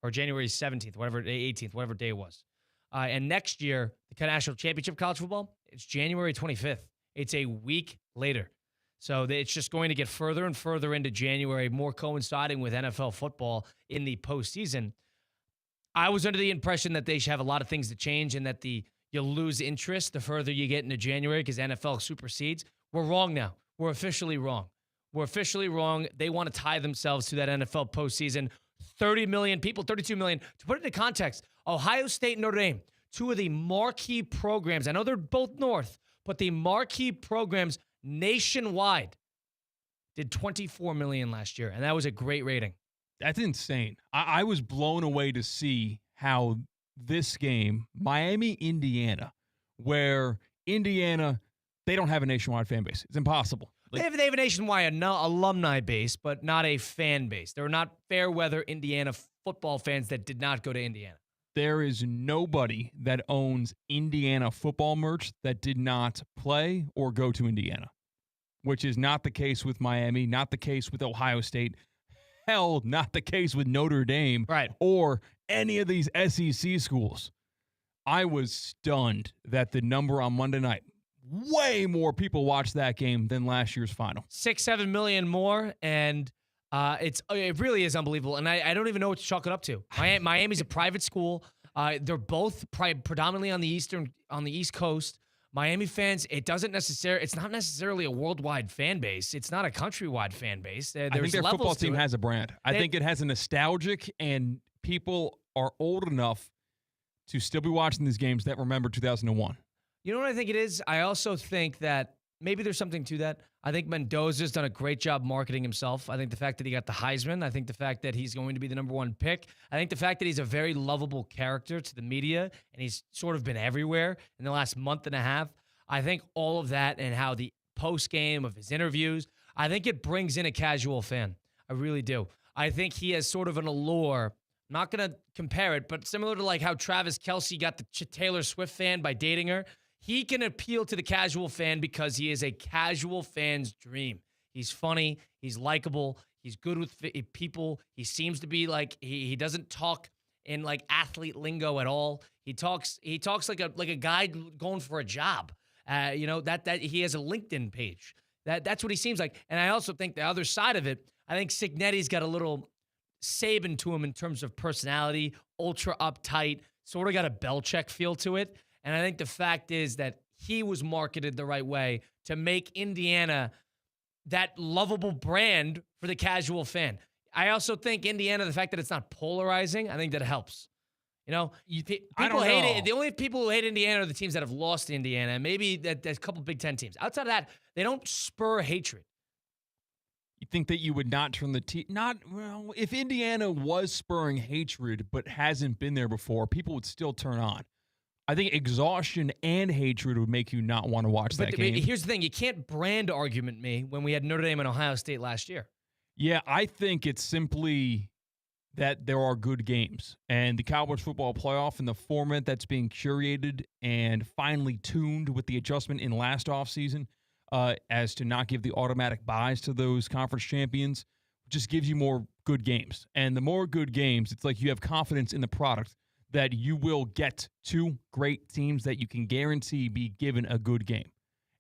or January 17th, 18th, whatever day it was. And next year, the national championship college football, it's January 25th. It's a week later. So it's just going to get further and further into January, more coinciding with NFL football in the postseason. I was under the impression that they should have a lot of things to change and that you'll lose interest the further you get into January because NFL supersedes. We're wrong now. We're officially wrong. We're officially wrong. They want to tie themselves to that NFL postseason. 30 million people, 32 million. To put it into context, Ohio State and Notre Dame, 2 of the marquee programs. I know they're both north, but the marquee programs nationwide did 24 million last year, and that was a great rating. That's insane. I was blown away to see how this game, Miami, Indiana, where Indiana, they don't have a nationwide fan base. It's impossible. They have a nationwide alumni base, but not a fan base. There are not fair weather Indiana football fans that did not go to Indiana. There is nobody that owns Indiana football merch that did not play or go to Indiana, which is not the case with Miami, not the case with Ohio State, hell, not the case with Notre Dame, right, or any of these SEC schools. I was stunned that the number on Monday night, way more people watched that game than last year's final. 6-7 million more, and it really is unbelievable. And I don't even know what to chalk it up to. Miami's a private school. They're both predominantly on the East Coast. Miami fans, it's not necessarily a worldwide fan base. It's not a countrywide fan base. I think their football team has a brand. I think it has a nostalgic, and people are old enough to still be watching these games that remember 2001. You know what I think it is? I also think that maybe there's something to that. I think Mendoza's done a great job marketing himself. I think the fact that he got the Heisman, I think the fact that he's going to be the number 1 pick, I think the fact that he's a very lovable character to the media, and he's sort of been everywhere in the last month and a half. I think all of that and how the post-game of his interviews, I think it brings in a casual fan. I really do. I think he has sort of an allure, I'm not going to compare it, but similar to like how Travis Kelce got the Taylor Swift fan by dating her, he can appeal to the casual fan because he is a casual fan's dream. He's funny. He's likable. He's good with people. He seems to be like, he doesn't talk in like athlete lingo at all. He talks like a guy going for a job. That he has a LinkedIn page. That's what he seems like. And I also think the other side of it, I think Cignetti's got a little Saban to him in terms of personality, ultra uptight, sort of got a Belichick feel to it. And I think the fact is that he was marketed the right way to make Indiana that lovable brand for the casual fan. I also think Indiana, the fact that it's not polarizing, I think that helps. People hate it. The only people who hate Indiana are the teams that have lost to Indiana. Maybe there's a couple Big Ten teams. Outside of that, they don't spur hatred. You think that you would not turn the if Indiana was spurring hatred but hasn't been there before, people would still turn on. I think exhaustion and hatred would make you not want to watch that game. But here's the thing. You can't brand argument me when we had Notre Dame and Ohio State last year. Yeah, I think it's simply that there are good games. And the college football playoff and the format that's being curated and finely tuned with the adjustment in last offseason as to not give the automatic buys to those conference champions just gives you more good games. And the more good games, it's like you have confidence in the product that you will get two great teams that you can guarantee be given a good game.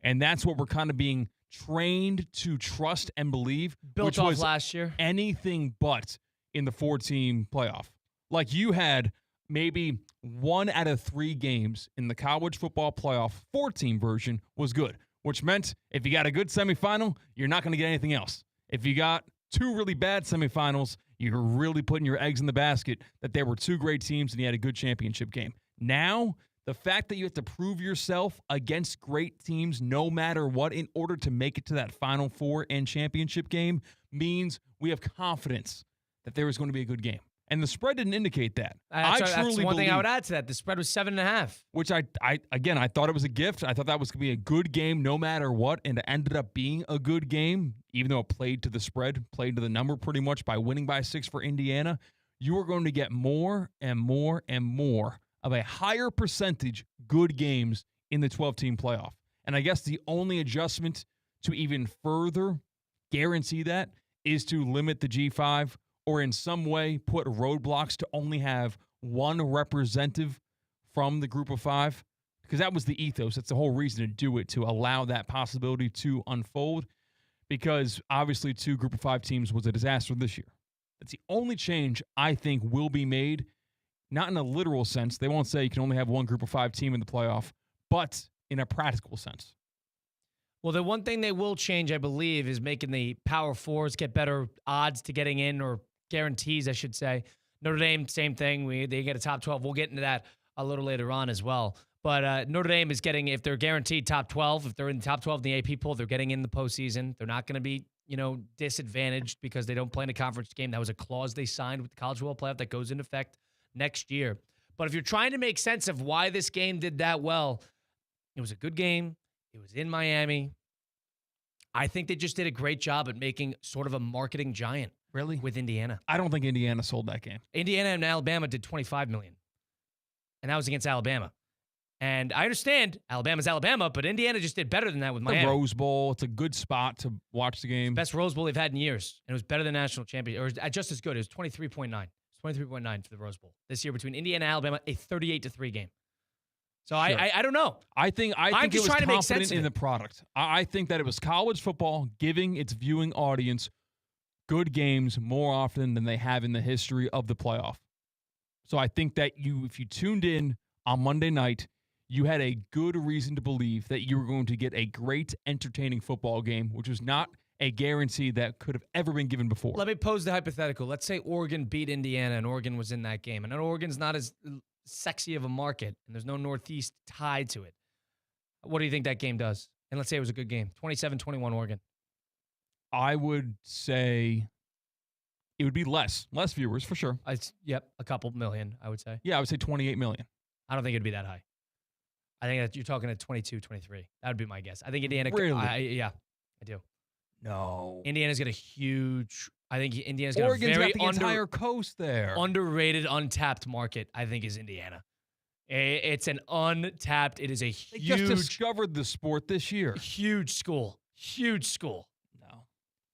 And that's what we're kind of being trained to trust and believe. Built off last year. Anything but in the 4-team playoff. Like you had maybe 1 out of 3 games in the college football playoff 4-team version was good, which meant if you got a good semifinal, you're not going to get anything else. If you got 2 really bad semifinals, you're really putting your eggs in the basket that there were 2 great teams and you had a good championship game. Now, the fact that you have to prove yourself against great teams no matter what in order to make it to that Final Four and championship game means we have confidence that there is going to be a good game. And the spread didn't indicate that. That's one thing I would add to that. The spread was 7.5. Which I thought it was a gift. I thought that was going to be a good game no matter what, and it ended up being a good game, even though it played to the spread, played to the number pretty much by winning by 6 for Indiana. You are going to get more and more and more of a higher percentage good games in the 12-team playoff. And I guess the only adjustment to even further guarantee that is to limit the G5 or in some way put roadblocks to only have one representative from the group of 5, because that was the ethos. That's the whole reason to do it, to allow that possibility to unfold, because obviously 2 group of 5 teams was a disaster this year. That's the only change I think will be made, not in a literal sense. They won't say you can only have 1 group of 5 team in the playoff, but in a practical sense. Well, the one thing they will change, I believe, is making the Power Fours get better odds to getting in, or guarantees, I should say. Notre Dame, same thing. They get a top 12. We'll get into that a little later on as well. But Notre Dame is getting, if they're guaranteed top 12, if they're in the top 12 in the AP poll, they're getting in the postseason. They're not going to be, disadvantaged because they don't play in a conference game. That was a clause they signed with the College Football Playoff that goes into effect next year. But if you're trying to make sense of why this game did that well, it was a good game. It was in Miami. I think they just did a great job at making sort of a marketing giant. Really? With Indiana. I don't think Indiana sold that game. Indiana and Alabama did $25 million. And that was against Alabama. And I understand Alabama's Alabama, but Indiana just did better than that with Miami. The Rose Bowl, it's a good spot to watch the game. Best Rose Bowl they've had in years. And it was better than national championship, or just as good. It was 23.9. It's 23.9 for the Rose Bowl. This year between Indiana and Alabama, a 38-3 game. So sure. I don't know. I think it was confident in the product. I think that it was college football giving its viewing audience good games more often than they have in the history of the playoff. So I think that if you tuned in on Monday night, you had a good reason to believe that you were going to get a great, entertaining football game, which was not a guarantee that could have ever been given before. Let me pose the hypothetical. Let's say Oregon beat Indiana and Oregon was in that game. And Oregon's not as sexy of a market, and there's no Northeast tied to it. What do you think that game does? And let's say it was a good game. 27-21 Oregon. I would say it would be less viewers for sure. Yep, a couple million, I would say. Yeah, I would say 28 million. I don't think it'd be that high. I think that you're talking at 22, 23. That would be my guess. I think Indiana. Really? Yeah, I do. No. Indiana's got a huge. I think Indiana's got Oregon's a very got the entire coast there. Underrated, untapped market. I think is Indiana. It's an untapped. It is a huge. They just discovered the sport this year. Huge school. Huge school. No.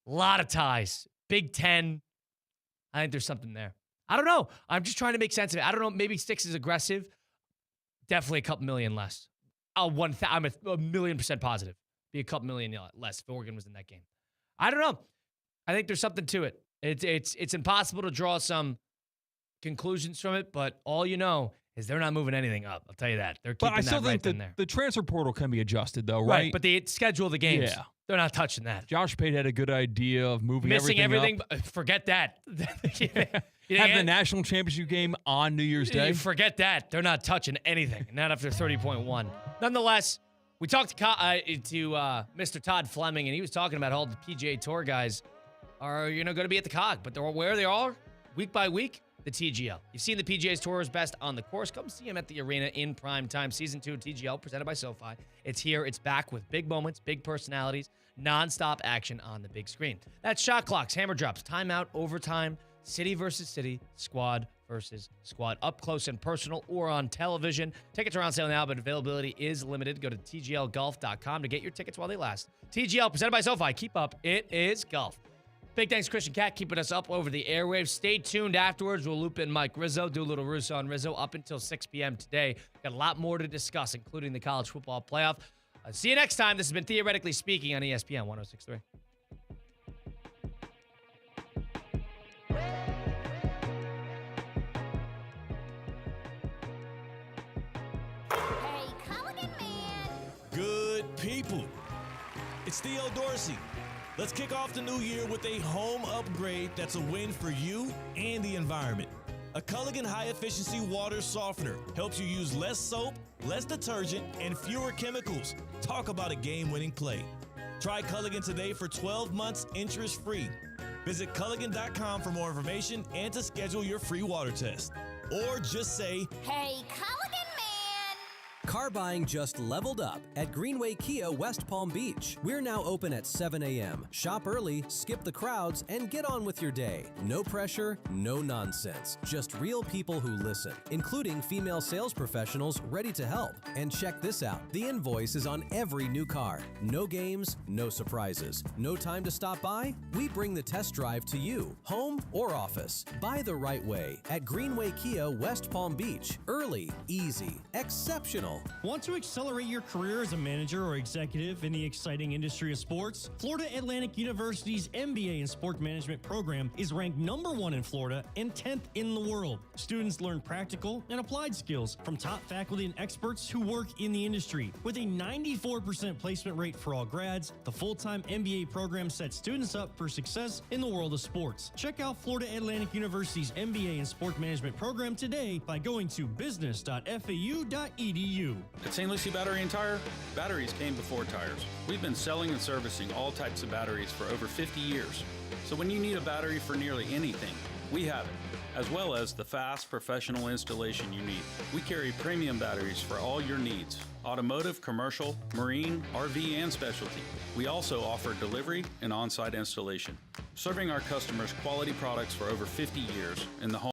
A lot of ties. Big Ten. I think there's something there. I don't know. I'm just trying to make sense of it. I don't know. Maybe Sticks is aggressive. Definitely a couple million less. I'm a 1,000,000% positive. Be a couple million less if Oregon was in that game. I don't know. I think there's something to it. It's impossible to draw some conclusions from it, but all you know is they're not moving anything up. I'll tell you that. They're keeping But I still that think right in there. the transfer portal can be adjusted, though, Right, right? but they schedule the games. Yeah. They're not touching that. Josh Pate had a good idea of moving Missing everything. up. Forget that. Having the national championship game on New Year's Day. Forget that. They're not touching anything. Not after 30.1. Nonetheless, we talked to Mr. Todd Fleming, and he was talking about how the PGA Tour guys are going to be at the COG, but they're where they are week by week. The TGL. You've seen the PGA Tour's best on the course. Come see him at the arena in prime time. Season 2 of TGL presented by SoFi. It's here. It's back with big moments, big personalities, nonstop action on the big screen. That's shot clocks, hammer drops, timeout, overtime, city versus city, squad versus squad, up close and personal or on television. Tickets are on sale now, but availability is limited. Go to tglgolf.com to get your tickets while they last. TGL presented by SoFi. Keep up. It is golf. Big thanks to Christian Cat keeping us up over the airwaves. Stay tuned afterwards. We'll loop in Mike Rizzo, do a little Russo on Rizzo up until 6 p.m. today. Got a lot more to discuss, including the college football playoff. See you next time. This has been Theoretically Speaking on ESPN 106.3. Hey, Culligan man. Good people. It's Theo Dorsey. Let's kick off the new year with a home upgrade that's a win for you and the environment. A Culligan high-efficiency water softener helps you use less soap, less detergent, and fewer chemicals. Talk about a game-winning play. Try Culligan today for 12 months interest-free. Visit Culligan.com for more information and to schedule your free water test. Or just say, Hey, Culligan man. Car buying just leveled up at Greenway Kia West Palm Beach. We're now open at 7 a.m. Shop early, skip the crowds, and get on with your day. No pressure, no nonsense. Just real people who listen, including female sales professionals ready to help. And check this out. The invoice is on every new car. No games, no surprises. No time to stop by? We bring the test drive to you, home or office. Buy the right way at Greenway Kia West Palm Beach. Early, easy, exceptional. Want to accelerate your career as a manager or executive in the exciting industry of sports? Florida Atlantic University's MBA in Sport Management program is ranked #1 in Florida and 10th in the world. Students learn practical and applied skills from top faculty and experts who work in the industry. With a 94% placement rate for all grads, the full-time MBA program sets students up for success in the world of sports. Check out Florida Atlantic University's MBA in Sport Management program today by going to business.fau.edu. At St. Lucie Battery and Tire, batteries came before tires. We've been selling and servicing all types of batteries for over 50 years. So when you need a battery for nearly anything, we have it, as well as the fast professional installation you need. We carry premium batteries for all your needs: automotive, commercial, marine, RV, and specialty. We also offer delivery and on-site installation, serving our customers quality products for over 50 years in the home